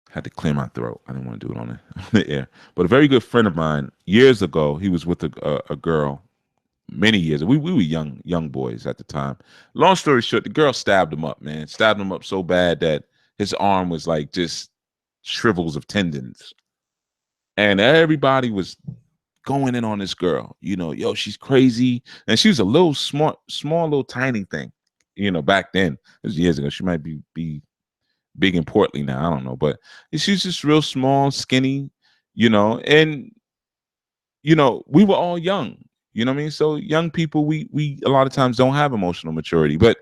Had to clear my throat. I didn't want to do it on the air. But a very good friend of mine, years ago, he was with a girl. Many years. We were young boys at the time. Long story short, the girl stabbed him up, man. Stabbed him up so bad that his arm was like just shrivels of tendons. And everybody was going in on this girl. You know, yo, she's crazy. And she was a little small little tiny thing. You know, back then, it was years ago. She might be big and portly now. I don't know. But she's just real small, skinny, you know, and you know, we were all young. You know what I mean? So young people, we a lot of times don't have emotional maturity. But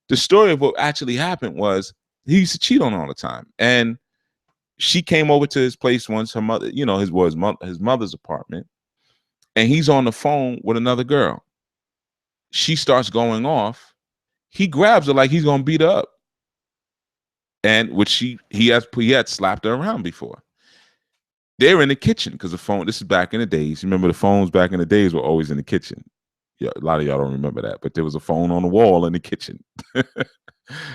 the story of what actually happened was he used to cheat on her all the time. And she came over to his place once, her mother, you know, his mother's apartment, and he's on the phone with another girl. She starts going off. He grabs her like he's gonna beat her up. And which he had slapped her around before. They're in the kitchen because the phone, this is back in the days. Remember the phones back in the days were always in the kitchen. Yeah, a lot of y'all don't remember that, but there was a phone on the wall in the kitchen.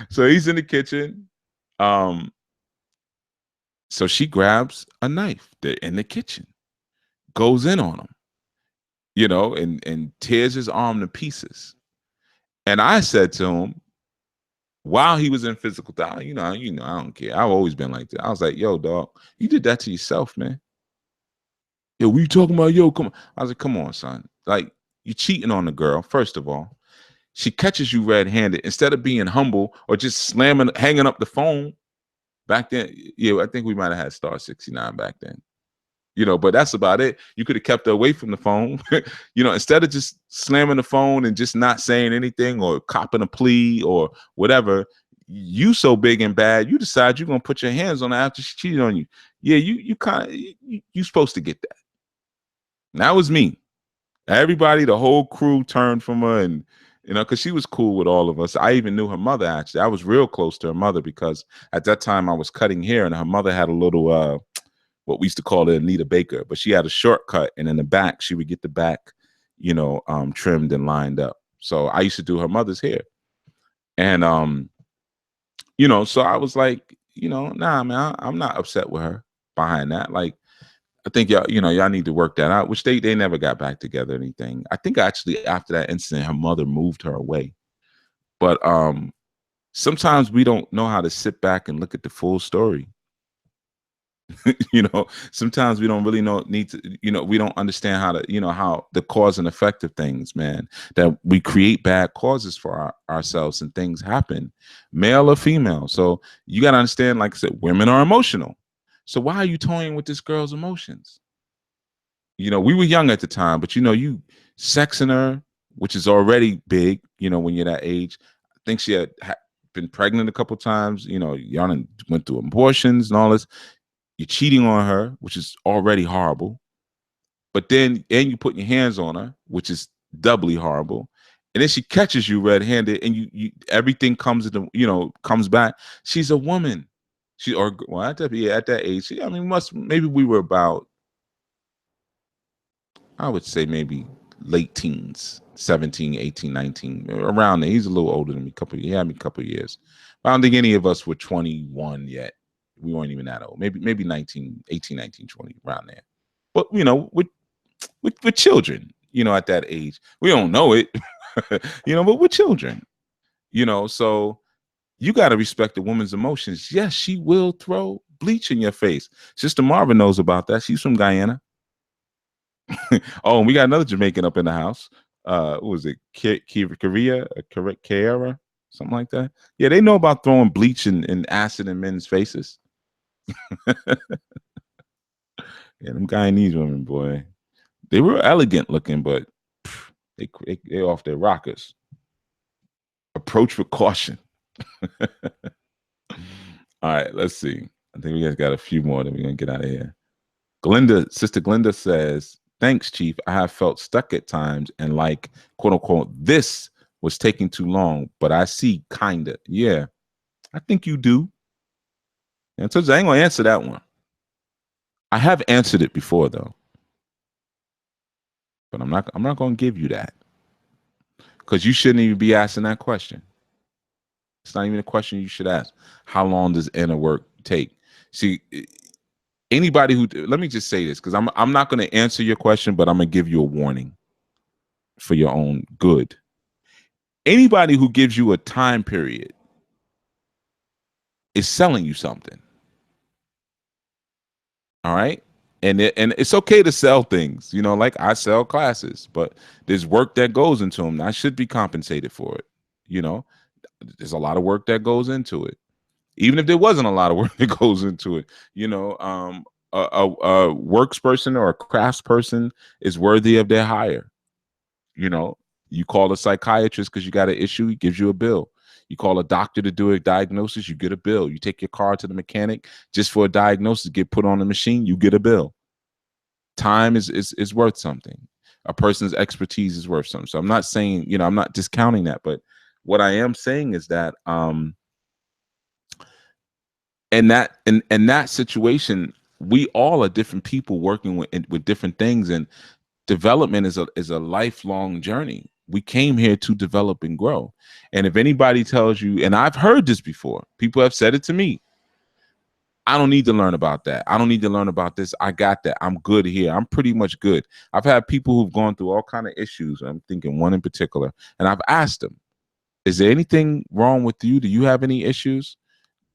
So he's in the kitchen. So she grabs a knife. They're in the kitchen, goes in on him, you know, and tears his arm to pieces. And I said to him, while he was in physical therapy, I don't care. I've always been like that. I was like, yo, dog, you did that to yourself, man. Yo, what you talking about? Yo, come on. I was like, come on, son. Like, you're cheating on the girl, first of all. She catches you red-handed. Instead of being humble or just hanging up the phone. Back then, yeah, I think we might have had Star 69 back then. But that's about it. You could have kept her away from the phone. Instead of just slamming the phone and just not saying anything or copping a plea or whatever, you so big and bad, you decide you're gonna put your hands on her after she cheated on you. Yeah, you supposed to get that. And that was me. Everybody, the whole crew turned from her, and because she was cool with all of us. I even knew her mother, actually. I was real close to her mother because at that time I was cutting hair, and her mother had a little what we used to call it Anita Baker, but she had a shortcut, and in the back she would get the back, trimmed and lined up. So I used to do her mother's hair, and so I was like, nah, man, I'm not upset with her behind that. Like, I think y'all need to work that out, which they never got back together or anything. I think actually after that incident, her mother moved her away. But sometimes we don't know how to sit back and look at the full story. Sometimes we don't really we don't understand how to, how the cause and effect of things, man, that we create bad causes for ourselves and things happen, male or female. So you got to understand, like I said, women are emotional. So why are you toying with this girl's emotions? We were young at the time, but you sexing her, which is already big, when you're that age. I think she had been pregnant a couple times, y'all went through abortions and all this. You're cheating on her, which is already horrible. But then, and you put your hands on her, which is doubly horrible. And then she catches you red-handed, and you everything comes back. She's a woman. At that age, maybe we were about, I would say maybe late teens, 17, 18, 19, around there. He's a little older than me. He had me a couple of years. But I don't think any of us were 21 yet. We weren't even that old. Maybe 19, 18, 19, 20, around there. But, with children, at that age. We don't know it, but we're children, so you got to respect the woman's emotions. Yes, she will throw bleach in your face. Sister Marvin knows about that. She's from Guyana. Oh, and we got another Jamaican up in the house. What was it? Kiara, something like that. Yeah, they know about throwing bleach and acid in men's faces. Yeah, them Guyanese women, boy, they were elegant looking, but they off their rockers. Approach with caution. All right, let's see. I think we guys got a few more, then we're gonna get out of here. Sister Glinda says, thanks, Chief. I have felt stuck at times and like, quote unquote, this was taking too long, but I see kinda. Yeah, I think you do. And so I ain't gonna answer that one. I have answered it before though. But I'm not gonna give you that. Because you shouldn't even be asking that question. It's not even a question you should ask. How long does inner work take? See, anybody let me just say this, because I'm not going to answer your question, but I'm going to give you a warning for your own good. Anybody who gives you a time period is selling you something. All right? And it's okay to sell things, like I sell classes, but there's work that goes into them. I should be compensated for it. There's a lot of work that goes into it. Even if there wasn't a lot of work that goes into it, a works person or a crafts person is worthy of their hire. You call a psychiatrist because you got an issue, he gives you a bill. You call a doctor to do a diagnosis, you get a bill. You take your car to the mechanic just for a diagnosis, get put on the machine, you get a bill. Time is worth something. A person's expertise is worth something. So I'm not saying, I'm not discounting that, but what I am saying is that in that situation, we all are different people working with different things, and development is a lifelong journey. We came here to develop and grow. And if anybody tells you, and I've heard this before, people have said it to me, I don't need to learn about that. I don't need to learn about this. I got that. I'm good here. I'm pretty much good. I've had people who've gone through all kind of issues. I'm thinking one in particular, and I've asked them, is there anything wrong with you? Do you have any issues?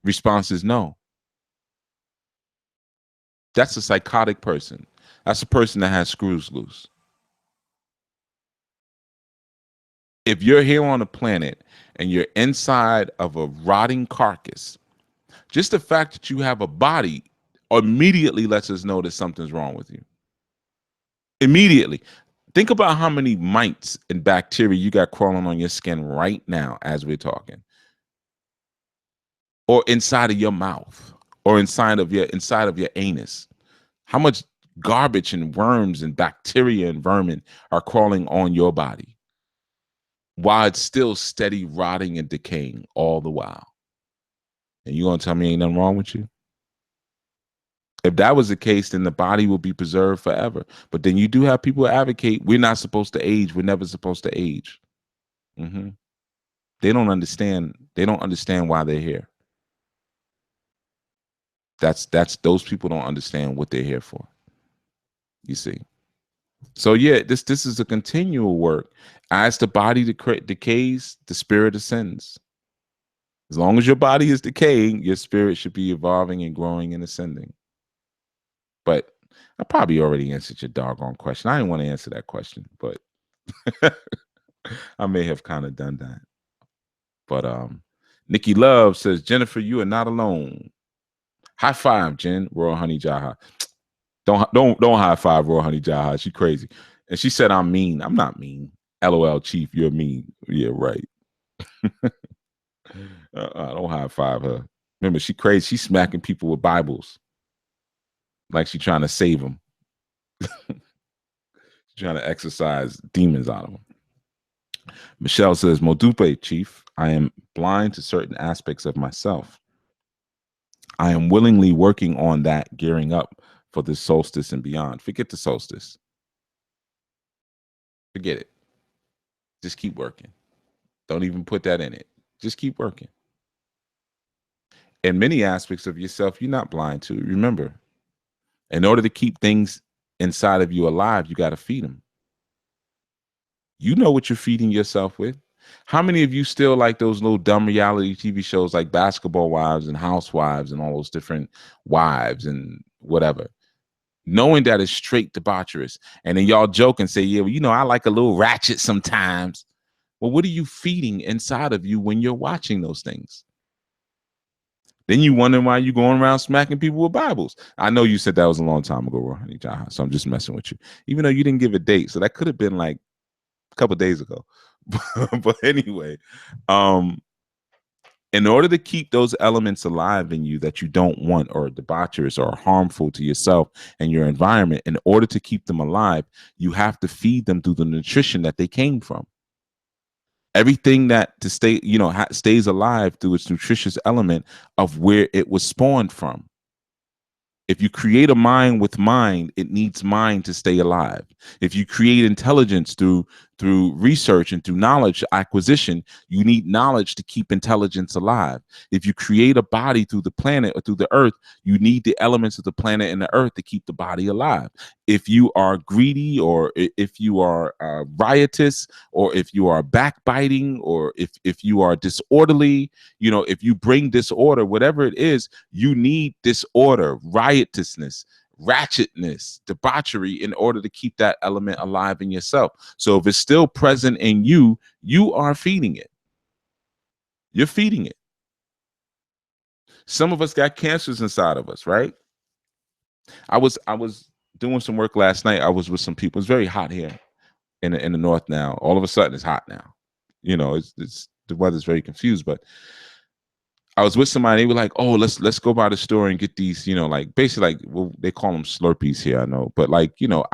Response is no. That's a psychotic person. That's a person that has screws loose. If you're here on a planet and you're inside of a rotting carcass, just the fact that you have a body immediately lets us know that something's wrong with you. Immediately. Think about how many mites and bacteria you got crawling on your skin right now as we're talking. Or inside of your mouth, or inside of your anus. How much garbage and worms and bacteria and vermin are crawling on your body while it's still steady rotting and decaying all the while. And you gonna tell me ain't nothing wrong with you? If that was the case, then the body will be preserved forever. But then you do have people who advocate we're not supposed to age. We're never supposed to age. They don't understand. They don't understand why they're here. That's those people don't understand what they're here for. You see. So yeah, this is a continual work. As the body decays, the spirit ascends. As long as your body is decaying, your spirit should be evolving and growing and ascending. But I probably already answered your doggone question. I didn't want to answer that question, but I may have kind of done that. But Nikki Love says, Jennifer, you are not alone. High five, Jen. Royal Honey Jaha. Don't high five Royal Honey Jaha. She crazy. And she said, I'm mean. I'm not mean. LOL, Chief, you're mean. Yeah, right. Don't high five her. Remember, she crazy. She's smacking people with Bibles. Like she's trying to save them. She's trying to exorcise demons out of them. Michelle says, Modupe, Chief, I am blind to certain aspects of myself. I am willingly working on that, gearing up for the solstice and beyond. Forget the solstice. Forget it. Just keep working. Don't even put that in it. Just keep working. And many aspects of yourself you're not blind to. Remember, in order to keep things inside of you alive, you got to feed them. You know what you're feeding yourself with. How many of you still like those little dumb reality TV shows like Basketball Wives and Housewives and all those different wives and whatever, knowing that it's straight debaucherous? And then y'all joke and say, yeah, well, you know, I like a little ratchet sometimes. Well, what are you feeding inside of you when you're watching those things? Then you wonder why you're going around smacking people with Bibles. I know you said that was a long time ago, Rohani Jaha, so I'm just messing with you. Even though you didn't give a date, so that could have been like a couple of days ago. But anyway, in order to keep those elements alive in you that you don't want or debaucherous or harmful to yourself and your environment, in order to keep them alive, you have to feed them through the nutrition that they came from. Everything that to stay, you know, stays alive through its nutritious element of where it was spawned from. If you create a mind with mind, it needs mind to stay alive. If you create intelligence through research and through knowledge acquisition, you need knowledge to keep intelligence alive. If you create a body through the planet or through the earth, you need the elements of the planet and the earth to keep the body alive. If you are greedy, or if you are riotous, or if you are backbiting, or if you are disorderly, you know, if you bring disorder, whatever it is, you need disorder, riotousness, ratchetness, debauchery in order to keep that element alive in yourself. So if it's still present in you, you are feeding it. You're feeding it. Some of us got cancers inside of us, right? I was doing some work last night. I was with some people. It's very hot here in the north now. All of a sudden it's hot now. You know, it's the weather's very confused, but I was with somebody. They were like, "Oh, let's go by the store and get these, you know, like basically like, well, they call them Slurpees here, I know, but like, you know,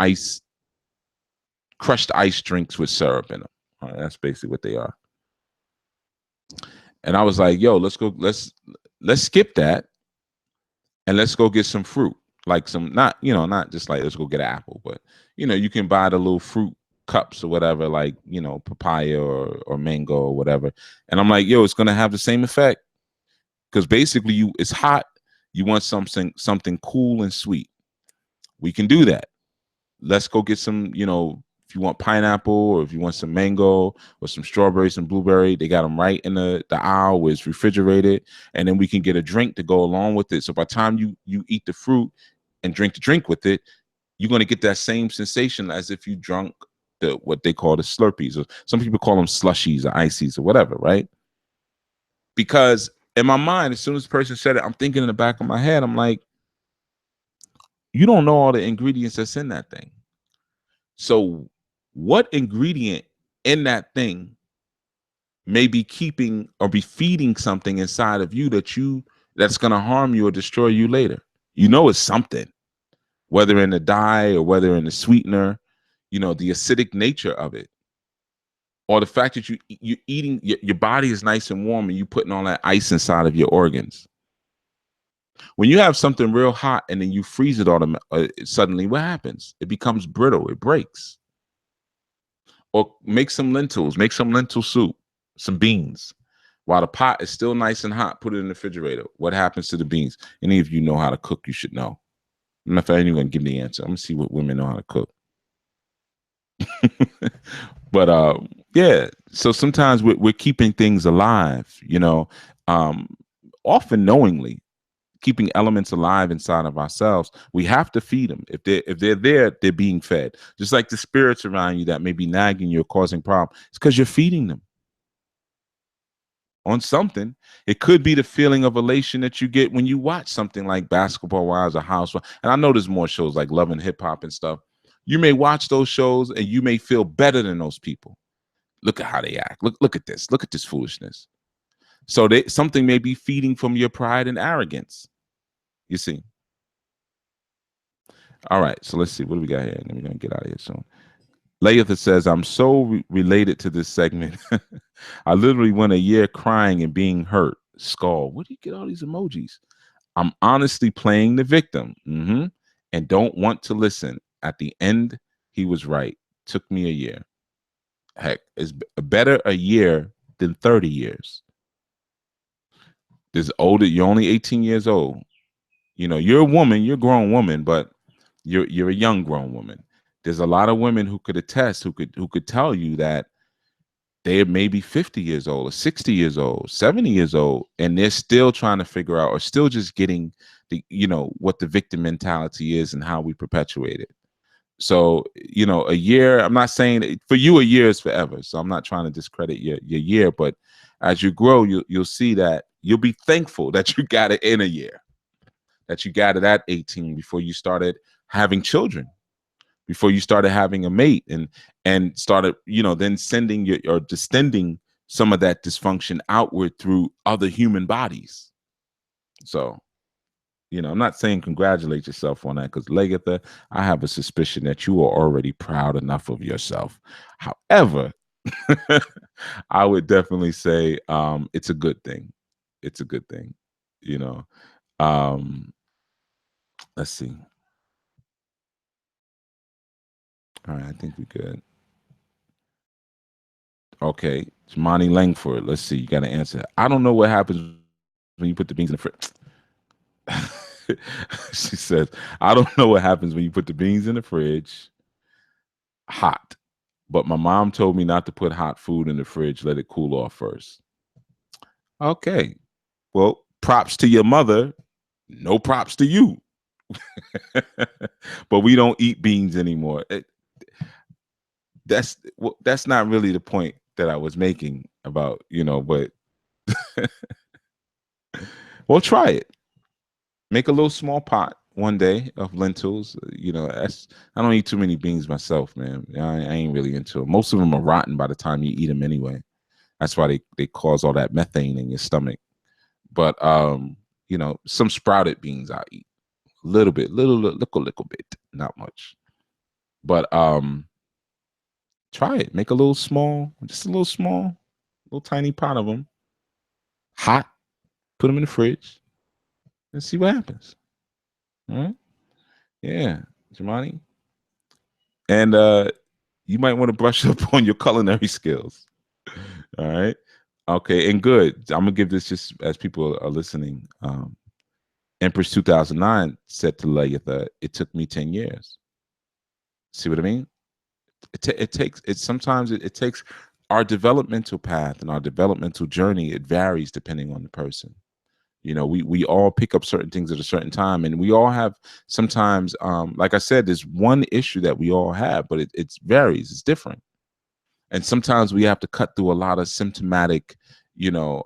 crushed ice drinks with syrup in them. That's basically what they are." And I was like, "Yo, let's skip that and let's go get some fruit, like some not just like let's go get an apple, but you know, you can buy the little fruit cups or whatever, like, you know, papaya or mango or whatever." And I'm like, "Yo, it's gonna have the same effect." Because basically it's hot, You want something cool and sweet. We can do that. Let's go get some, if you want pineapple or if you want some mango or some strawberries and blueberry, they got them right in the aisle where it's refrigerated. And then we can get a drink to go along with it. So by the time you eat the fruit and drink the drink with it, you're going to get that same sensation as if you drunk what they call the Slurpees, or some people call them slushies or ices or whatever, right? Because in my mind, as soon as the person said it, I'm thinking in the back of my head, I'm like, you don't know all the ingredients that's in that thing. So what ingredient in that thing may be keeping or be feeding something inside of you that's going to harm you or destroy you later? You know, it's something, whether in the dye or whether in the sweetener, the acidic nature of it, or the fact that you're eating, your body is nice and warm and you putting all that ice inside of your organs. When you have something real hot and then you freeze it suddenly, what happens? It becomes brittle. It breaks. Or make some lentils. Make some lentil soup, some beans. While the pot is still nice and hot, put it in the refrigerator. What happens to the beans? Any of you know how to cook, you should know. I'm not even going to give the answer. I'm going to see what women know how to cook. But yeah, so sometimes we're keeping things alive, often knowingly. Keeping elements alive inside of ourselves. We have to feed them. If they're there, they're being fed. Just like the spirits around you that may be nagging you or causing problems. It's because you're feeding them on something. It could be the feeling of elation that you get when you watch something like Basketball Wives or Housewives. And I know there's more shows like Love and Hip Hop and stuff. You may watch those shows and you may feel better than those people. Look at how they act. Look at this. Look at this foolishness. So something may be feeding from your pride and arrogance. You see. All right, so let's see. What do we got here? And then we're going to get out of here soon. Layatha says, I'm so related to this segment. I literally went a year crying and being hurt. Skull. Where do you get all these emojis? I'm honestly playing the victim and don't want to listen. At the end, he was right. Took me a year. Heck, it's better a year than 30 years. You're only 18 years old. You're a woman, you're a grown woman, but you're a young grown woman. There's a lot of women who could attest, who could tell you that they're maybe 50 years old or 60 years old, 70 years old, and they're still trying to figure out, or still just getting what the victim mentality is and how we perpetuate it. So, a year, I'm not saying for you a year is forever. So I'm not trying to discredit your year, but as you grow, you'll see that you'll be thankful that you got it in a year, that you got it at 18 before you started having children, before you started having a mate and started, then sending or distending some of that dysfunction outward through other human bodies. So, I'm not saying congratulate yourself on that, because Lagatha, I have a suspicion that you are already proud enough of yourself. However, I would definitely say it's a good thing. It's a good thing, Let's see. All right, I think we're good. Okay, it's Monty Langford. Let's see. You got to answer. I don't know what happens when you put the beans in the fridge. She says, I don't know what happens when you put the beans in the fridge hot, but my mom told me not to put hot food in the fridge. Let it cool off first. Okay. Well, props to your mother. No props to you. But we don't eat beans anymore. That's not really the point that I was making about, but well, try it. Make a little small pot one day of lentils. I don't eat too many beans myself, man. I ain't really into it. Most of them are rotten by the time you eat them anyway. That's why they cause all that methane in your stomach. But some sprouted beans I eat. A little bit, little bit, not much. But try it. Make a little small, little tiny pot of them. Hot. Put them in the fridge and see what happens. All right. Yeah, Jamani. And you might want to brush up on your culinary skills. All right. Okay. And good. I'm gonna give this, just as people are listening. Empress 2009 said to Layatha, it took me 10 years. See what I mean? Sometimes it takes our developmental path and our developmental journey. It varies depending on the person. You know, we all pick up certain things at a certain time, and we all have sometimes, like I said, there's one issue that we all have, but it varies. It's different. And sometimes we have to cut through a lot of symptomatic, you know,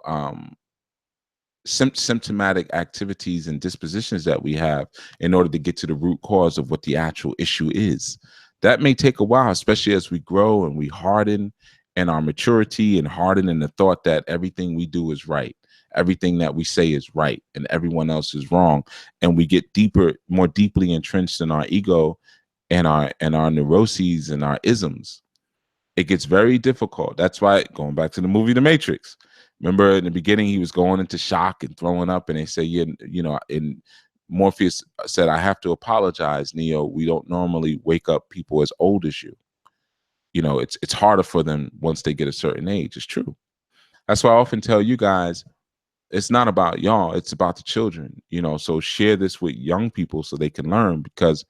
symptomatic activities and dispositions that we have in order to get to the root cause of what the actual issue is. That may take a while, especially as we grow and we harden in our maturity and harden in the thought that everything we do is right. Everything that we say is right and everyone else is wrong. And we get more deeply entrenched in our ego and our neuroses and our isms. It gets very difficult. That's why, going back to the movie The Matrix, remember in the beginning he was going into shock and throwing up, and they say, yeah, you know, and Morpheus said, I have to apologize, Neo. We don't normally wake up people as old as you. You know, it's harder for them once they get a certain age. It's true. That's why I often tell you guys, it's not about y'all, it's about the children, you know. So share this with young people so they can learn, because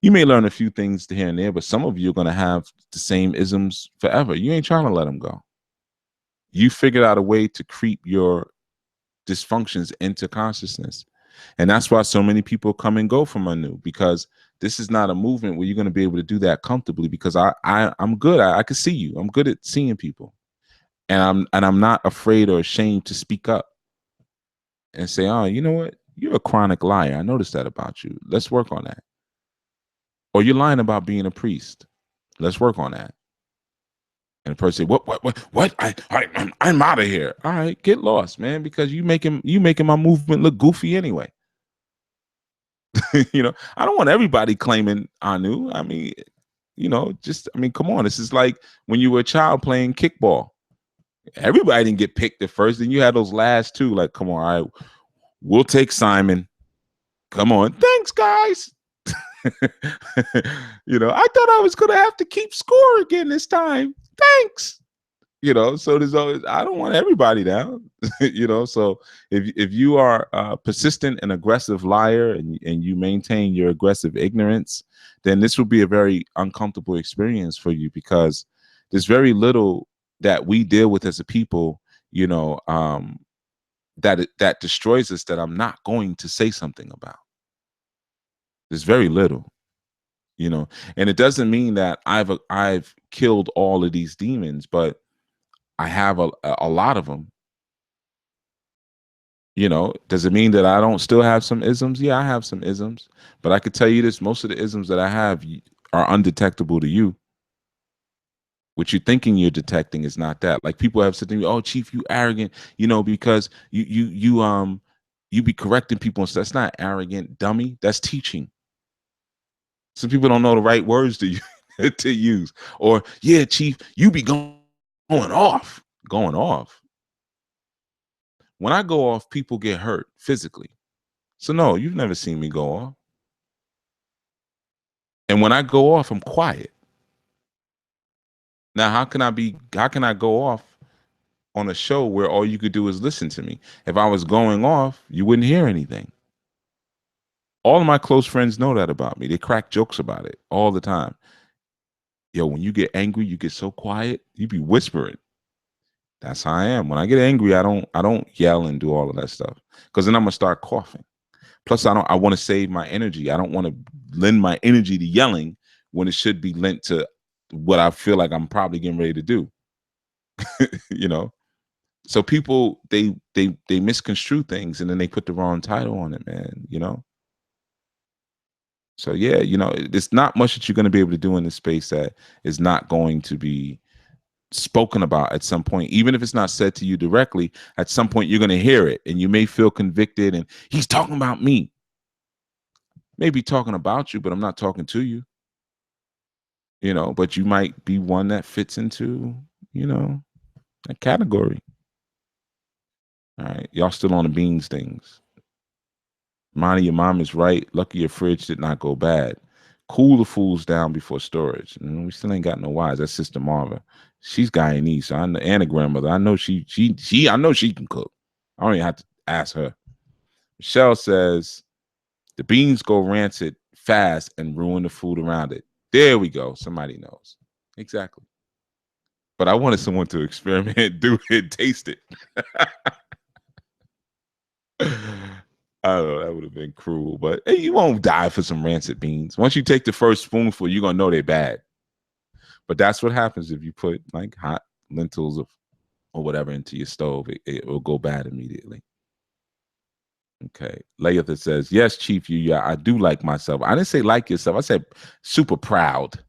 you may learn a few things here and there, but some of you are going to have the same isms forever. You ain't trying to let them go. You figured out a way to creep your dysfunctions into consciousness. And that's why so many people come and go from Anu, because this is not a movement where you're going to be able to do that comfortably, because I'm good. I can see you. I'm good at seeing people. And I'm not afraid or ashamed to speak up and say, oh, you know what? You're a chronic liar. I noticed that about you. Let's work on that. Or you're lying about being a priest. Let's work on that. And the person say, what? I'm out of here. All right, get lost, man, because you making my movement look goofy anyway. You know, I don't want everybody claiming Anu. I mean, you know, come on. This is like when you were a child playing kickball. Everybody didn't get picked at first. Then you had those last two. Like, come on, all right, we'll take Simon. Come on, thanks, guys. You know, I thought I was gonna have to keep score again this time. Thanks. You know, so there's always, I don't want everybody down. You know, so if you are a persistent and aggressive liar, and you maintain your aggressive ignorance, then this will be a very uncomfortable experience for you, because there's very little that we deal with as a people, you know, that destroys us, that I'm not going to say something about. There's very little, you know, and it doesn't mean that I've killed all of these demons, but I have a lot of them. You know, does it mean that I don't still have some isms? Yeah, I have some isms, but I could tell you this: most of the isms that I have are undetectable to you. What you're thinking you're detecting is not that. Like, people have said to me, "Oh, Chief, you arrogant," you know, because you be correcting people and stuff. That's not arrogant, dummy. That's teaching. Some people don't know the right words to to use. Or, yeah, Chief, you be going off. Going off. When I go off, people get hurt physically. So no, you've never seen me go off. And when I go off, I'm quiet. Now, how can I go off on a show where all you could do is listen to me? If I was going off, you wouldn't hear anything. All of my close friends know that about me. They crack jokes about it all the time. Yo, when you get angry, you get so quiet, you be whispering. That's how I am. When I get angry, I don't yell and do all of that stuff, because then I'm gonna start coughing. Plus, I want to save my energy. I don't want to lend my energy to yelling when it should be lent to what I feel like I'm probably getting ready to do. You know, so people they misconstrue things, and then they put the wrong title on it, man. You know. So yeah, you know, it's not much that you're going to be able to do in this space that is not going to be spoken about at some point. Even if it's not said to you directly, at some point you're going to hear it, and you may feel convicted, and he's talking about me. Maybe talking about you, but I'm not talking to you. You know, but you might be one that fits into, you know, a category. All right, y'all still on the beans things. Monty, your mom is right. Lucky your fridge did not go bad. Cool the fools down before storage. And we still ain't got no wise. That's Sister Marva. She's Guyanese, so and a grandmother. I know she I know she can cook. I don't even have to ask her. Michelle says the beans go rancid fast and ruin the food around it. There we go. Somebody knows. Exactly. But I wanted someone to experiment, do it, taste it. I don't know, that would have been cruel, but hey, you won't die for some rancid beans. Once you take the first spoonful, you're gonna know they're bad. But that's what happens if you put like hot lentils or whatever into your stove. It will go bad immediately. Okay. Layatha says, yes, Chief YUYA, I do like myself. I didn't say like yourself. I said super proud.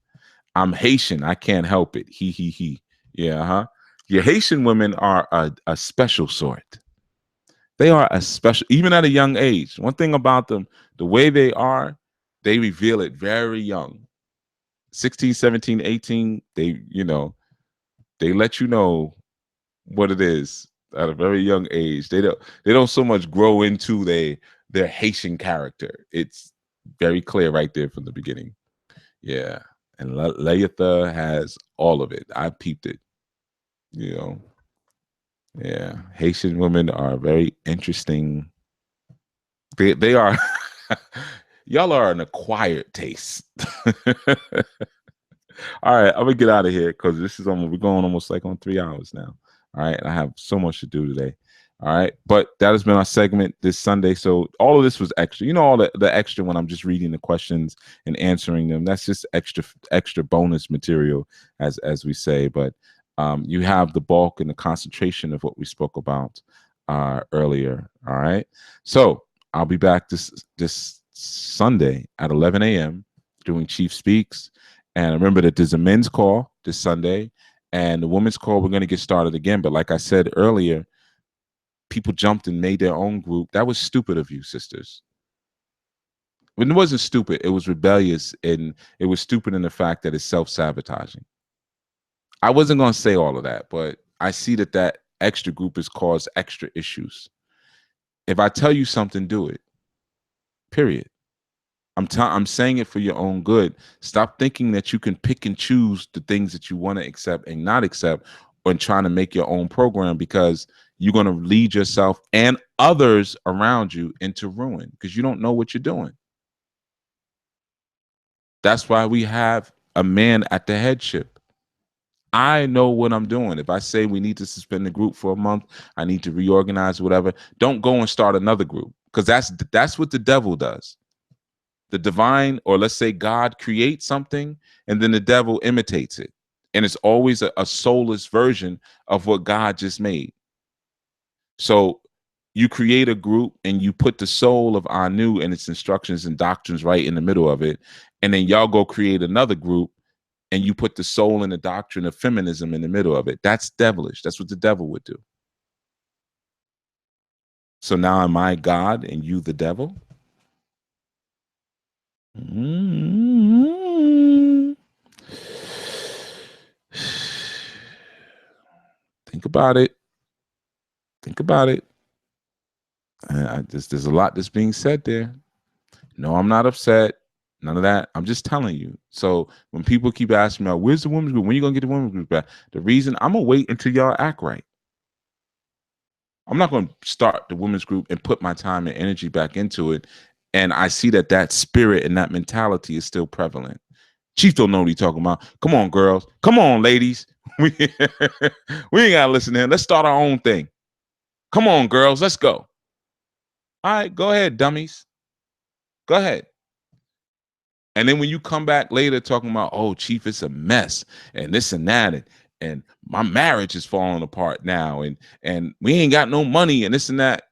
I'm Haitian. I can't help it. He. Yeah, huh? Your Haitian women are a special sort. They are a special, even at a young age. One thing about them, the way they are, they reveal it very young. 16, 17, 18, they let you know what it is at a very young age. They don't so much grow into their Haitian character. It's very clear right there from the beginning. Yeah. And Layatha has all of it. I peeped it. Yeah. Haitian women are very interesting. They are y'all are an acquired taste. All right, I'm gonna get out of here because we're going almost like on 3 hours now. All right, and I have so much to do today. All right, but that has been our segment this Sunday. So all of this was extra. All the extra when I'm just reading the questions and answering them. That's just extra bonus material, as we say. But you have the bulk and the concentration of what we spoke about earlier. All right, so I'll be back this Sunday at 11 a.m. doing Chief Speaks. And remember that there's a men's call this Sunday and the women's call, we're going to get started again. But like I said earlier, people jumped and made their own group. That was stupid of you, sisters. When it wasn't stupid, it was rebellious, and it was stupid in the fact that it's self-sabotaging. I wasn't going to say all of that, but I see that extra group has caused extra issues. If I tell you something, do it. Period. I'm saying it for your own good. Stop thinking that you can pick and choose the things that you want to accept and not accept, or trying to make your own program, because you're going to lead yourself and others around you into ruin because you don't know what you're doing. That's why we have a man at the headship. I know what I'm doing. If I say we need to suspend the group for a month, I need to reorganize, whatever, don't go and start another group, because that's what the devil does. The divine, or let's say God, creates something and then the devil imitates it. And it's always a soulless version of what God just made. So you create a group and you put the soul of Anu and its instructions and doctrines right in the middle of it. And then y'all go create another group and you put the soul and the doctrine of feminism in the middle of it. That's devilish. That's what the devil would do. So now am I God and you the devil? Mm-hmm. Think about it. Think about it. There's a lot that's being said there. No, I'm not upset. None of that. I'm just telling you. So when people keep asking me, where's the women's group? When are you going to get the women's group back? The reason, I'm going to wait until y'all act right. I'm not going to start the women's group and put my time and energy back into it. And I see that spirit and that mentality is still prevalent. Chief don't know what he's talking about. Come on, girls. Come on, ladies. We ain't got to listen to him. Let's start our own thing. Come on, girls. Let's go. All right, go ahead, dummies. Go ahead. And then when you come back later talking about, oh, Chief, it's a mess and this and that, and my marriage is falling apart now, and we ain't got no money and this and that,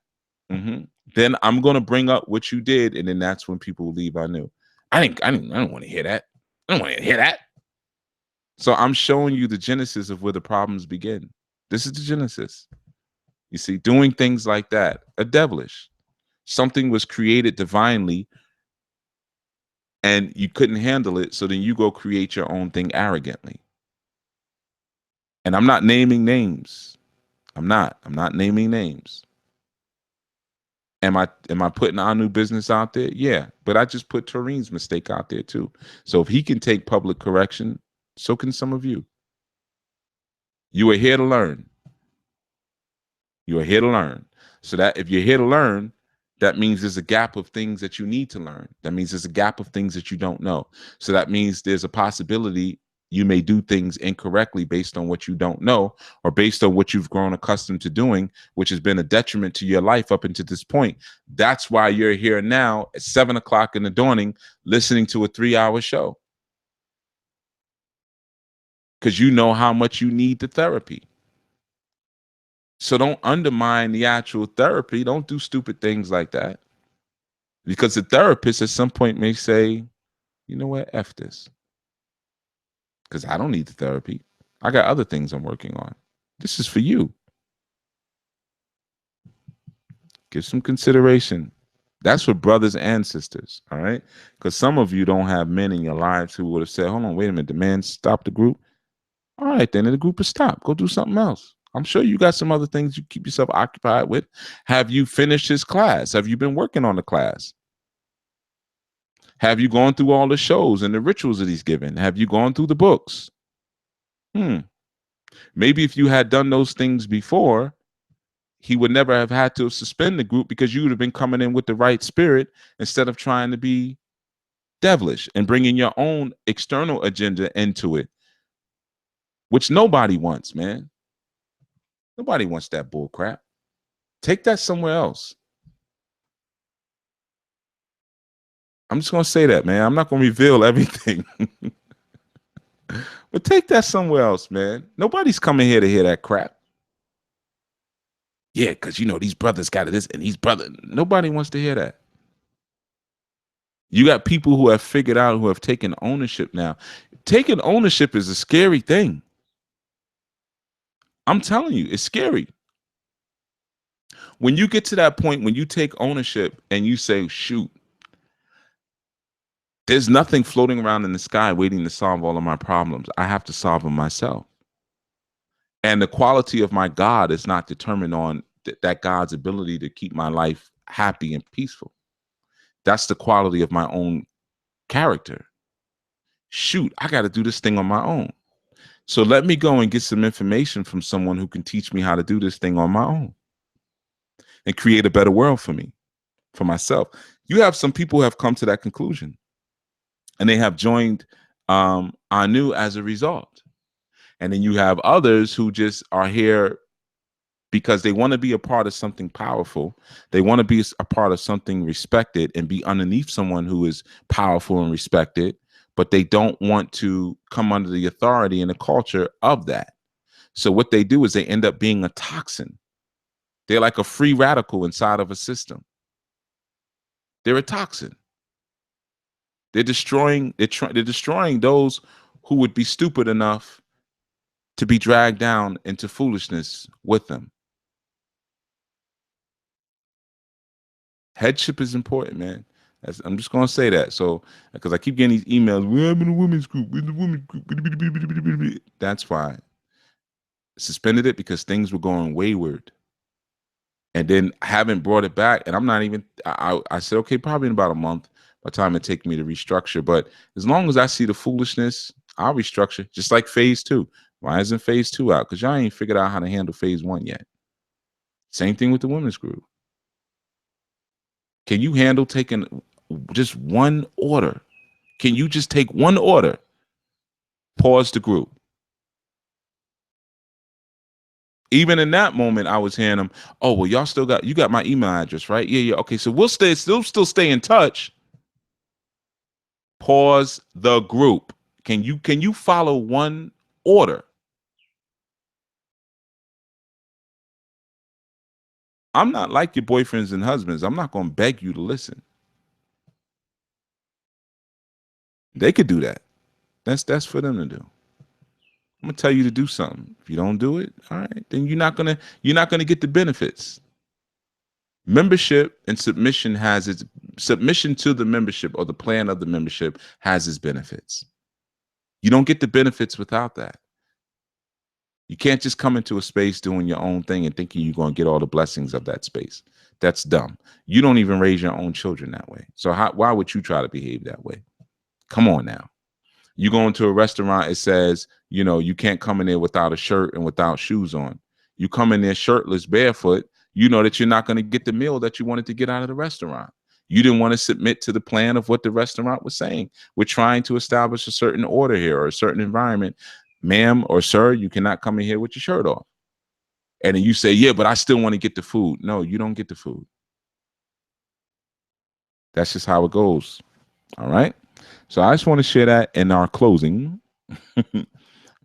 then I'm gonna bring up what you did, and then that's when people will leave. I don't want to hear that. I don't want to hear that. So I'm showing you the genesis of where the problems begin. This is the genesis. You see, doing things like that are devilish. Something was created divinely and you couldn't handle it, so then you go create your own thing arrogantly. And I'm not naming names. I'm not naming names. Am I putting our new business out there? Yeah, but I just put Taureen's mistake out there too. So if he can take public correction, so can some of you. You are here to learn. You are here to learn. So that if you're here to learn, That means there's a gap of things that you need to learn. That means there's a gap of things that you don't know. So that means there's a possibility you may do things incorrectly based on what you don't know, or based on what you've grown accustomed to doing, which has been a detriment to your life up until this point. That's why you're here now at 7 o'clock in the dawning listening to a 3-hour show. Because you know how much you need the therapy. So don't undermine the actual therapy. Don't do stupid things like that. Because the therapist at some point may say, you know what, F this. Because I don't need the therapy. I got other things I'm working on. This is for you. Give some consideration. That's for brothers and sisters, all right? Because some of you don't have men in your lives who would have said, hold on, wait a minute, the man stopped the group. All right, then the group is stopped. Go do something else. I'm sure you got some other things you keep yourself occupied with. Have you finished his class? Have you been working on the class? Have you gone through all the shows and the rituals that he's given? Have you gone through the books? Maybe if you had done those things before, he would never have had to suspend the group, because you would have been coming in with the right spirit instead of trying to be devilish and bringing your own external agenda into it, which nobody wants, man. Nobody wants that bull crap. Take that somewhere else. I'm just going to say that, man. I'm not going to reveal everything. But take that somewhere else, man. Nobody's coming here to hear that crap. Yeah, because, you know, these brothers got this and these brothers. Nobody wants to hear that. You got people who have figured out, who have taken ownership now. Taking ownership is a scary thing. I'm telling you, it's scary. When you get to that point, when you take ownership and you say, shoot, there's nothing floating around in the sky waiting to solve all of my problems. I have to solve them myself. And the quality of my God is not determined on that God's ability to keep my life happy and peaceful. That's the quality of my own character. Shoot, I got to do this thing on my own. So let me go and get some information from someone who can teach me how to do this thing on my own and create a better world for me, for myself. You have some people who have come to that conclusion, and they have joined Anu as a result. And then you have others who just are here because they want to be a part of something powerful. They want to be a part of something respected and be underneath someone who is powerful and respected, but they don't want to come under the authority and the culture of that. So what they do is they end up being a toxin. They're like a free radical inside of a system. They're a toxin. They're destroying those who would be stupid enough to be dragged down into foolishness with them. Headship is important, man. I'm just going to say that. So, because I keep getting these emails, I'm in a women's group, That's why. Suspended it because things were going wayward. And then I haven't brought it back. And I'm not even, I said, okay, probably in about a month by the time it take me to restructure. But as long as I see the foolishness, I'll restructure. Just like phase 2. Why isn't phase 2 out? Because y'all ain't figured out how to handle phase 1 yet. Same thing with the women's group. Can you handle taking just one order? Can you just take one order? Pause the group. Even in that moment, I was hearing them, oh, well, y'all still got, you got my email address, right? Yeah. Okay, so we'll still stay in touch. Pause the group. Can you follow one order? I'm not like your boyfriends and husbands. I'm not going to beg you to listen. They could do that. That's for them to do. I'm gonna tell you to do something. If you don't do it, all right, then you're not gonna get the benefits. Membership and submission to the membership, or the plan of the membership, has its benefits. You don't get the benefits without that. You can't just come into a space doing your own thing and thinking you're going to get all the blessings of that space. That's dumb. You don't even raise your own children that way. So why would you try to behave that way? Come on now. You go into a restaurant, it says, you know, you can't come in there without a shirt and without shoes on. You come in there shirtless, barefoot, You know that you're not going to get the meal that you wanted to get out of the restaurant. You didn't want to submit to the plan of what the restaurant was saying. We're trying to establish a certain order here or a certain environment. Ma'am or sir, you cannot come in here with your shirt off. And then you say, yeah, but I still want to get the food. No, you don't get the food. That's just how it goes. All right. So I just want to share that in our closing.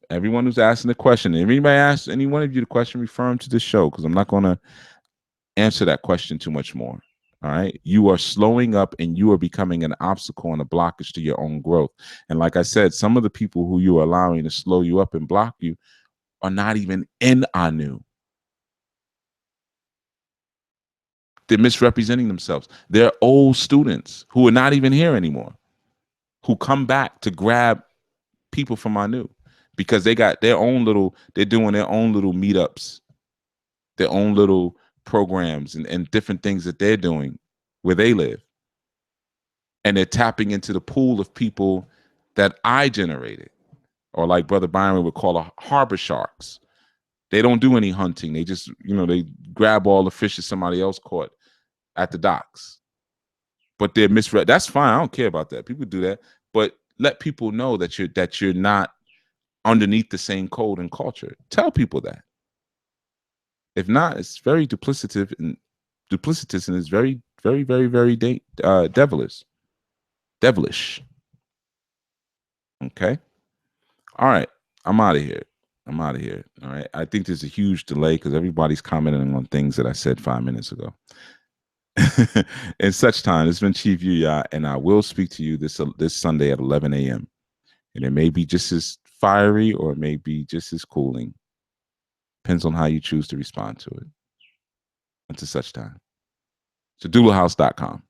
Everyone who's asking the question, if anybody asks any one of you the question, refer them to the show, because I'm not going to answer that question too much more. All right. You are slowing up and you are becoming an obstacle and a blockage to your own growth. And like I said, some of the people who you are allowing to slow you up and block you are not even in Anu. They're misrepresenting themselves. They're old students who are not even here anymore, who come back to grab people from Anu because they got their own little, they're doing their own little meetups, their own little programs and different things that they're doing where they live. And they're tapping into the pool of people that I generated, or like Brother Byron would call a harbor sharks. They don't do any hunting. They just, they grab all the fish that somebody else caught at the docks. But they're misread. That's fine. I don't care about that. People do that. But let people know that you're not underneath the same code and culture. Tell people that. If not, it's very duplicitous and it's very, very, very, very devilish. Devilish. Okay. All right. I'm out of here. All right. I think there's a huge delay because everybody's commenting on things that I said 5 minutes ago. In such time, it's been Chief YUYA, and I will speak to you this Sunday at 11 a.m. And it may be just as fiery or it may be just as cooling. Depends on how you choose to respond to it. Until such time. SadullaHouse.com.